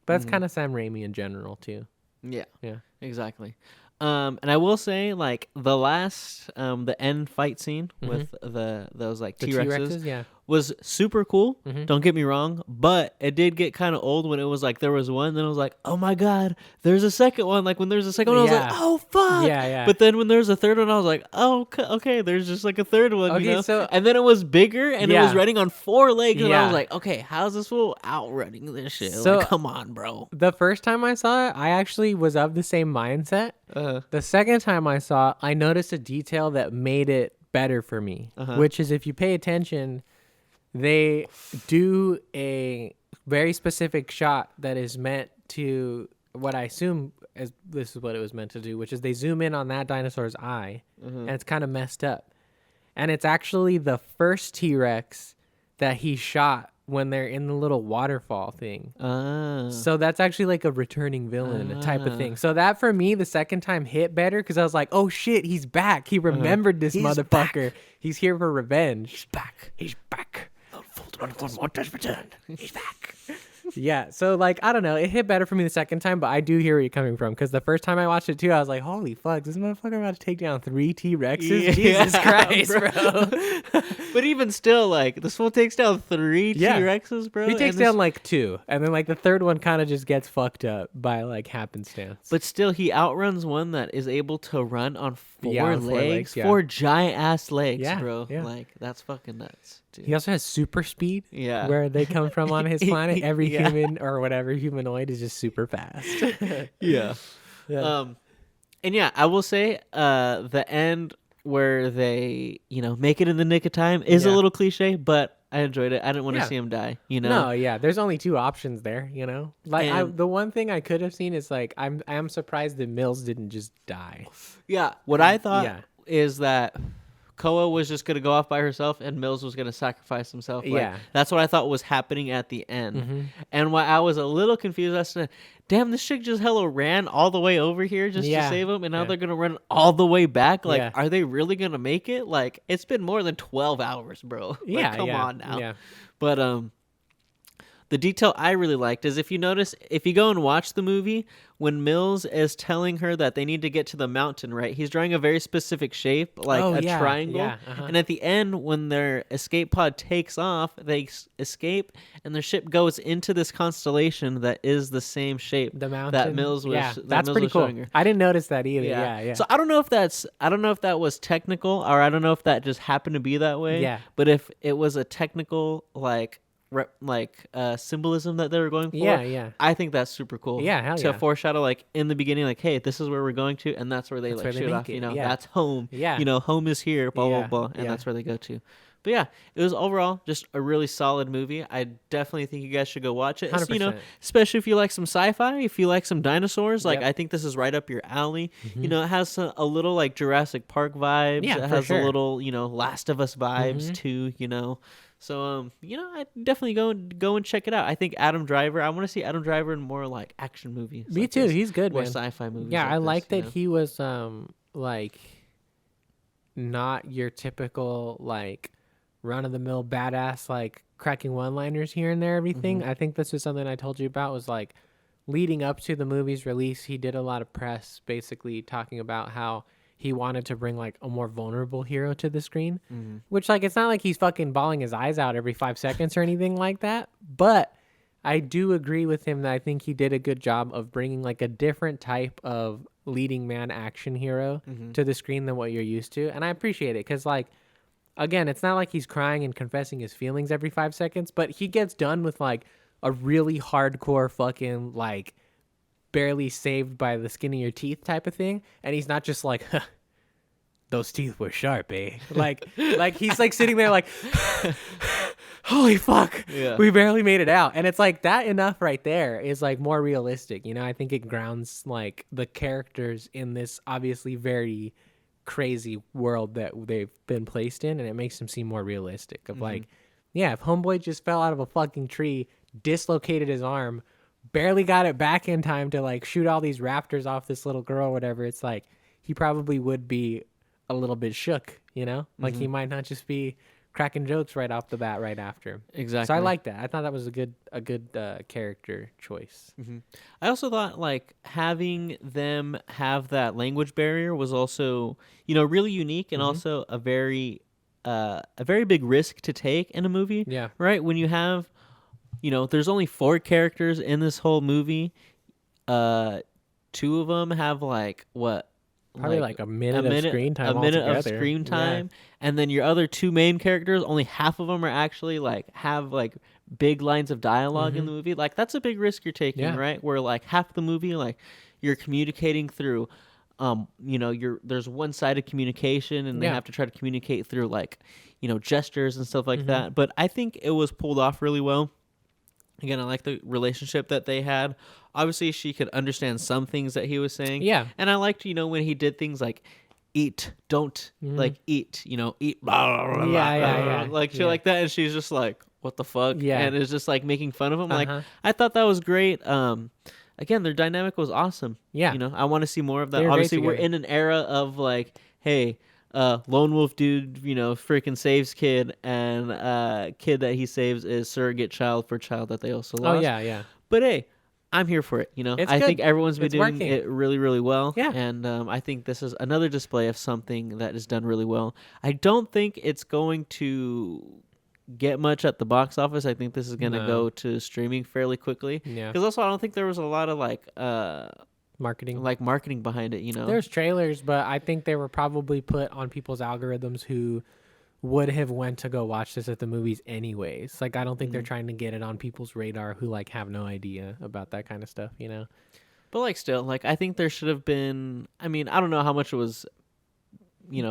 But that's kind of Sam Raimi in general too. Yeah. Yeah. Exactly. And I will say, like the last, the end fight scene with those like T-Rexes, yeah, was super cool. Don't get me wrong, but it did get kind of old when it was like there was one, then I was like, oh my god, there's a second one. Like when there's a second one, I was like, oh fuck, yeah. But then when there's a third one, I was like, oh okay, there's just like a third one. Okay, you know? so and then it was bigger and it was running on 4 legs, and I was like, okay, how's this fool outrunning this shit? So, like, come on, bro. The first time I saw it, I actually was of the same mindset. The second time I saw it, I noticed a detail that made it better for me, which is if you pay attention, they do a very specific shot that is meant to, what I assume is this is what it was meant to do, which is they zoom in on that dinosaur's eye, and it's kind of messed up. And it's actually the first T-Rex that he shot when they're in the little waterfall thing. So that's actually like a returning villain type of thing. So that for me, the second time hit better because I was like, oh shit, he's back. He remembered this motherfucker. Back. He's here for revenge. He's back. He's back. He's back. Yeah, so like I don't know, it hit better for me the second time, but I do hear where you're coming from because the first time I watched it too, I was like, "Holy fuck, this motherfucker about to take down 3 T-Rexes? Yeah, Jesus Christ, bro!" But even still, like this one takes down 3 T-Rexes, bro. He takes down like 2, and then like the third one kind of just gets fucked up by like happenstance. But still, he outruns one that is able to run on 4 legs, 4 giant ass legs, bro. Yeah. Like that's fucking nuts. Dude. He also has super speed. Yeah, where they come from on his planet. Every human or whatever humanoid is just super fast. Yeah. And yeah, I will say, the end where they, make it in the nick of time is a little cliche, but I enjoyed it. I didn't want to see him die. No, yeah. There's only 2 options there. Like the one thing I could have seen is like I'm surprised that Mills didn't just die. Yeah. What I thought is that. Koa was just gonna go off by herself, and Mills was gonna sacrifice himself. Like, Yeah. that's what I thought was happening at the end. Mm-hmm. And why I was a little confused as to, damn, this chick just hella ran all the way over here just to save him, and now they're gonna run all the way back. Like, are they really gonna make it? Like, it's been more than 12 hours, bro. Like, come on now. Yeah. But the detail I really liked is, if you notice, if you go and watch the movie, when Mills is telling her that they need to get to the mountain, right? He's drawing a very specific shape, like a triangle. Yeah, And at the end, when their escape pod takes off, they escape, and their ship goes into this constellation that is the same shape. The mountain. That Mills was. That's Mills pretty was cool. showing her. I didn't notice that either. Yeah. So I don't know if that was technical, or I don't know if that just happened to be that way. Yeah. But if it was a technical symbolism that they were going for, I think that's super cool. To foreshadow, like, in the beginning, like, hey, this is where we're going to, and that's where they shoot off. That's home. Home is here. Blah blah blah, and that's where they go to. But yeah, it was overall just a really solid movie. I definitely think you guys should go watch it. 100%. Especially if you like some sci-fi, if you like some dinosaurs. Like, I think this is right up your alley. Mm-hmm. It has a little like Jurassic Park vibes. Yeah, it has a little Last of Us vibes too. So I definitely go and check it out. I think Adam Driver. I want to see Adam Driver in more like action movies. Me too. He's good, more man. Sci-fi movies. Yeah, I like this, that he was like not your typical like run of the mill badass, like cracking one-liners here and there. Everything. I think this is something I told you about. Was like leading up to the movie's release, he did a lot of press, basically talking about how he wanted to bring like a more vulnerable hero to the screen, which like, it's not like he's fucking bawling his eyes out every 5 seconds or anything like that. But I do agree with him that I think he did a good job of bringing like a different type of leading man action hero to the screen than what you're used to. And I appreciate it. 'Cause like, again, it's not like he's crying and confessing his feelings every 5 seconds, but he gets done with like a really hardcore fucking like barely saved by the skin of your teeth type of thing, and he's not just like, huh, those teeth were sharp, eh? Like he's like sitting there like, holy fuck, we barely made it out. And it's like, that enough right there is like more realistic. I think it grounds like the characters in this obviously very crazy world that they've been placed in, and it makes them seem more realistic. Of like, if Homeboy just fell out of a fucking tree, dislocated his arm, barely got it back in time to like shoot all these raptors off this little girl or whatever, it's like he probably would be a little bit shook, like he might not just be cracking jokes right off the bat right after. Exactly. So I like that. I thought that was a good character choice. I also thought like having them have that language barrier was also really unique, and also a very big risk to take in a movie. Yeah. Right? When you have there's only 4 characters in this whole movie. 2 of them have like what? Probably like a minute of screen time. A minute of screen time. Yeah. And then your other 2 main characters, only half of them are actually like have like big lines of dialogue in the movie. Like, that's a big risk you're taking, right? Where like half the movie, like, you're communicating through there's one-sided communication, and they have to try to communicate through like, gestures and stuff like that. But I think it was pulled off really well. Again, I like the relationship that they had. Obviously, she could understand some things that he was saying. Yeah. And I liked, when he did things like eat, don't, like eat, eat, blah, blah, blah, blah, like shit like that. And she's just like, what the fuck? Yeah. And it's just like making fun of him. Like, I thought that was great. Again, their dynamic was awesome. Yeah. I want to see more of that. Obviously, we're in an era of like, hey, lone wolf dude, freaking saves kid, and kid that he saves is surrogate child for child that they also lost. Oh, yeah. But hey, I'm here for it. I think everyone's been doing working. it really, really well. Yeah. And I think this is another display of something that is done really well. I don't think it's going to get much at the box office. I think this is going to go to streaming fairly quickly. Yeah. Because also, I don't think there was a lot of like marketing behind it. There's trailers, but I think they were probably put on people's algorithms who would have went to go watch this at the movies anyways. Like, I don't think they're trying to get it on people's radar who like have no idea about that kind of stuff, But like, still, like, I think there should have been, I mean, I don't know how much it was,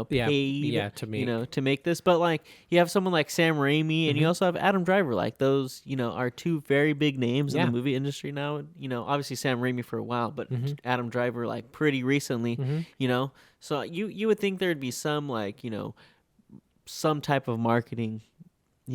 paid to make this, but like, you have someone like Sam Raimi, and you also have Adam Driver. Like, those are 2 very big names in the movie industry now. Obviously Sam Raimi for a while, but Adam Driver like pretty recently. So you would think there'd be some like some type of marketing,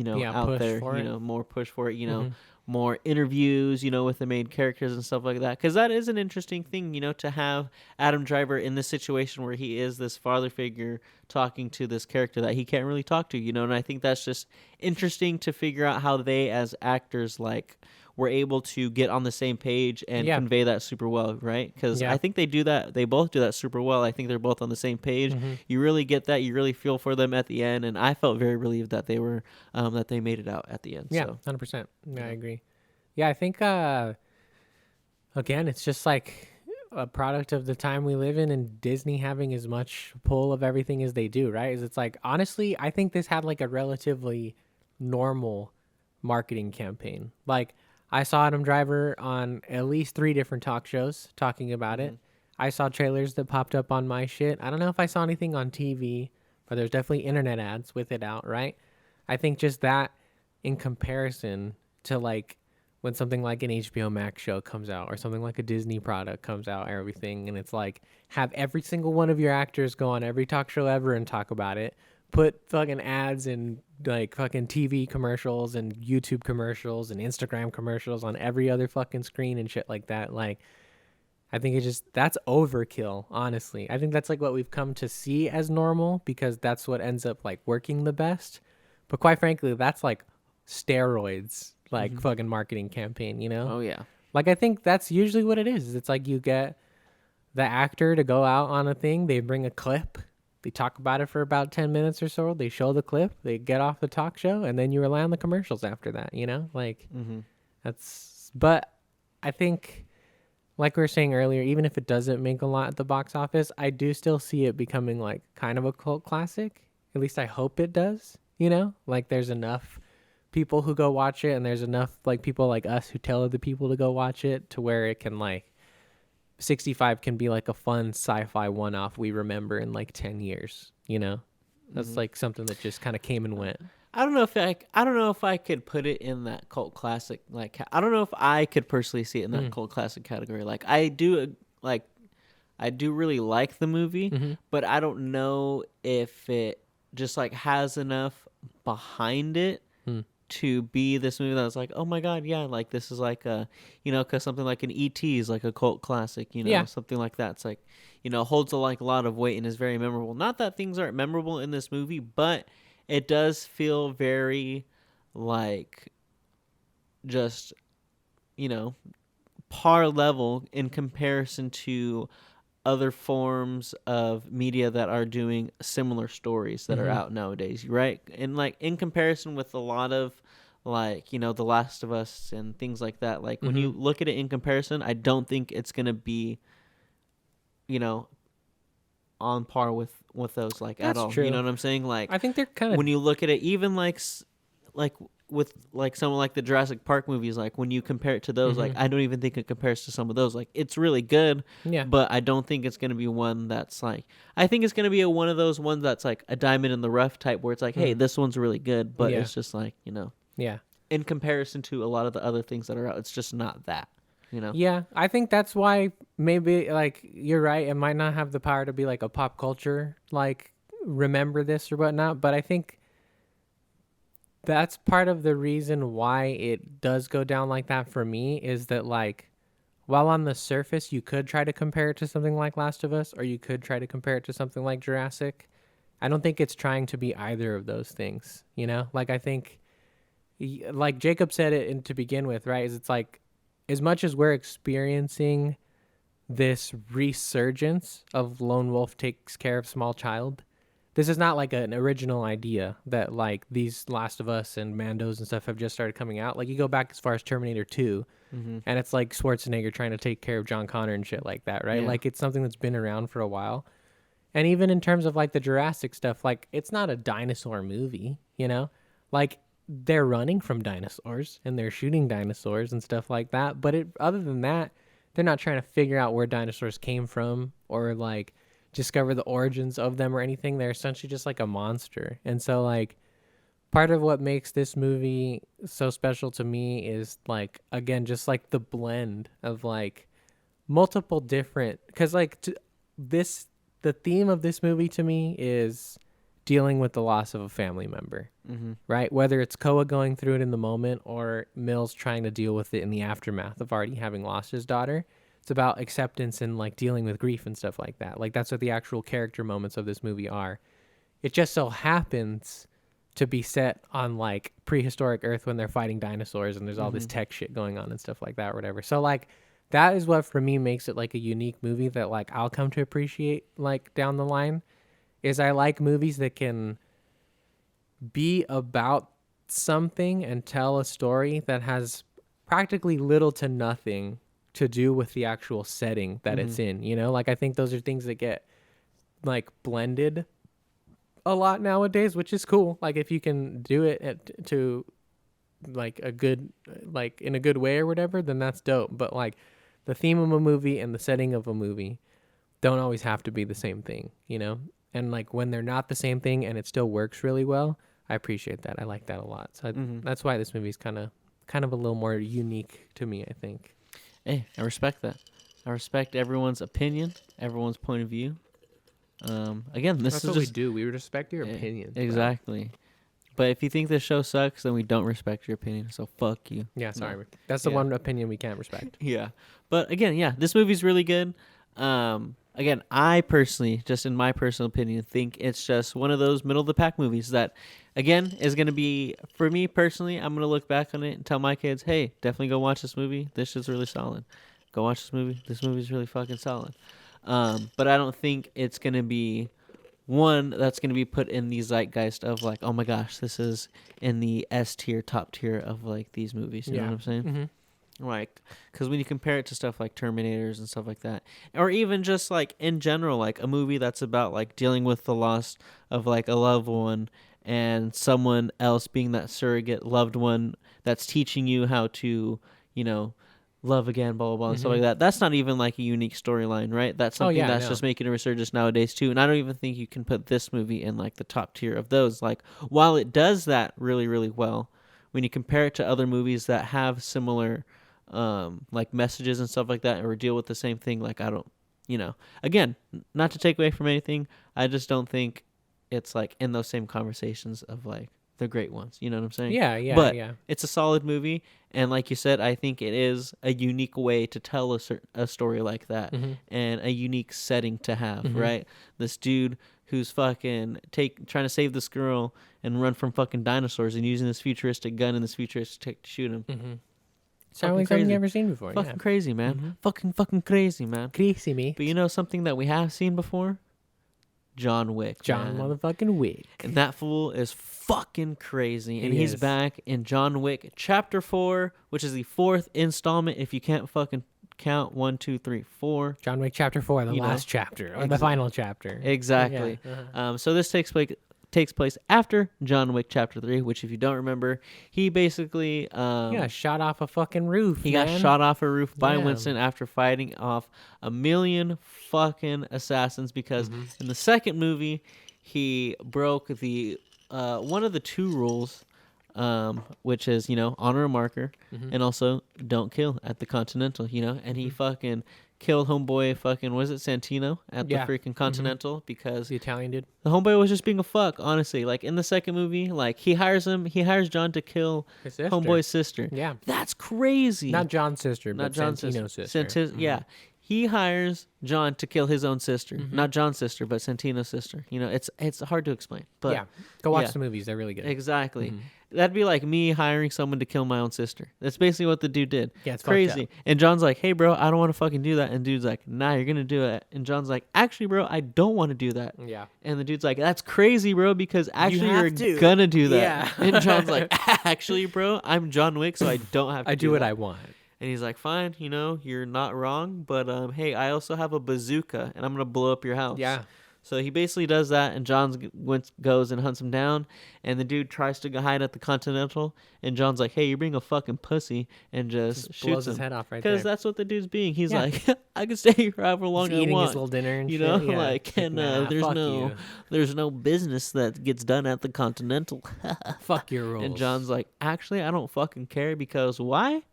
out push there, for it. more push for it, Mhm. more interviews, with the main characters and stuff like that. Because that is an interesting thing, to have Adam Driver in this situation where he is this father figure talking to this character that he can't really talk to, and I think that's just interesting to figure out how they as actors were able to get on the same page and Yeah. convey that super well, right? Because Yeah. I think they both do that super well. I think they're both on the same page. Mhm. You really get that. You really feel for them at the end, and I felt very relieved that they were that they made it out at the end. Yeah, So 100%. Yeah, I Yeah. agree. Yeah, I think again, it's just like a product of the time we live in, and Disney having as much pull of everything as they do, right? Is it's like, honestly, I think this had like a relatively normal marketing campaign. Like, I saw Adam Driver on at least 3 different talk shows talking about it. I saw trailers that popped up on my shit. I don't know if I saw anything on TV, but there's definitely internet ads with it out, right? I think just that in comparison to like when something like an HBO Max show comes out or something like a Disney product comes out and everything, and it's like have every single one of your actors go on every talk show ever and talk about it, put fucking ads and like fucking TV commercials and YouTube commercials and Instagram commercials on every other fucking screen and shit like that. Like, I think that's overkill, honestly. I think that's like what we've come to see as normal because that's what ends up like working the best. But quite frankly, that's like steroids, like fucking marketing campaign, Oh yeah. Like, I think that's usually what it is. It's like you get the actor to go out on a thing, they bring a clip, they talk about it for about 10 minutes or so, they show the clip, they get off the talk show, and then you rely on the commercials after that, Like, but I think, like we were saying earlier, even if it doesn't make a lot at the box office, I do still see it becoming like kind of a cult classic. At least I hope it does, Like, there's enough people who go watch it, and there's enough like people like us who tell other people to go watch it to where it can like 65 can be like a fun sci-fi one-off we remember in like 10 years, That's like something that just kind of came and went. I don't know if I could put it in that cult classic. Like, I don't know if I could personally see it in that cult classic category. Like, I do really like the movie, but I don't know if it just like has enough behind it to be this movie that's like, oh my god, yeah, like this is like a, because something like an E.T. is like a cult classic, Yeah. something like that. It's like, holds a lot of weight and is very memorable. Not that things aren't memorable in this movie, but it does feel very like just, par level in comparison to other forms of media that are doing similar stories that are out nowadays, right? And like in comparison with a lot of like, The Last of Us and things like that, like when you look at it in comparison, I don't think it's going to be, on par with those like That's at all. true. You know what I'm saying? Like, I think they're kind of, when you look at it, even like with like someone like the Jurassic Park movies, like when you compare it to those, like I don't even think it compares to some of those. Like, it's really good, yeah, but I don't think it's gonna be one that's like, I think it's gonna be one of those ones that's like a diamond in the rough type, where it's like, hey, this one's really good, but Yeah. it's just like, yeah. in comparison to a lot of the other things that are out, it's just not that. Yeah, I think that's why maybe like you're right. It might not have the power to be like a pop culture, like remember this or whatnot. But I think that's part of the reason why it does go down like that for me is that like while on the surface you could try to compare it to something like Last of Us or you could try to compare it to something like Jurassic, I don't think it's trying to be either of those things, Like, I think like Jacob said it to begin with, right? Is it's like as much as we're experiencing this resurgence of lone wolf takes care of small child, this is not like an original idea that like these Last of Us and Mandos and stuff have just started coming out. Like, you go back as far as Terminator 2 and it's like Schwarzenegger trying to take care of John Connor and shit like that, right? Yeah. Like, it's something that's been around for a while. And even in terms of like the Jurassic stuff, like it's not a dinosaur movie, Like, they're running from dinosaurs and they're shooting dinosaurs and stuff like that. But other than that, they're not trying to figure out where dinosaurs came from or like discover the origins of them or anything. They're essentially just like a monster. And so like part of what makes this movie so special to me is like, again, just like the blend of like multiple different, because like the theme of this movie to me is dealing with the loss of a family member, right? Whether it's Koa going through it in the moment or Mills trying to deal with it in the aftermath of already having lost his daughter. It's about acceptance and like dealing with grief and stuff like that. Like that's what the actual character moments of this movie are. It just so happens to be set on like prehistoric Earth when they're fighting dinosaurs and there's all this tech shit going on and stuff like that or whatever. So like that is what for me makes it like a unique movie that like I'll come to appreciate like down the line. Is I like movies that can be about something and tell a story that has practically little to nothing to do with the actual setting that it's in, you know? Like, I think those are things that get, like, blended a lot nowadays, which is cool. Like, if you can do it to, like, a good, like, in a good way or whatever, then that's dope. But, like, the theme of a movie and the setting of a movie don't always have to be the same thing, you know? And like when they're not the same thing and it still works really well, I appreciate that. I like that a lot. So that's why this movie is kind of a little more unique to me, I think. Hey, I respect that. I respect everyone's opinion, everyone's point of view. Again, this that's is what just, we do. We respect your opinion. Exactly. Bro. But if you think this show sucks, then we don't respect your opinion. So fuck you. Yeah, sorry. No. That's the one opinion we can't respect. Yeah. But again, yeah, this movie's really good. Again, I personally, just in my personal opinion, think it's just one of those middle of the pack movies that, again, is going to be, for me personally, I'm going to look back on it and tell my kids, hey, definitely go watch this movie. This is really solid. Go watch this movie. This movie's really fucking solid. But I don't think it's going to be one that's going to be put in the zeitgeist of like, oh my gosh, this is in the S tier, top tier of like these movies. You know what I'm saying? Mm-hmm. Like, because when you compare it to stuff like Terminators and stuff like that, or even just like in general, like a movie that's about like dealing with the loss of like a loved one and someone else being that surrogate loved one that's teaching you how to, you know, love again, blah, blah, blah, and stuff like that. That's not even like a unique storyline, right? That's something that's just making a resurgence nowadays too. And I don't even think you can put this movie in like the top tier of those. Like, while it does that really, really well, when you compare it to other movies that have similar like messages and stuff like that or deal with the same thing, like I don't, you know, again, not to take away from anything, I just don't think it's like in those same conversations of like the great ones, you know what I'm saying? Yeah, but it's a solid movie, and like you said, I think it is a unique way to tell a story like that, and a unique setting to have, right? This dude who's fucking trying to save this girl and run from fucking dinosaurs and using this futuristic gun and this futuristic tech to shoot him. Sounds like something you've never seen before. Fucking crazy, man. Fucking crazy, man. Crazy me. But you know something that we have seen before? John Wick. John motherfucking Wick. And that fool is fucking crazy. And he's back in John Wick Chapter 4, which is the 4th installment if you can't fucking count 1, 2, 3, 4. John Wick Chapter 4, the last chapter, or the final chapter. Exactly. Yeah. So this takes place after John Wick Chapter 3, which if you don't remember, he basically got shot off a fucking roof. He got shot off a roof by Winston after fighting off 1 million fucking assassins because in the second movie he broke the one of the 2 rules, which is, you know, honor a marker and also don't kill at the Continental, you know, and he fucking killed homeboy fucking, was it Santino at the freaking Continental because the Italian dude. The homeboy was just being a fuck, honestly. Like in the second movie, like he hires John to kill his sister. Homeboy's sister. Yeah. That's crazy. Not John's sister, but Santino's sister. Yeah. He hires John to kill his own sister. Not John's sister, but Santino's sister. You know, it's hard to explain. But yeah. Go watch the movies. They're really good. Exactly. That'd be like me hiring someone to kill my own sister. That's basically what the dude did. Yeah, it's crazy. And John's like, hey, bro, I don't want to fucking do that. And dude's like, nah, you're going to do it. And John's like, actually, bro, I don't want to do that. Yeah. And the dude's like, that's crazy, bro, because actually you're going to do that. Yeah. And John's like, actually, bro, I'm John Wick, so I don't have to do what that. I want. And he's like, fine, you know, you're not wrong. But, hey, I also have a bazooka, and I'm going to blow up your house. Yeah. So he basically does that, and John goes and hunts him down, and the dude tries to hide at the Continental, and John's like, hey, you're being a fucking pussy, and just shoots blows him. His head off right there. Because that's what the dude's being. He's like, I can stay here however long I want. Eating his little dinner and you shit. know, Yeah. like, and there's no business that gets done at the Continental. Fuck your rules. And John's like, actually, I don't fucking care because why?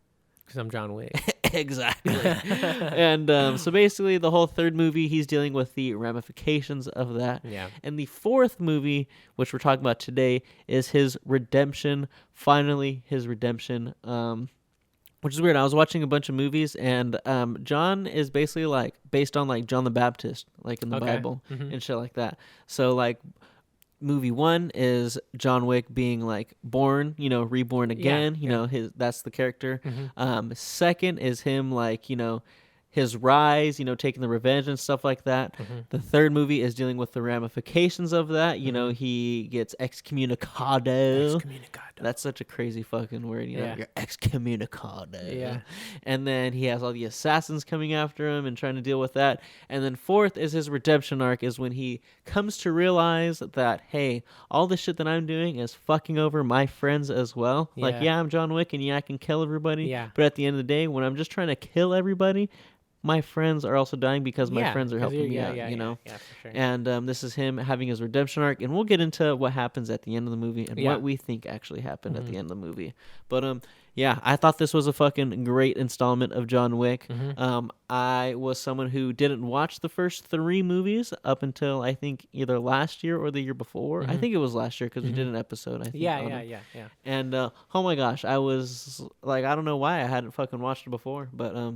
Because I'm John Wick. Exactly. And so basically the whole third movie, he's dealing with the ramifications of that. Yeah. And the fourth movie, which we're talking about today, is his redemption. Finally, his redemption. Which is weird. I was watching a bunch of movies, and John is basically like based on like John the Baptist, like in the Bible and shit like that. So like movie 1 is John Wick being like born, reborn again. That's the character. Second is him like, his rise, taking the revenge and stuff like that. The third movie is dealing with the ramifications of that. He gets excommunicado. Excommunicado. That's such a crazy fucking word. You're excommunicado. Yeah. And then he has all the assassins coming after him and trying to deal with that. And then fourth is his redemption arc, is when he comes to realize that, hey, all the shit that I'm doing is fucking over my friends as well. Yeah. Like, yeah, I'm John Wick, and yeah, I can kill everybody. Yeah. But at the end of the day, when I'm just trying to kill everybody, my friends are also dying because my friends are helping me out, Yeah, for sure. And this is him having his redemption arc, and we'll get into what happens at the end of the movie and what we think actually happened at the end of the movie. But I thought this was a fucking great installment of John Wick. I was someone who didn't watch the first 3 movies up until I think either last year or the year before. I think it was last year because we did an episode. I think. Yeah. And oh my gosh, I was like, I don't know why I hadn't fucking watched it before, but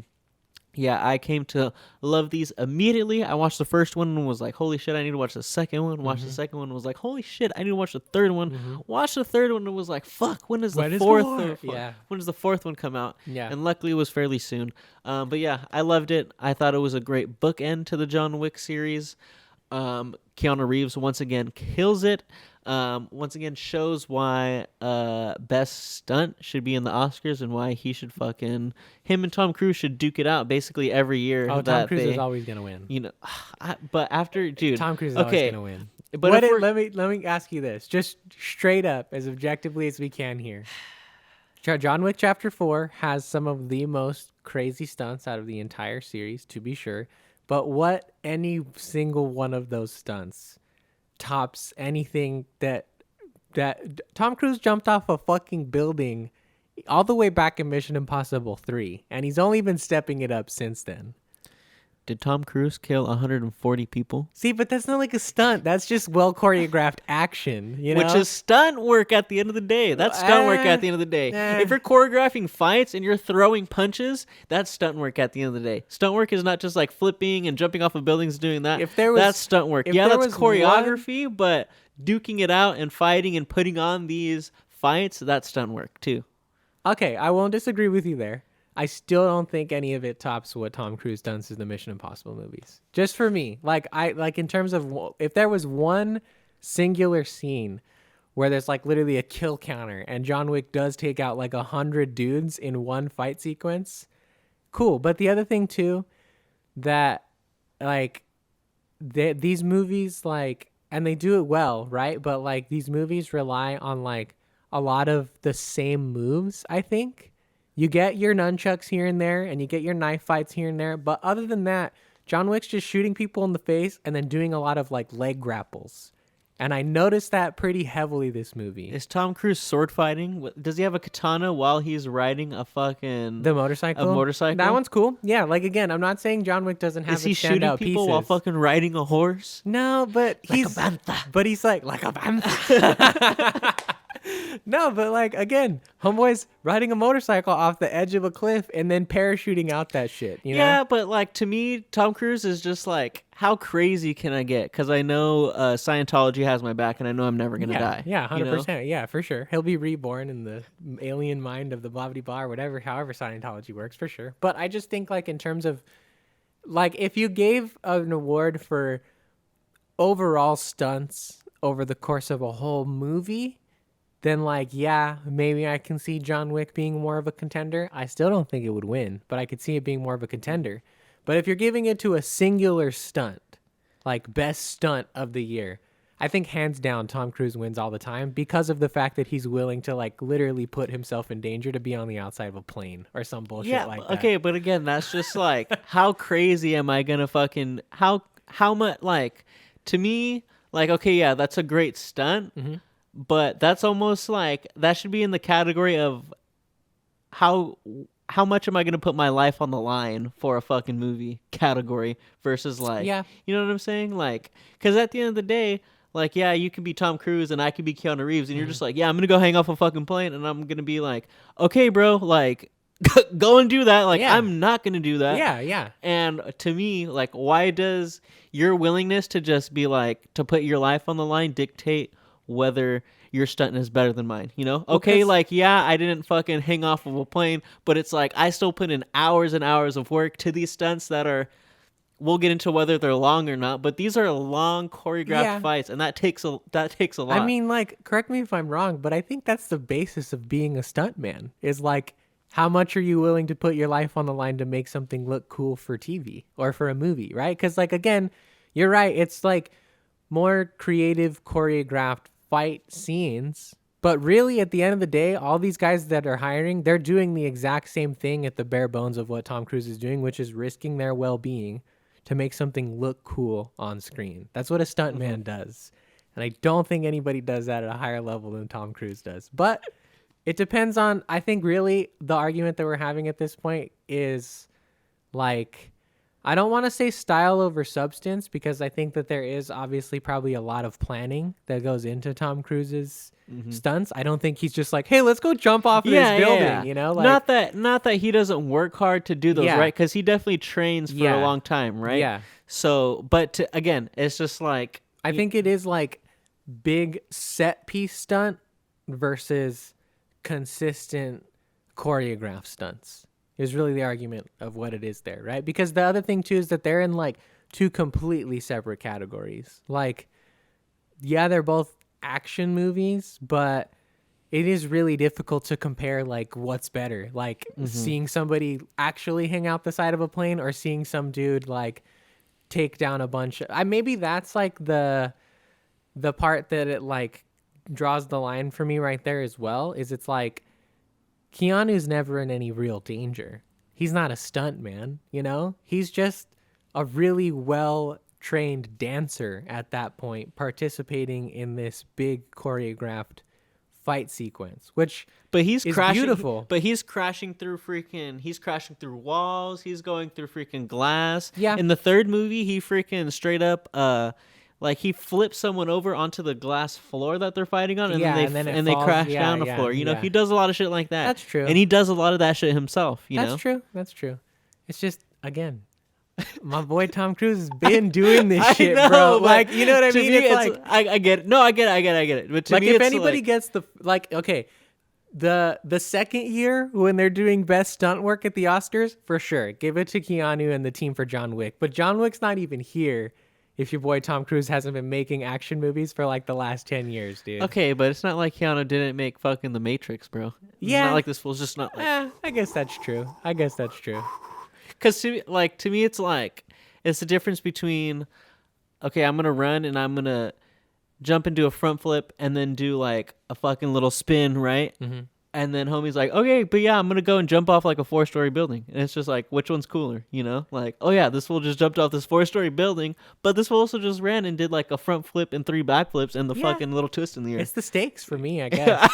yeah, I came to love these immediately. I watched the first one and was like, holy shit, I need to watch the second one. Watched the second one and was like, holy shit, I need to watch the third one. Watched the third one and was like, fuck, when is the fourth? When does the fourth one come out? Yeah. And luckily it was fairly soon. But yeah, I loved it. I thought it was a great bookend to the John Wick series. Keanu Reeves once again kills it. Once again shows why best stunt should be in the Oscars and why he should him and Tom Cruise should duke it out basically every year. Tom Cruise is always gonna win. But after Tom Cruise is always gonna win. But let me ask you this, just straight up, as objectively as we can here. John Wick Chapter 4 has some of the most crazy stunts out of the entire series, to be sure. But what any single one of those stunts tops anything that Tom Cruise jumped off a fucking building all the way back in Mission Impossible 3, and he's only been stepping it up since then. Did Tom Cruise kill 140 people? See, but that's not like a stunt. That's just well choreographed action, Which is stunt work at the end of the day. That's stunt work at the end of the day. If you're choreographing fights and you're throwing punches, that's stunt work at the end of the day. Stunt work is not just like flipping and jumping off of buildings doing that. That's stunt work. Yeah, that's choreography, but duking it out and fighting and putting on these fights, that's stunt work too. Okay, I won't disagree with you there. I still don't think any of it tops what Tom Cruise does in the Mission Impossible movies. Just for me, in terms of if there was one singular scene where there's like literally a kill counter and John Wick does take out like 100 dudes in one fight sequence, cool. But the other thing too, that like these movies and they do it well, right? But like these movies rely on like a lot of the same moves, I think. You get your nunchucks here and there, and you get your knife fights here and there. But other than that, John Wick's just shooting people in the face and then doing a lot of like leg grapples. And I noticed that pretty heavily this movie. Is Tom Cruise sword fighting? Does he have a katana while he's riding a fucking... The motorcycle? A motorcycle? That one's cool. Yeah, like again, I'm not saying John Wick doesn't have his standout pieces. Is he shooting people while fucking riding a horse? No, but he's... Like a bantha. But he's like a bantha. No, but like again, homeboy's riding a motorcycle off the edge of a cliff and then parachuting out that shit. Yeah, but like to me, Tom Cruise is just like, how crazy can I get? Because I know Scientology has my back, and I know I'm never gonna die. Yeah, 100%. Yeah, for sure. He'll be reborn in the alien mind of the blah blah blah or whatever, however Scientology works, for sure. But I just think like in terms of like if you gave an award for overall stunts over the course of a whole movie, then like, yeah, maybe I can see John Wick being more of a contender. I still don't think it would win, but I could see it being more of a contender. But if you're giving it to a singular stunt, like best stunt of the year, I think hands down Tom Cruise wins all the time because of the fact that he's willing to like literally put himself in danger to be on the outside of a plane or some bullshit like that. Okay, but again, that's just like, how crazy am I gonna fucking, how much, like, to me, like, okay, yeah, that's a great stunt, but that's almost like, that should be in the category of how how much am I going to put my life on the line for a fucking movie category versus like, Yeah. you know what I'm saying? Like, because at the end of the day, like, yeah, you can be Tom Cruise and I can be Keanu Reeves, and you're just like, yeah, I'm going to go hang off a fucking plane, and I'm going to be like, okay, bro, like, go and do that. Like, Yeah. I'm not going to do that. Yeah. And to me, like, why does your willingness to just be like, to put your life on the line dictate whether your stunt is better than mine, you know? Okay, like, yeah, I didn't fucking hang off of a plane, but it's like, I still put in hours and hours of work to these stunts that are, we'll get into whether they're long or not, but these are long choreographed fights, and that takes a lot. I mean, like, correct me if I'm wrong, but I think that's the basis of being a stuntman, is like, how much are you willing to put your life on the line to make something look cool for TV or for a movie, right? Because, like, again, you're right. It's like more creative, choreographed fight scenes. But really, at the end of the day, all these guys that are hiring, they're doing the exact same thing at the bare bones of what Tom Cruise is doing, which is risking their well-being to make something look cool on screen. That's what a stuntman does. And I don't think anybody does that at a higher level than Tom Cruise does. But it depends on, I think really the argument that we're having at this point is like, I don't want to say style over substance, because I think that there is obviously probably a lot of planning that goes into Tom Cruise's stunts. I don't think he's just like, hey, let's go jump off of this building, you know? Like, not that he doesn't work hard to do those, right? Because he definitely trains for a long time, right? Yeah. So, but again, it's just like, I think it is like big set piece stunt versus consistent choreographed stunts is really the argument of what it is there, right? Because the other thing too is that they're in like two completely separate categories. Like, yeah, they're both action movies, but it is really difficult to compare like what's better, like seeing somebody actually hang out the side of a plane or seeing some dude like take down a bunch of, maybe that's like the part that it like draws the line for me right there as well, is it's like Keanu's never in any real danger. He's not a stunt man, you know? He's just a really well-trained dancer at that point, participating in this big choreographed fight sequence, which is beautiful. But he's crashing through walls. He's going through freaking glass. Yeah. In the third movie, he freaking straight up, like he flips someone over onto the glass floor that they're fighting on, and then they crash down the floor. You know, he does a lot of shit like that. That's true. And he does a lot of that shit himself, you know? That's true. It's just, again, my boy Tom Cruise has been doing this shit, bro. Like, you know what I mean? It's like, I get it. No, I get it. But to like, me, if it's anybody like, gets the, like, okay, the second year when they're doing best stunt work at the Oscars, for sure, give it to Keanu and the team for John Wick. But John Wick's not even here if your boy Tom Cruise hasn't been making action movies for like the last 10 years, dude. Okay, but it's not like Keanu didn't make fucking The Matrix, bro. Yeah. It's not like this fool's just not like... I guess that's true. Because to me, it's like, it's the difference between, okay, I'm going to run and I'm going to jump into a front flip and then do like a fucking little spin, right? Mm-hmm. And then homie's like, okay, but yeah, I'm going to go and jump off like a 4-story building. And it's just like, which one's cooler, you know? Like, oh yeah, this fool just jumped off this 4-story building, but this fool also just ran and did like a front flip and 3 back flips and the fucking little twist in the air. It's the stakes for me, I guess.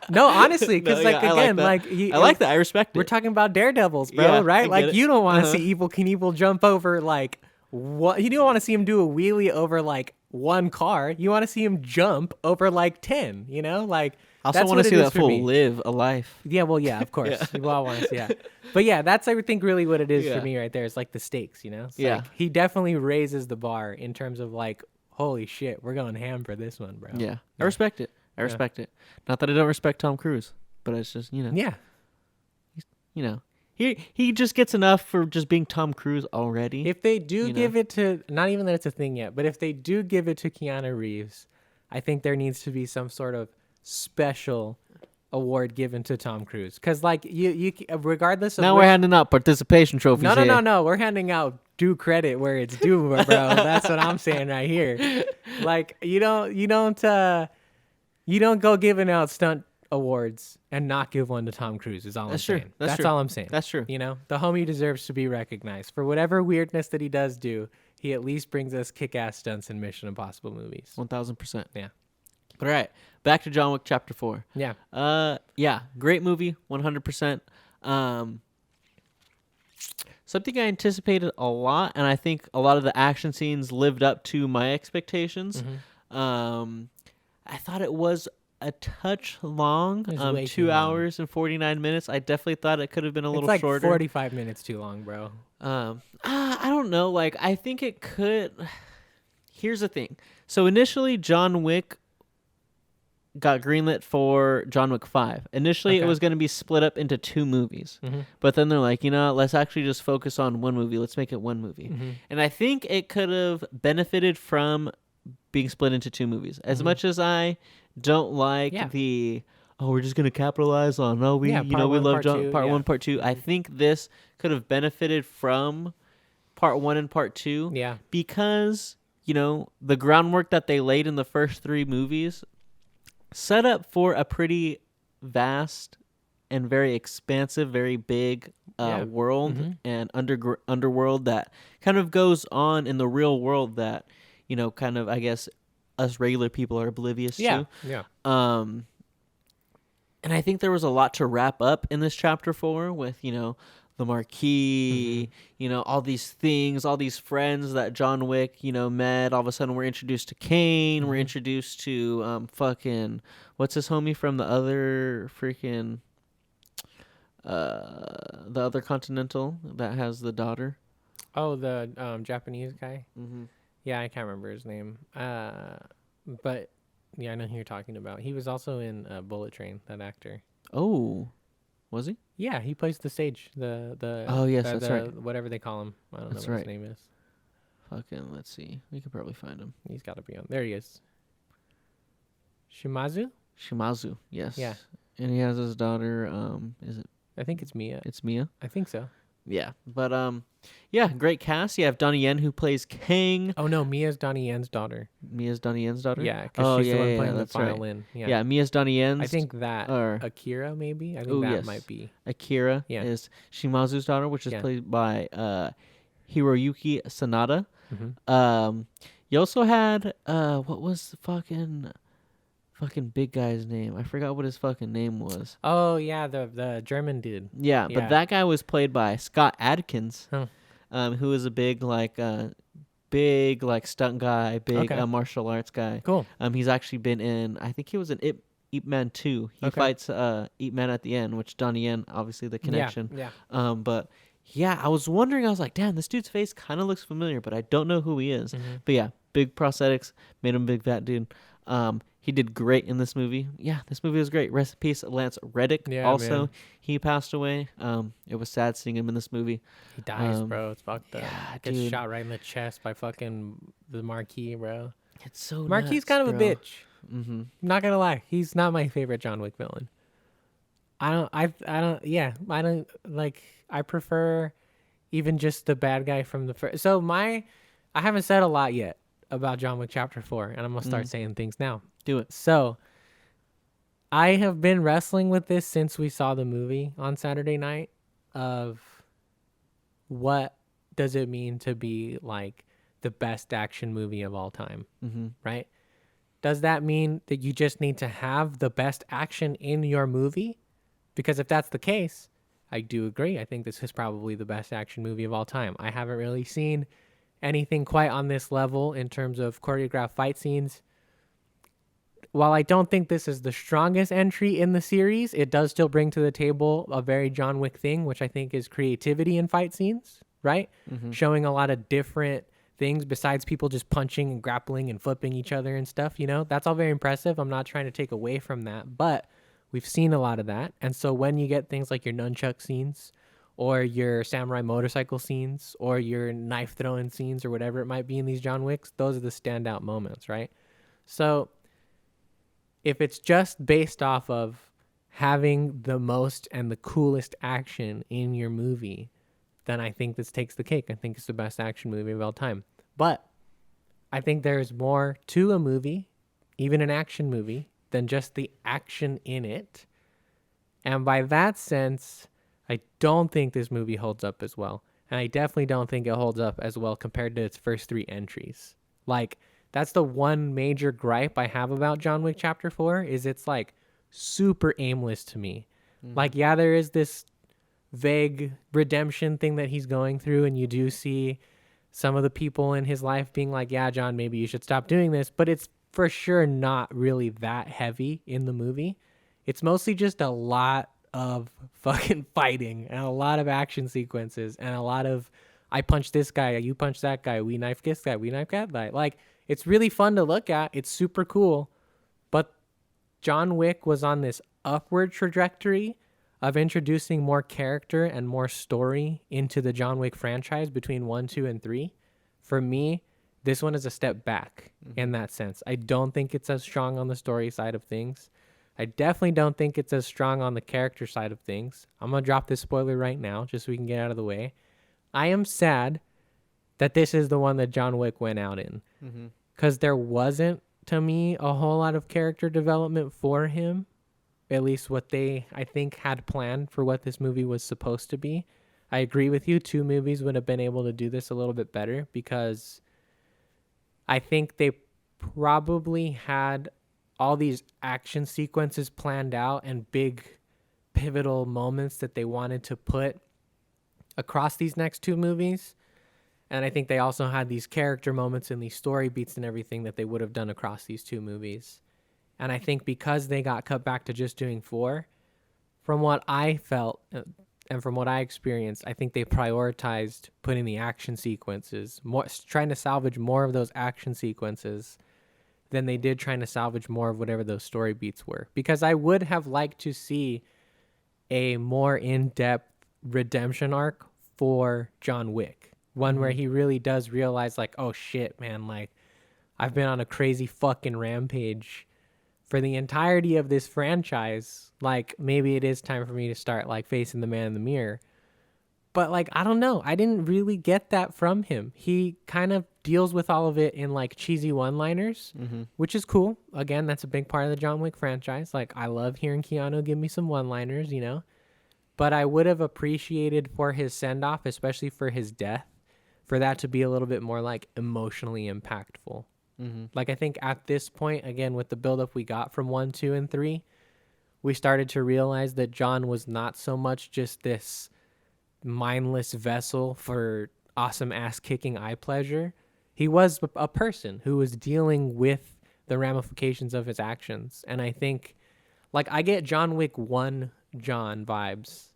No, honestly, because I like that. I respect it. We're talking about daredevils, bro, right? Like, you don't want to see Evel Knievel jump over like what? You don't want to see him do a wheelie over like one car. You want to see him jump over like 10. You know, like. I also want to see that fool live a life. Yeah, well, yeah, of course. We all want to see that. But yeah, that's, I think, really what it is for me right there. It's like the stakes, you know? It's like, he definitely raises the bar in terms of like, holy shit, we're going ham for this one, bro. Yeah. I respect it. Not that I don't respect Tom Cruise, but it's just, you know. Yeah. You know. He just gets enough for just being Tom Cruise already. If they do give it to, not even that it's a thing yet, but if they do give it to Keanu Reeves, I think there needs to be some sort of special award given to Tom Cruise, because like you regardless of, now we're handing out participation trophies. No, we're handing out due credit where it's due, bro. That's what I'm saying right here. Like, you don't go giving out stunt awards and not give one to Tom Cruise is all I'm saying. That's all I'm saying. That's true. You know, the homie deserves to be recognized for whatever weirdness that he does do. He at least brings us kick-ass stunts in Mission Impossible movies. 1000%. Yeah. But all right, back to John Wick Chapter 4. Yeah. Yeah, great movie, 100%. something I anticipated a lot, and I think a lot of the action scenes lived up to my expectations. I thought it was a touch long, It was way 2 too long. hours and 49 minutes. I definitely thought it could have been a little It's like shorter. 45 minutes too long, bro. I don't know. Like, I think it could. Here's the thing. So initially, John Wick got greenlit for John Wick 5. Initially, it was going to be split up into 2 movies. But then they're like, let's actually just focus on one movie. Let's make it one movie. And I think it could have benefited from being split into 2 movies. As much as I don't like we're just going to capitalize on, we love part 1, part 2. I think this could have benefited from part 1 and part 2. Yeah. Because, the groundwork that they laid in the first 3 movies set up for a pretty vast and very expansive, very big world and underworld that kind of goes on in the real world that, kind of, I guess, us regular people are oblivious to. Yeah. And I think there was a lot to wrap up in this chapter 4 with, the Marquis, all these things, all these friends that John Wick, met. All of a sudden we're introduced to Kane. We're introduced to what's his homie from the other freaking, the other Continental that has the daughter. Oh, the Japanese guy? Yeah, I can't remember his name. But, yeah, I know who you're talking about. He was also in Bullet Train, that actor. Oh, was he? Yeah, he plays the stage. Oh, yes, that's right. Whatever they call him. I don't know what his name is. Fucking, let's see. We could probably find him. He's got to be on. There he is. Shimazu, yes. Yeah. And he has his daughter, is it? I think it's Mia. It's Mia? I think so. Yeah, but great cast. You have Donnie Yen who plays Kang. Oh no, Mia's Donnie Yen's daughter. Mia's Donnie Yen's daughter. Yeah, because she's the one playing the violin. Right. Yeah, Mia's Donnie Yen's. I think that Akira maybe. I think that might be. Akira is Shimazu's daughter, which is played by Hiroyuki Sanada. You also had what was the fucking big guy's name? I forgot what his fucking name was. Oh yeah, the German dude. Yeah, but that guy was played by Scott Adkins, who is a big stunt guy, martial arts guy. Cool. He's actually been in. I think he was in Ip Man 2. He fights Ip Man at the end, which Donnie Yen, obviously the connection. Yeah. But yeah, I was wondering. I was like, damn, this dude's face kind of looks familiar, but I don't know who he is. But yeah, big prosthetics made him a big fat dude. He did great in this movie. Yeah, this movie was great. Rest in peace, Lance Reddick. Yeah, also, man. He passed away. It was sad seeing him in this movie. He dies, bro. It's fucked up. Yeah, Gets shot right in the chest by fucking the Marquis, bro. It's so Marquis nuts, kind of bro. a bitch. Not gonna lie, he's not my favorite John Wick villain. I prefer even just the bad guy from the first. So I haven't said a lot yet about John Wick Chapter 4, and I'm gonna start saying things now. Do it. So, I have been wrestling with this since we saw the movie on Saturday night of what does it mean to be like the best action movie of all time, right? Does that mean that you just need to have the best action in your movie? Because if that's the case, I do agree. I think this is probably the best action movie of all time. I haven't really seen anything quite on this level in terms of choreographed fight scenes. While I don't think this is the strongest entry in the series, it does still bring to the table a very John Wick thing, which I think is creativity in fight scenes, right? Showing a lot of different things besides people just punching and grappling and flipping each other and stuff, That's all very impressive. I'm not trying to take away from that, but we've seen a lot of that. And so when you get things like your nunchuck scenes or your samurai motorcycle scenes or your knife throwing scenes or whatever it might be in these John Wicks, those are the standout moments, right? So if it's just based off of having the most and the coolest action in your movie, then I think this takes the cake. I think it's the best action movie of all time. But I think there's more to a movie, even an action movie, than just the action in it. And by that sense, I don't think this movie holds up as well. And I definitely don't think it holds up as well compared to its first 3 entries. Like, that's the one major gripe I have about John Wick Chapter 4 is it's like super aimless to me. Like, yeah, there is this vague redemption thing that he's going through, and you do see some of the people in his life being like, yeah, John, maybe you should stop doing this, but it's for sure not really that heavy in the movie. It's mostly just a lot of fucking fighting and a lot of action sequences and a lot of I punch this guy, you punch that guy, we knife this guy, we knife that guy. Like, it's really fun to look at. It's super cool. But John Wick was on this upward trajectory of introducing more character and more story into the John Wick franchise between 1, 2, and 3. For me, this one is a step back in that sense. I don't think it's as strong on the story side of things. I definitely don't think it's as strong on the character side of things. I'm going to drop this spoiler right now just so we can get out of the way. I am sad that this is the one that John Wick went out in. Because there wasn't, to me, a whole lot of character development for him. At least what they, I think, had planned for what this movie was supposed to be. I agree with you. 2 movies would have been able to do this a little bit better because I think they probably had all these action sequences planned out and big pivotal moments that they wanted to put across these next 2 movies. And I think they also had these character moments and these story beats and everything that they would have done across these 2 movies. And I think because they got cut back to just doing 4, from what I felt and from what I experienced, I think they prioritized putting the action sequences, more trying to salvage more of those action sequences than they did trying to salvage more of whatever those story beats were. Because I would have liked to see a more in-depth redemption arc for John Wick. One where he really does realize, like, oh shit, man, like, I've been on a crazy fucking rampage for the entirety of this franchise. Like, maybe it is time for me to start, like, facing the man in the mirror. But, like, I don't know. I didn't really get that from him. He kind of deals with all of it in, like, cheesy one-liners, which is cool. Again, that's a big part of the John Wick franchise. Like, I love hearing Keanu give me some one-liners, you know? But I would have appreciated for his send-off, especially for his death, for that to be a little bit more, like, emotionally impactful. Like, I think at this point, again, with the buildup we got from 1, 2, and 3, we started to realize that John was not so much just this mindless vessel for awesome ass-kicking eye pleasure. He was a person who was dealing with the ramifications of his actions. And I think, like, I get John Wick 1 John vibes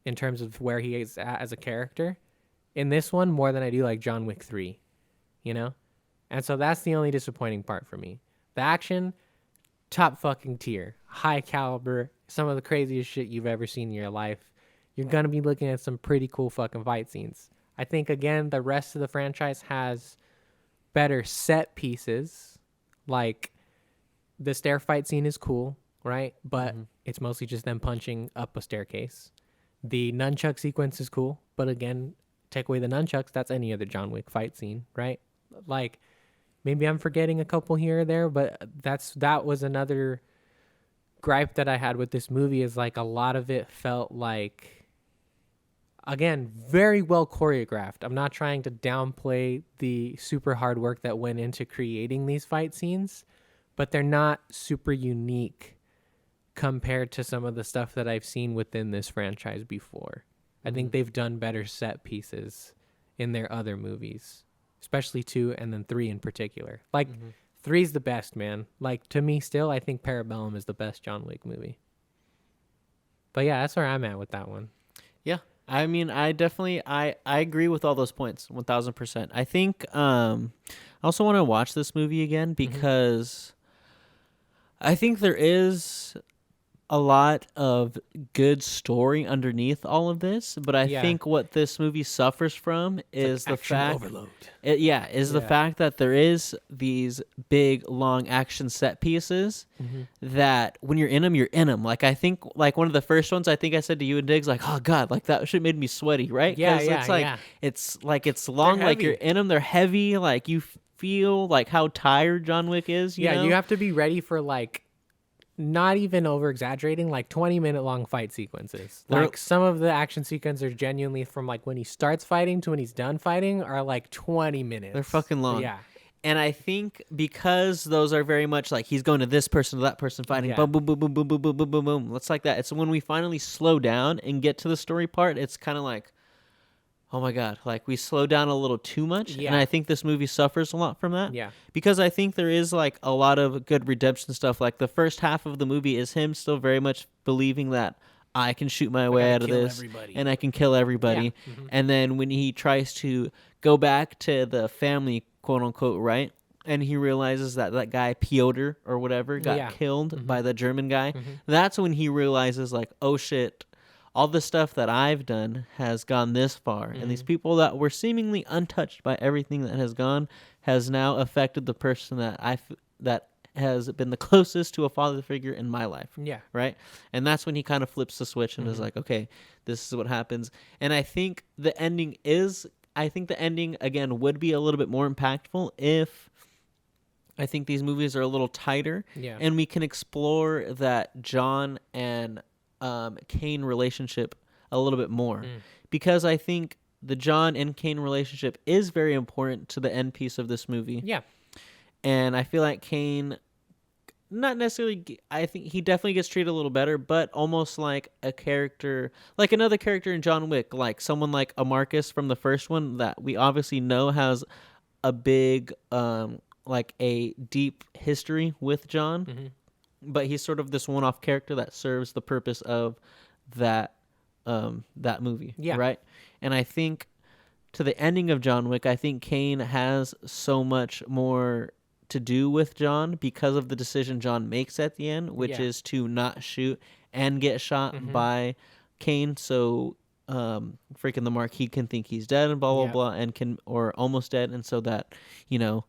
in terms of where he is at as a character in this one more than I do, like, John Wick 3, you know? And so that's the only disappointing part for me. The action, top fucking tier, high caliber, some of the craziest shit you've ever seen in your life. You're going to be looking at some pretty cool fucking fight scenes. I think, again, the rest of the franchise has better set pieces. Like, the stair fight scene is cool, right? But it's mostly just them punching up a staircase. The nunchuck sequence is cool. But again, take away the nunchucks, that's any other John Wick fight scene, right? Like, maybe I'm forgetting a couple here or there, but that was another gripe that I had with this movie is, like, a lot of it felt like, again, very well choreographed. I'm not trying to downplay the super hard work that went into creating these fight scenes, but they're not super unique compared to some of the stuff that I've seen within this franchise before. I think they've done better set pieces in their other movies, especially 2 and then 3 in particular. Like, 3's the best, man. Like, to me still, I think Parabellum is the best John Wick movie. But yeah, that's where I'm at with that one. Yeah. I mean, I definitely, I agree with all those points, 1000%. I think, I also want to watch this movie again because I think there is a lot of good story underneath all of this, but I think what this movie suffers from is the fact overload. The fact that there is these big long action set pieces that when you're in them. Like, I think, like, one of the first ones, I think I said to you and Diggs, like, oh god, like, that shit made me sweaty, right? It's like it's long, like, you're in them, they're heavy, like, you feel like how tired John Wick is, you know? You have to be ready for, like, not even over exaggerating, like 20-minute long fight sequences. Like, some of the action sequences are genuinely from, like, when he starts fighting to when he's done fighting are like 20 minutes. They're fucking long. Yeah. And I think because those are very much like he's going to this person to that person fighting, boom, boom, boom, boom, boom, boom, boom, boom, boom, boom. It's like that. It's when we finally slow down and get to the story part, it's kind of like, oh my God, like we slow down a little too much. Yeah. And I think this movie suffers a lot from that. Yeah. Because I think there is like a lot of good redemption stuff. Like the first half of the movie is him still very much believing that I can shoot my way out of this and I can kill everybody. Yeah. Mm-hmm. And then when he tries to go back to the family, quote unquote, right? And he realizes that that guy, Piotr or whatever, got killed by the German guy. Mm-hmm. That's when he realizes like, oh shit, all the stuff that I've done has gone this far. Mm-hmm. And these people that were seemingly untouched by everything that has gone has now affected the person that has been the closest to a father figure in my life. Yeah. Right? And that's when he kind of flips the switch and is like, okay, this is what happens. And I think the ending again would be a little bit more impactful if I think these movies are a little tighter. Yeah. And we can explore that John and Kane relationship a little bit more. Because I think the John and Kane relationship is very important to the end piece of this movie. Yeah. And I feel like Kane, not necessarily, I think he definitely gets treated a little better, but almost like a character, like another character in John Wick, like someone like a Marcus from the first one that we obviously know has a big, like a deep history with John, but he's sort of this one-off character that serves the purpose of that movie, right? And I think to the ending of John Wick, I think Kane has so much more to do with John because of the decision John makes at the end, which is to not shoot and get shot by Kane, so freaking the Marquis can think he's dead and blah blah blah, and can, or almost dead, and so that, you know,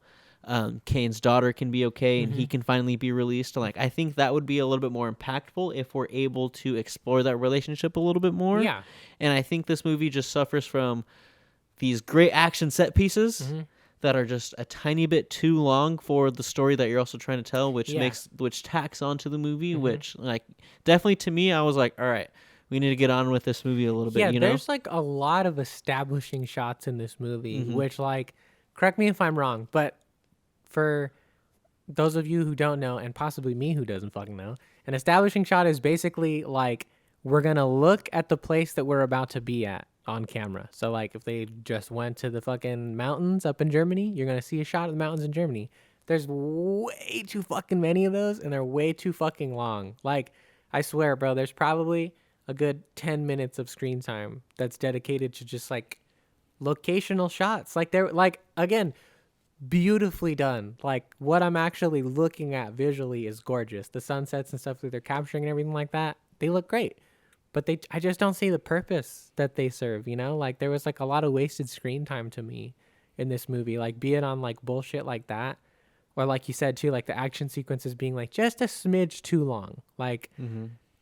Kane's daughter can be okay and he can finally be released. Like, I think that would be a little bit more impactful if we're able to explore that relationship a little bit more. Yeah. And I think this movie just suffers from these great action set pieces that are just a tiny bit too long for the story that you're also trying to tell, which tacks onto the movie, which, like, definitely to me, I was like, all right, we need to get on with this movie a little bit, you know? There's, like, a lot of establishing shots in this movie, which, like, correct me if I'm wrong, but for those of you who don't know, and possibly me who doesn't fucking know, an establishing shot is basically, like, we're going to look at the place that we're about to be at on camera. So, like, if they just went to the fucking mountains up in Germany, you're going to see a shot of the mountains in Germany. There's way too fucking many of those, and they're way too fucking long. Like, I swear, bro, there's probably a good 10 minutes of screen time that's dedicated to just, like, locational shots. Like, they're, like, again, beautifully done. Like, what I'm actually looking at visually is gorgeous. The sunsets and stuff that they're capturing and everything like that, they look great. But I just don't see the purpose that they serve, you know? Like, there was, like, a lot of wasted screen time to me in this movie. Like, be it on, like, bullshit like that, or like you said, too, like, the action sequences being, like, just a smidge too long. Like,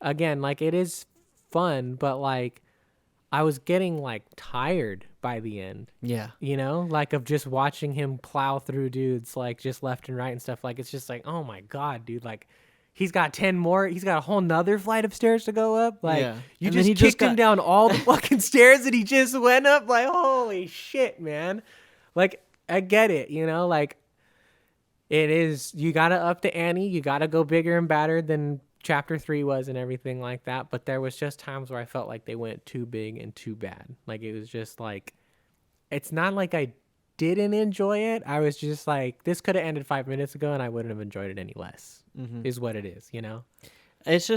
again, like, it is fun, but, like, I was getting, like, tired by the end. Yeah. You know? Like, of just watching him plow through dudes, like, just left and right and stuff. Like, it's just like, oh, my God, dude. Like, he's got 10 more. He's got a whole nother flight of stairs to go up. Like, you and just kicked him down all the fucking stairs that he just went up. Like, holy shit, man. Like, I get it, you know? Like, it is, you got to up the ante. You got to go bigger and badder than Chapter 3 was and everything like that. But there was just times where I felt like they went too big and too bad. Like, it was just like, it's not like I didn't enjoy it. I was just like, this could have ended 5 minutes ago and I wouldn't have enjoyed it any less. Is what it is, you know? It's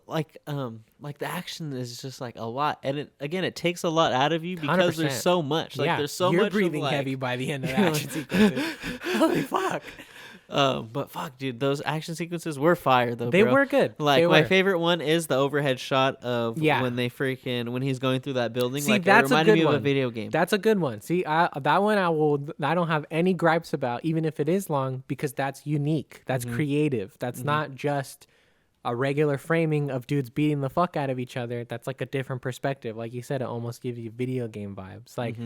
like the action is just like a lot, and it takes a lot out of you because 100%. There's so much. Like, there's so you're much. You're breathing heavy by the end of the action sequences. Holy fuck. But fuck, dude, those action sequences were fire though. They bro. were good. Like, my favorite one is the overhead shot of when he's going through that building. See, like, that's it reminded a good me one. of a video game. That's a good one. See, that one I don't have any gripes about, even if it is long, because that's unique. That's creative. That's not just a regular framing of dudes beating the fuck out of each other. That's like a different perspective. Like you said, it almost gives you video game vibes. Like,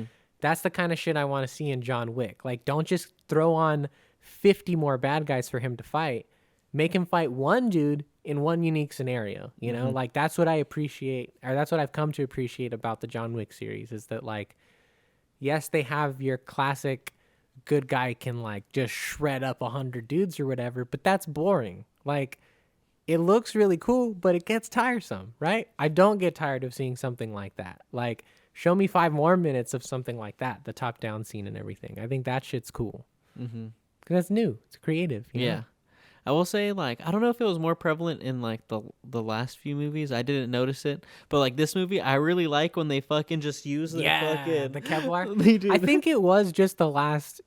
that's the kind of shit I want to see in John Wick. Like, don't just throw on 50 more bad guys for him to fight. Make him fight one dude in one unique scenario, you know? Like, that's what I appreciate, or that's what I've come to appreciate about the John Wick series, is that, like, yes, they have your classic good guy can like just shred up 100 dudes or whatever, but that's boring. Like, it looks really cool, but it gets tiresome, right? I don't get tired of seeing something like that. Like, show me 5 more minutes of something like that, the top down scene and everything. I think that shit's cool. Mm-hmm. Because that's new. It's creative. You know? I will say, like, I don't know if it was more prevalent in like the last few movies. I didn't notice it, but like this movie, I really like when they fucking just use the fucking the Kevlar. They do I think it was just the last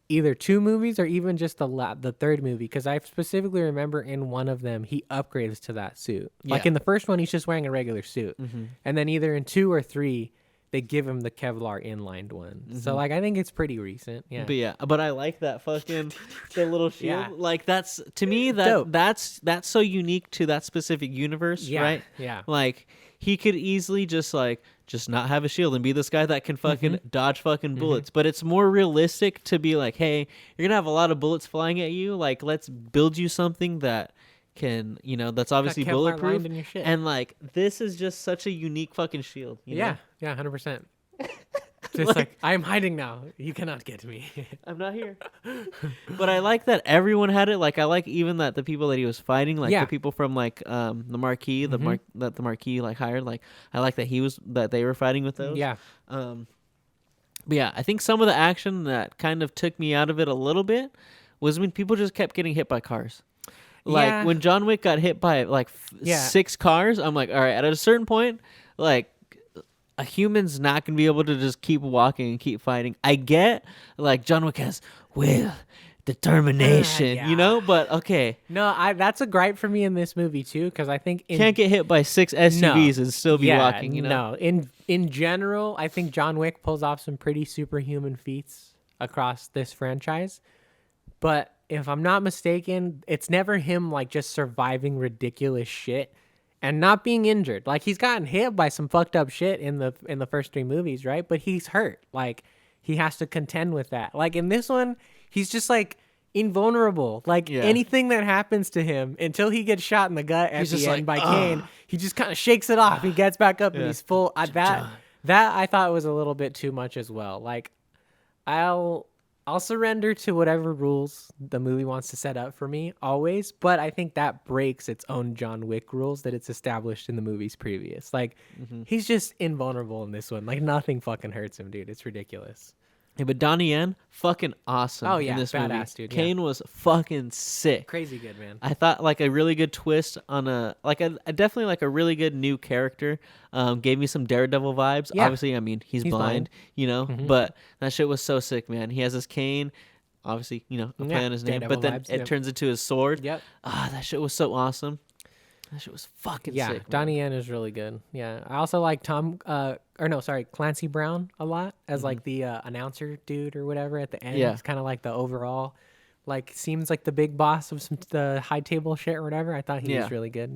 either 2 movies or even just the third movie, because I specifically remember in one of them he upgrades to that suit. Like in the first one, he's just wearing a regular suit, and then either in 2 or 3 they give him the Kevlar inlined one. So like I think it's pretty recent. Yeah. But I like that fucking the little shield. Yeah. Like that's to me Dope. that's so unique to that specific universe, right? Yeah. Like he could easily just not have a shield and be this guy that can fucking dodge fucking bullets. But it's more realistic to be like, hey, you're gonna have a lot of bullets flying at you. Like, let's build you something that can, that's obviously Kevlar bulletproof. lined in your shit. And like, this is just such a unique fucking shield. You know? Yeah, 100%. Just like, I'm hiding now. You cannot get me. I'm not here. But I like that everyone had it. Like, I like even that the people that he was fighting, like the people from like the Marquis, that the Marquis like hired. Like, I like that they were fighting with those. Yeah. But yeah, I think some of the action that kind of took me out of it a little bit was when people just kept getting hit by cars. Like when John Wick got hit by like 6 cars, I'm like, all right, at a certain point, like a human's not going to be able to just keep walking and keep fighting. I get like John Wick has will, determination, but okay. No, that's a gripe for me in this movie too, because I think can't get hit by 6 SUVs and still be walking, No, in general, I think John Wick pulls off some pretty superhuman feats across this franchise. But if I'm not mistaken, it's never him like just surviving ridiculous shit and not being injured. Like he's gotten hit by some fucked up shit in the first 3 movies, right? But he's hurt. Like he has to contend with that. Like in this one, he's just like invulnerable. Like anything that happens to him until he gets shot in the gut at the end by Kane, he just kind of shakes it off. He gets back up and he's full. That I thought was a little bit too much as well. Like I'll surrender to whatever rules the movie wants to set up for me, always. But I think that breaks its own John Wick rules that it's established in the movies previous. Like, he's just invulnerable in this one. Like, nothing fucking hurts him, dude. It's ridiculous. Yeah, but Donnie Yen, fucking awesome. Oh, yeah, in this badass, movie. dude. Kane was fucking sick. Crazy good, man. I thought like a really good twist on a definitely like a really good new character. Gave me some Daredevil vibes. Yeah. Obviously, I mean he's blind, but that shit was so sick, man. He has his cane, obviously, a play on his name, Daredevil but then vibes, it turns into his sword. Yep. That shit was so awesome. That shit was fucking sick. Yeah, Donnie Yen is really good. Yeah, I also like Clancy Brown a lot as like the announcer dude or whatever at the end. Yeah. It's kind of like the overall, like seems like the big boss of the high table shit or whatever. I thought he was really good.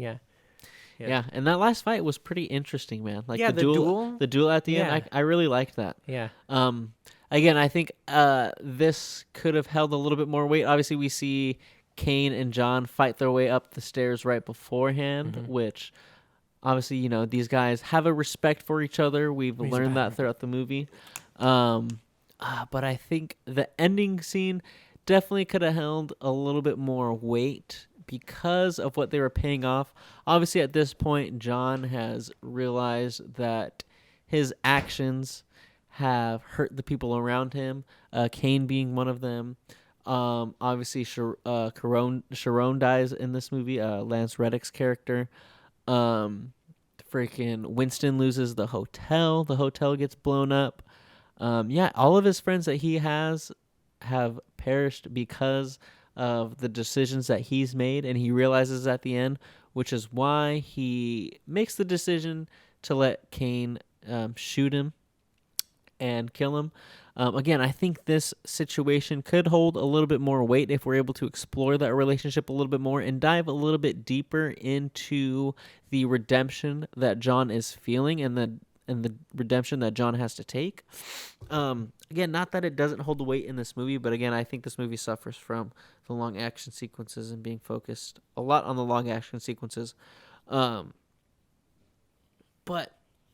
Yeah, and that last fight was pretty interesting, man. Like the the duel at the end, I really liked that. Yeah. Again, I think this could have held a little bit more weight. Obviously, we see Kane and John fight their way up the stairs right beforehand, which obviously, these guys have a respect for each other. We've learned that throughout the movie. But I think the ending scene definitely could have held a little bit more weight because of what they were paying off. Obviously, at this point, John has realized that his actions have hurt the people around him, Kane being one of them. Obviously, Sharon dies in this movie, Lance Reddick's character. Freaking Winston loses the hotel. The hotel gets blown up. All of his friends that he has have perished because of the decisions that he's made, and he realizes at the end, which is why he makes the decision to let Kane shoot him and kill him. Again, I think this situation could hold a little bit more weight if we're able to explore that relationship a little bit more and dive a little bit deeper into the redemption that John is feeling and the redemption that John has to take. Again, not that it doesn't hold the weight in this movie, but again, I think this movie suffers from the long action sequences and being focused a lot on the long action sequences. But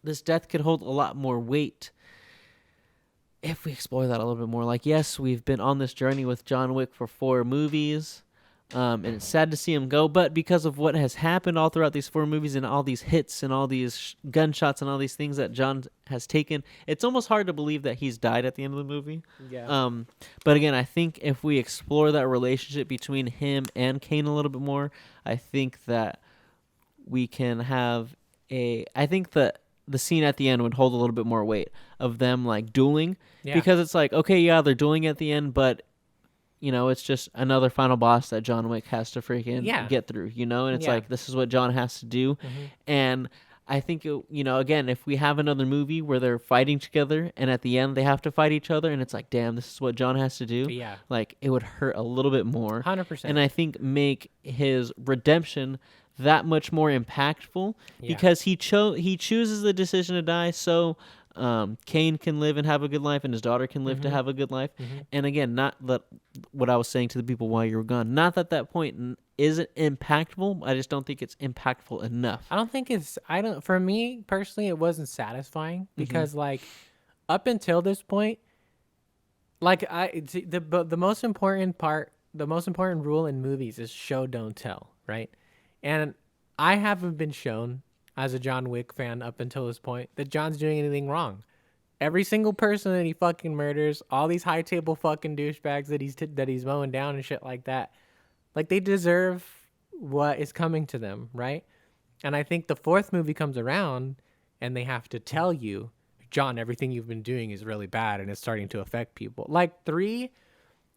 this death could hold a lot more weight if we explore that a little bit more, like, yes, we've been on this journey with John Wick for 4 movies, and it's sad to see him go, but because of what has happened all throughout these 4 movies and all these hits and all these gunshots and all these things that John has taken, it's almost hard to believe that he's died at the end of the movie. Yeah. But again, I think if we explore that relationship between him and Kane a little bit more, I think that we can have I think that the scene at the end would hold a little bit more weight of them like dueling, because it's like, okay, yeah, they're dueling at the end, but it's just another final boss that John Wick has to freaking get through, and it's like, this is what John has to do. Mm-hmm. And I think, again, if we have another movie where they're fighting together and at the end they have to fight each other and it's like, damn, this is what John has to do. Yeah. Like, it would hurt a little bit more. 100%. And I think make his redemption that much more impactful, because he chooses the decision to die so Kane can live and have a good life and his daughter can live to have a good life. And again, not that what I was saying to the people while you were gone, not that point isn't impactful. I just don't think it's impactful enough. For me personally, it wasn't satisfying, because like up until this point, like the most important part, the most important rule in movies is show, don't tell, right? And I haven't been shown, as a John Wick fan up until this point, that John's doing anything wrong. Every single person that he fucking murders, all these high table fucking douchebags that he's mowing down and shit like that, like, they deserve what is coming to them, right? And I think the 4th movie comes around and they have to tell you, John, everything you've been doing is really bad and it's starting to affect people. Like, 3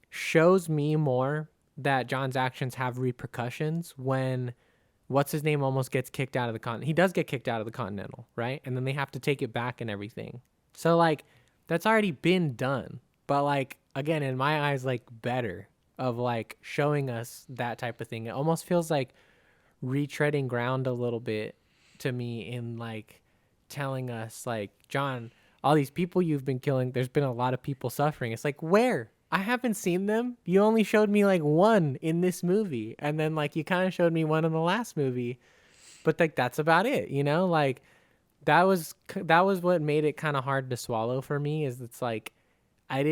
shows me more that John's actions have repercussions when what's his name almost gets kicked out of the Continental. He does get kicked out of the Continental, right? And then they have to take it back and everything. So, like, that's already been done. But, like, again, in my eyes, like, better of, like, showing us that type of thing. It almost feels like retreading ground a little bit to me in, like, telling us, like, John, all these people you've been killing, there's been a lot of people suffering. It's like, where? I haven't seen them. You only showed me like 1 in this movie. And then like you kind of showed me 1 in the last movie. But like that's about it, Like that was what made it kind of hard to swallow for me, is it's like I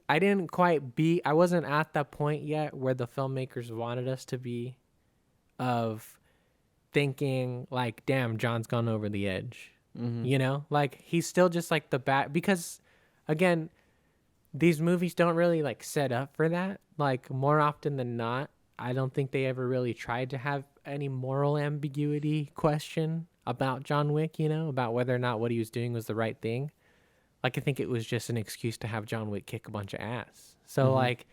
wasn't at that point yet where the filmmakers wanted us to be, of thinking like, damn, John's gone over the edge. Like he's still just like the bad, because again, these movies don't really like set up for that. Like more often than not, I don't think they ever really tried to have any moral ambiguity question about John Wick, about whether or not what he was doing was the right thing. Like I think it was just an excuse to have John Wick kick a bunch of ass. So like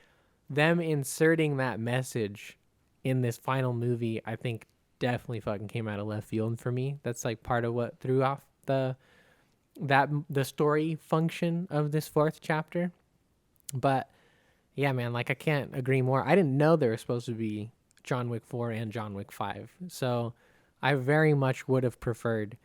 them inserting that message in this final movie, I think definitely fucking came out of left field for me. That's like part of what threw off the story function of this 4th chapter. But yeah, man, like I can't agree more. I didn't know there was supposed to be John Wick 4 and John Wick 5. So I very much would have preferred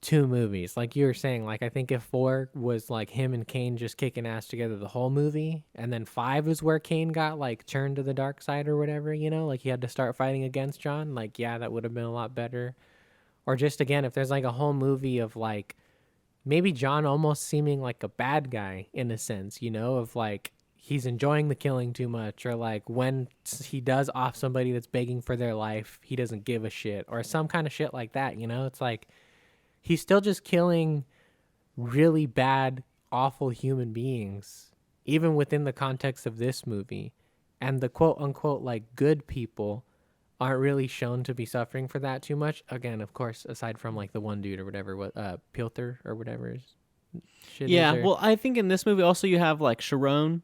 2 movies. Like you were saying, like I think if 4 was like him and Kane just kicking ass together the whole movie, and then 5 is where Kane got like turned to the dark side or whatever, like he had to start fighting against John, like yeah, that would have been a lot better. Or just again, if there's like a whole movie of like maybe John almost seeming like a bad guy in a sense, of like he's enjoying the killing too much, or like when he does off somebody that's begging for their life, he doesn't give a shit, or some kind of shit like that, It's like he's still just killing really bad, awful human beings, even within the context of this movie. And the quote unquote like good people aren't really shown to be suffering for that too much. Again, of course, aside from like the one dude or whatever, Pilter or whatever his shit is. Yeah, well, I think in this movie also you have like Sharon,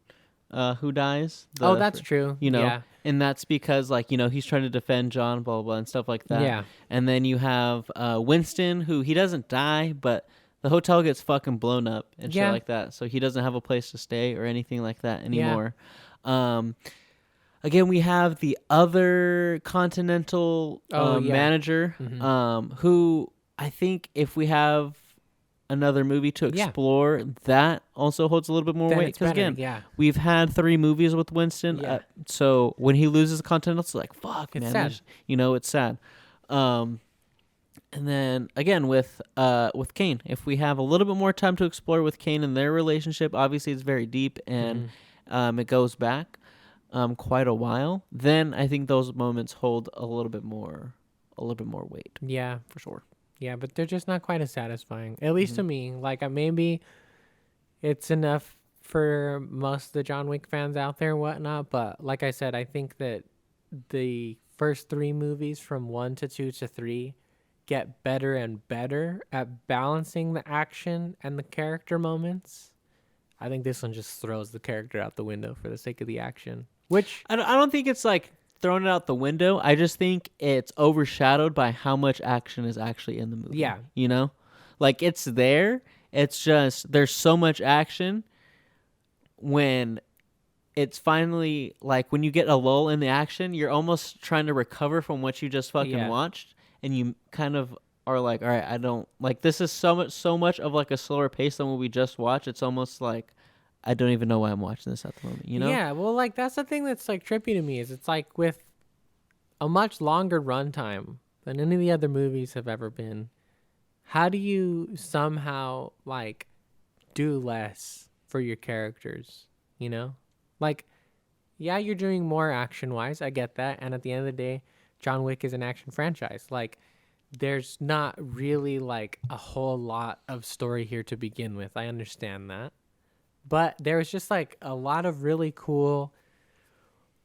who dies. That's true. Yeah. And that's because like, he's trying to defend John, blah, blah, blah, and stuff like that. Yeah. And then you have Winston, who he doesn't die, but the hotel gets fucking blown up and shit like that. So he doesn't have a place to stay or anything like that anymore. Yeah. Again, we have the other Continental manager, who I think if we have another movie to explore, that also holds a little bit more weight. Because again, we've had 3 movies with Winston, so when he loses the Continental, it's like, fuck, it's man, sad. It's sad. And then again with Kane, if we have a little bit more time to explore with Kane and their relationship, obviously it's very deep and it goes back quite a while. Then I think those moments hold a little bit more weight. Yeah, For sure. yeah, but they're just not quite as satisfying, at least to me. Like maybe it's enough for most of the John Wick fans out there and whatnot. But like I said, I think that the first three movies from 1 to 2 to 3 get better and better at balancing the action and the character moments. I think this one just throws the character out the window for the sake of the action. Which I don't think it's like throwing it out the window. I just think it's overshadowed by how much action is actually in the movie. Yeah. You know? Like it's there. It's just there's so much action when it's finally like when you get a lull in the action, you're almost trying to recover from what you just fucking watched, and you kind of are like, all right, I don't like this is so much of like a slower pace than what we just watched. It's almost like I don't even know why I'm watching this at the moment, you know? Yeah, well, like that's the thing that's like trippy to me is it's like with a much longer runtime than any of the other movies have ever been. How do you somehow like do less for your characters? You know, like yeah, you're doing more action wise. I get that, and at the end of the day, John Wick is an action franchise. Like there's not really like a whole lot of story here to begin with. I understand that. But there was just like a lot of really cool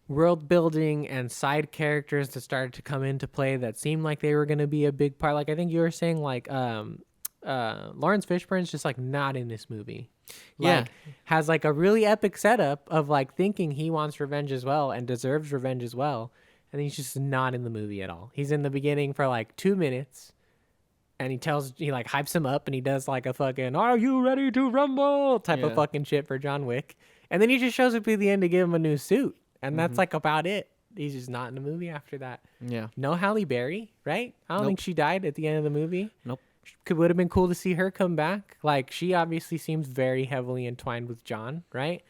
world building and side characters that started to come into play that seemed like they were going to be a big part. Like I think you were saying like Lawrence Fishburne's just like not in this movie. Like, has like a really epic setup of like thinking he wants revenge as well and deserves revenge as well. And he's just not in the movie at all. He's in the beginning for like 2 minutes. And he like hypes him up and he does like a fucking, are you ready to rumble type of fucking shit for John Wick. And then he just shows up at the end to give him a new suit. And that's like about it. He's just not in the movie after that. Yeah. No Halle Berry, right? I don't think she died at the end of the movie. Nope. Would have been cool to see her come back. Like she obviously seems very heavily entwined with John, right?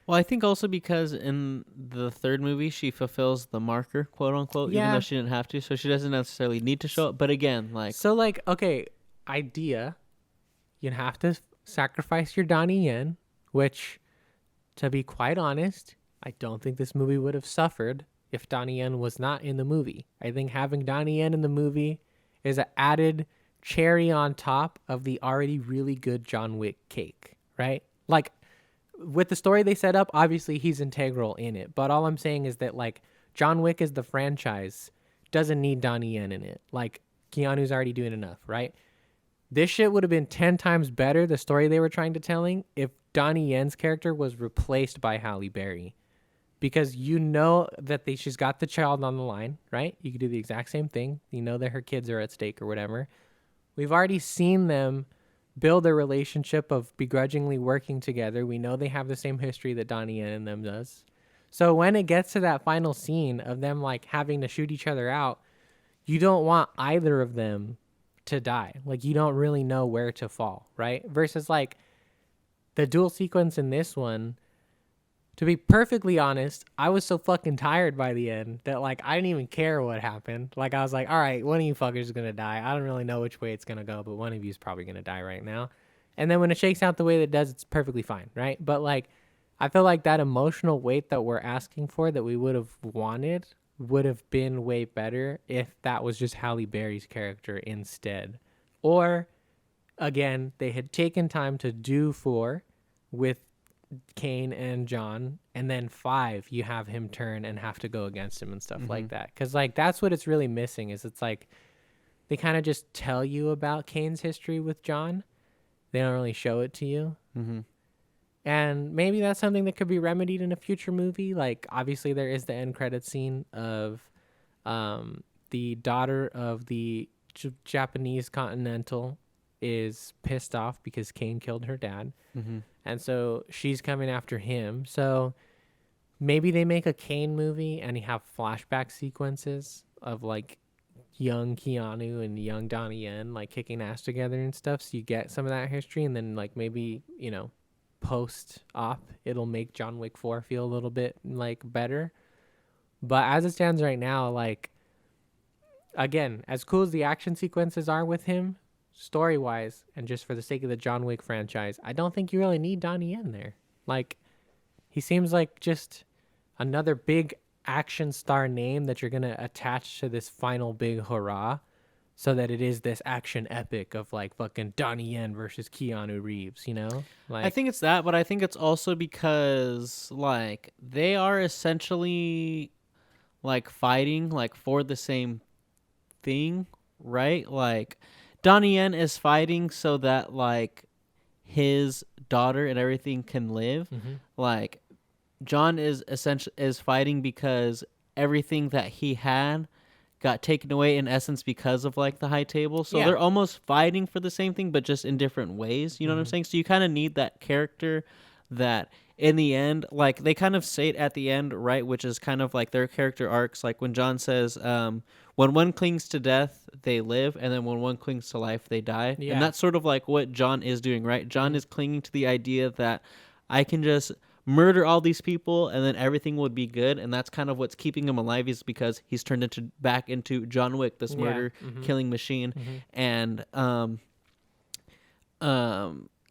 Well, I think also because in the third movie she fulfills the marker, quote unquote, even though she didn't have to, so she doesn't necessarily need to show up. But again, like okay, idea, you'd have to sacrifice your Donnie Yen, which, to be quite honest, I don't think this movie would have suffered if Donnie Yen was not in the movie. I think having Donnie Yen in the movie is an added cherry on top of the already really good John Wick cake, right? Like, with the story they set up, obviously he's integral in it. But all I'm saying is that, like, John Wick is the franchise, doesn't need Donnie Yen in it. Like, Keanu's already doing enough, right? This shit would have been 10 times better, the story they were trying to telling, if Donnie Yen's character was replaced by Halle Berry. Because you know that she's got the child on the line, right? You could do the exact same thing. You know that her kids are at stake or whatever. We've already seen them build a relationship of begrudgingly working together. We know they have the same history that Donnie Yen and them does. So when it gets to that final scene of them like having to shoot each other out, you don't want either of them to die. Like you don't really know where to fall, right? Versus like the duel sequence in this one, to be perfectly honest, I was so fucking tired by the end that like I didn't even care what happened. Like I was like, all right, one of you fuckers is gonna die. I don't really know which way it's gonna go, but one of you is probably gonna die right now. And then when it shakes out the way that it does, it's perfectly fine, right? But like I feel like that emotional weight that we're asking for that we would have wanted would have been way better if that was just Halle Berry's character instead. Or again, they had taken time to do 4 with Kane and John, and then 5 you have him turn and have to go against him and stuff like that, because like that's what it's really missing. Is it's like they kind of just tell you about Kane's history with John, they don't really show it to you. And maybe that's something that could be remedied in a future movie. Like obviously there is the end credit scene of the daughter of the Japanese Continental is pissed off because Kane killed her dad. And so she's coming after him. So maybe they make a Kane movie and you have flashback sequences of like young Keanu and young Donnie Yen like kicking ass together and stuff. So you get some of that history, and then like maybe, you know, post-op, it'll make John Wick 4 feel a little bit like better. But as it stands right now, like again, as cool as the action sequences are with him, story wise, and just for the sake of the John Wick franchise, I don't think you really need Donnie Yen there. Like, he seems like just another big action star name that you're gonna attach to this final big hurrah, so that it is this action epic of like fucking Donnie Yen versus Keanu Reeves. You know, like I think it's that, but I think it's also because like they are essentially like fighting like for the same thing, right? Like Donnie Yen is fighting so that like his daughter and everything can live. Like John is essentially is fighting because everything that he had got taken away in essence because of like the high table. So they're almost fighting for the same thing but just in different ways, you know what I'm saying? So you kind of need that character that in the end, like they kind of say it at the end, right, which is kind of like their character arcs, like when John says when one clings to death they live, and then when one clings to life they die. And that's sort of like what John is doing, right? John is clinging to the idea that I can just murder all these people and then everything would be good, and that's kind of what's keeping him alive, is because he's turned back into John Wick, this murder killing machine. And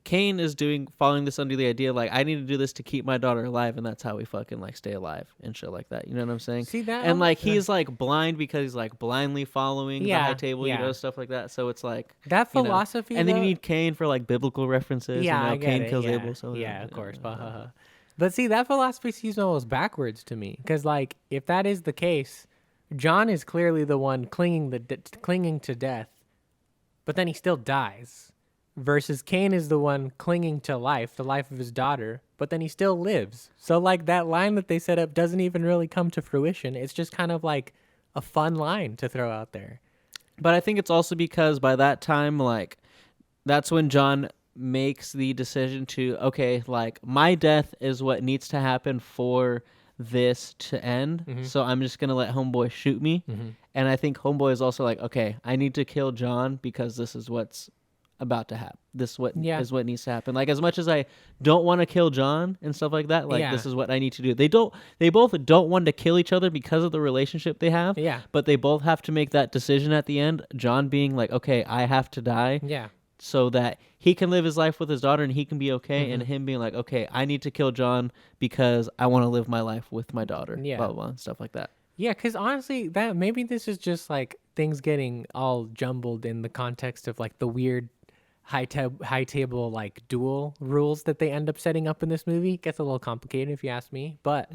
Kane is following this under the idea like I need to do this to keep my daughter alive, and that's how we fucking like stay alive and shit like that. You know what I'm saying? See that? And like he's like blind because he's like blindly following the high table, you know, stuff like that. So it's like that philosophy, and then you need Kane for like biblical references. Yeah, and I get Kane it, kills yeah. Abel. So yeah, of course. But see, that philosophy seems almost backwards to me, because like if that is the case, John is clearly the one clinging to death, but then he still dies. Versus Kane is the one clinging to life, the life of his daughter, but then he still lives. So like that line that they set up doesn't even really come to fruition. It's just kind of like a fun line to throw out there. But I think it's also because by that time, like, that's when John makes the decision to, okay, like, my death is what needs to happen for this to end. So I'm just going to let Homeboy shoot me. And I think Homeboy is also like, okay, I need to kill John because this is what's about to happen. This is what needs to happen. Like, as much as I don't want to kill John and stuff like that, like this is what I need to do. They both don't want to kill each other because of the relationship they have. But they both have to make that decision at the end. John being like, okay, I have to die. So that he can live his life with his daughter and he can be okay. And him being like, okay, I need to kill John because I want to live my life with my daughter. Blah, blah, blah, stuff like that. Yeah, because honestly, that maybe this is just like things getting all jumbled in the context of like the weird high table like duel rules that they end up setting up in this movie. It gets a little complicated if you ask me, but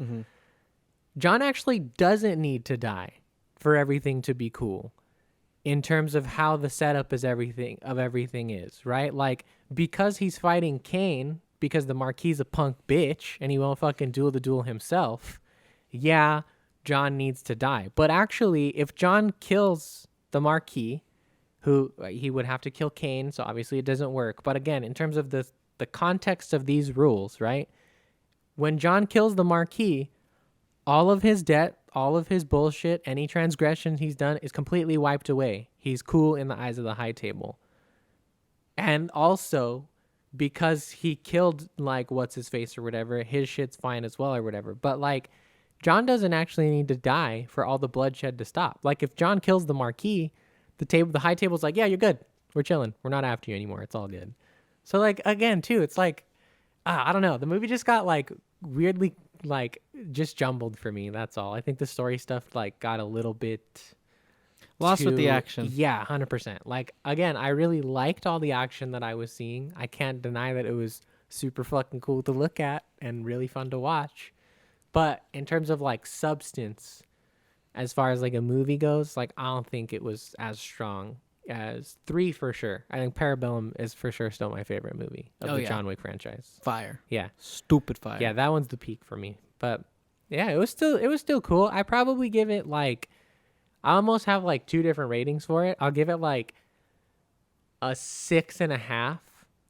John actually doesn't need to die for everything to be cool in terms of how the setup is everything is, right? Like, because he's fighting Kane because the Marquis a punk bitch and he won't fucking duel the duel himself. Yeah, John needs to die. But actually, if John kills the Marquis, who he would have to kill Kane, so obviously it doesn't work. But again, in terms of the context of these rules, right? When John kills the Marquis, all of his debt, all of his bullshit, any transgressions he's done is completely wiped away. He's cool in the eyes of the high table. And also, because he killed, like, what's-his-face or whatever, his shit's fine as well or whatever. But, like, John doesn't actually need to die for all the bloodshed to stop. Like, if John kills the Marquis, the high table's like, yeah, you're good. We're chilling. We're not after you anymore. It's all good. So, like, again, too, it's like, I don't know. The movie just got, like, weirdly, like, just jumbled for me. That's all. I think the story stuff, like, got a little bit lost with the action. Yeah, 100%. Like, again, I really liked all the action that I was seeing. I can't deny that it was super fucking cool to look at and really fun to watch. But in terms of, like, substance, as far as like a movie goes, like I don't think it was as strong as 3 for sure. I think Parabellum is for sure still my favorite movie of the John Wick franchise. Fire. Yeah. Stupid fire. Yeah, that one's the peak for me. But yeah, it was still cool. I probably give it like, I almost have like 2 different ratings for it. I'll give it like a 6.5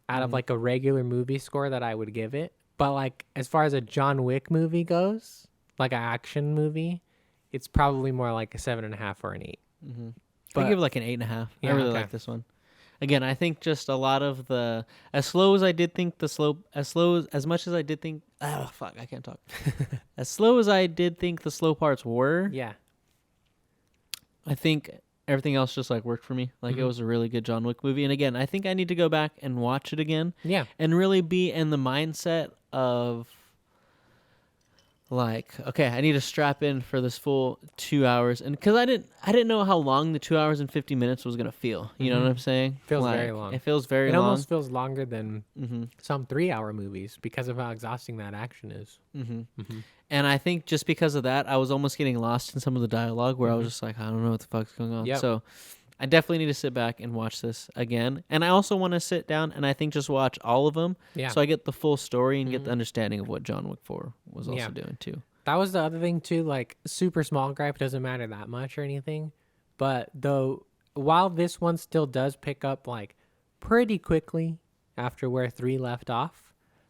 out of like a regular movie score that I would give it. But like as far as a John Wick movie goes, like an action movie, it's probably more like a 7.5 or an 8. I give it like an 8.5. I really like this one. Again, I think just a lot of as much as I did think the slow parts were. Yeah. I think everything else just like worked for me. Like it was a really good John Wick movie. And again, I think I need to go back and watch it again. Yeah. And really be in the mindset of like, okay, I need to strap in for this full 2 hours. And because I didn't know how long the 2 hours and 50 minutes was going to feel. You know what I'm saying? Feels like, very long. It feels very long. It almost feels longer than some 3-hour movies because of how exhausting that action is. And I think just because of that, I was almost getting lost in some of the dialogue where I was just like, I don't know what the fuck's going on. So I definitely need to sit back and watch this again. And I also want to sit down and I think just watch all of them so I get the full story and get the understanding of what John Wick 4 was also doing too. That was the other thing too, like super small gripe, doesn't matter that much or anything. But though, while this one still does pick up like pretty quickly after where 3 left off,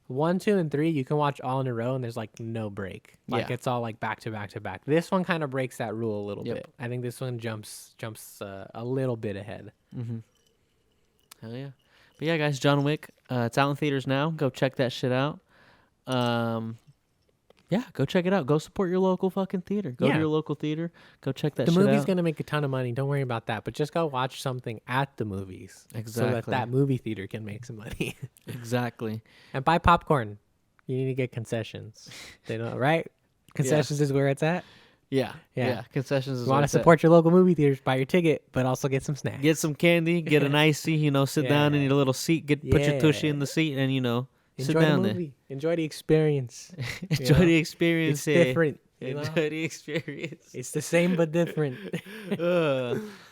1, 2, and 3 you can watch all in a row and there's like no break. Like it's all like back to back to back. This one kind of breaks that rule a little bit. I think this one jumps a little bit ahead. Hell yeah. But yeah, guys, John Wick, it's out in theaters now. Go check that shit out. Yeah, go check it out. Go support your local fucking theater. Go to your local theater. Go check that shit out. The movie's going to make a ton of money. Don't worry about that. But just go watch something at the movies. Exactly. So that movie theater can make some money. Exactly. And buy popcorn. You need to get concessions. They know, right? Concessions is where it's at. Yeah. Concessions is you want to support your local movie theaters, buy your ticket, but also get some snacks. Get some candy, get an icy, sit down in your little seat, put your tushy in the seat, and, sit down there. Enjoy the experience. Enjoy the experience. It's different. Enjoy the experience. It's the same but different.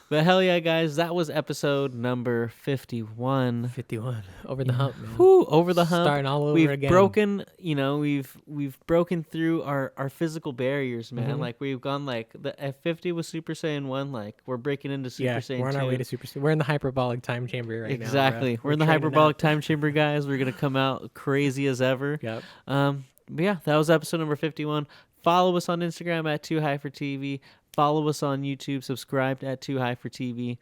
But hell yeah, guys, that was episode number 51. 51. Over the hump, man. Whew, over the hump. Starting all over we've again. We've broken through our physical barriers, man. Like we've gone like the F50 was Super Saiyan 1, like we're breaking into Super Saiyan 2. We're on our way to Super Saiyan. We're in the hyperbolic time chamber right now. Exactly. We're in the hyperbolic time chamber, guys. We're going to come out crazy as ever. Yep. But yeah, that was episode number 51. Follow us on Instagram at 2High4TV. Follow us on YouTube. Subscribe at 2High4TV.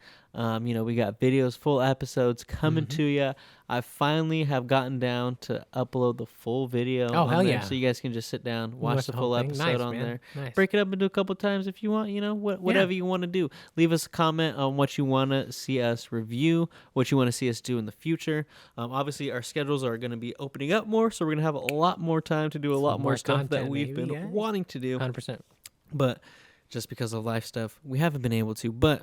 We got videos, full episodes coming to you. I finally have gotten down to upload the full video. Oh, hell yeah. So you guys can just sit down, watch the full episode on there. Nice. Break it up into a couple times if you want, whatever you want to do. Leave us a comment on what you want to see us review, what you want to see us do in the future. Obviously, our schedules are going to be opening up more, so we're going to have a lot more time to do a lot more stuff that we've been wanting to do. 100%. But just because of life stuff, we haven't been able to, but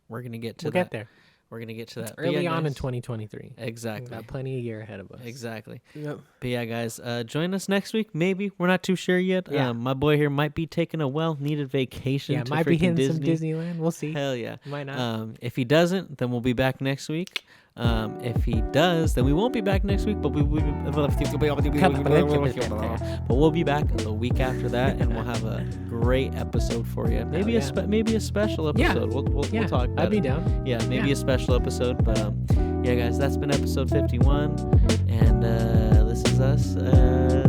we're going to get to that. We'll get there. We're going to get to that. Early on in 2023. Exactly. We've got plenty of year ahead of us. Exactly. Yep. But yeah, guys, join us next week. Maybe. We're not too sure yet. Yeah. My boy here might be taking a well-needed vacation. Yeah, to might be hitting Disney. some Disneyland. We'll see. Hell yeah. Might not. If he doesn't, then we'll be back next week. If he does, then we won't be back next week, but we'll be back the week after that, and we'll have a great episode for you. Maybe maybe a special episode. Yeah. We'll talk about I'd be down. Yeah, maybe a special episode. But yeah, guys, that's been episode 51, and this is us.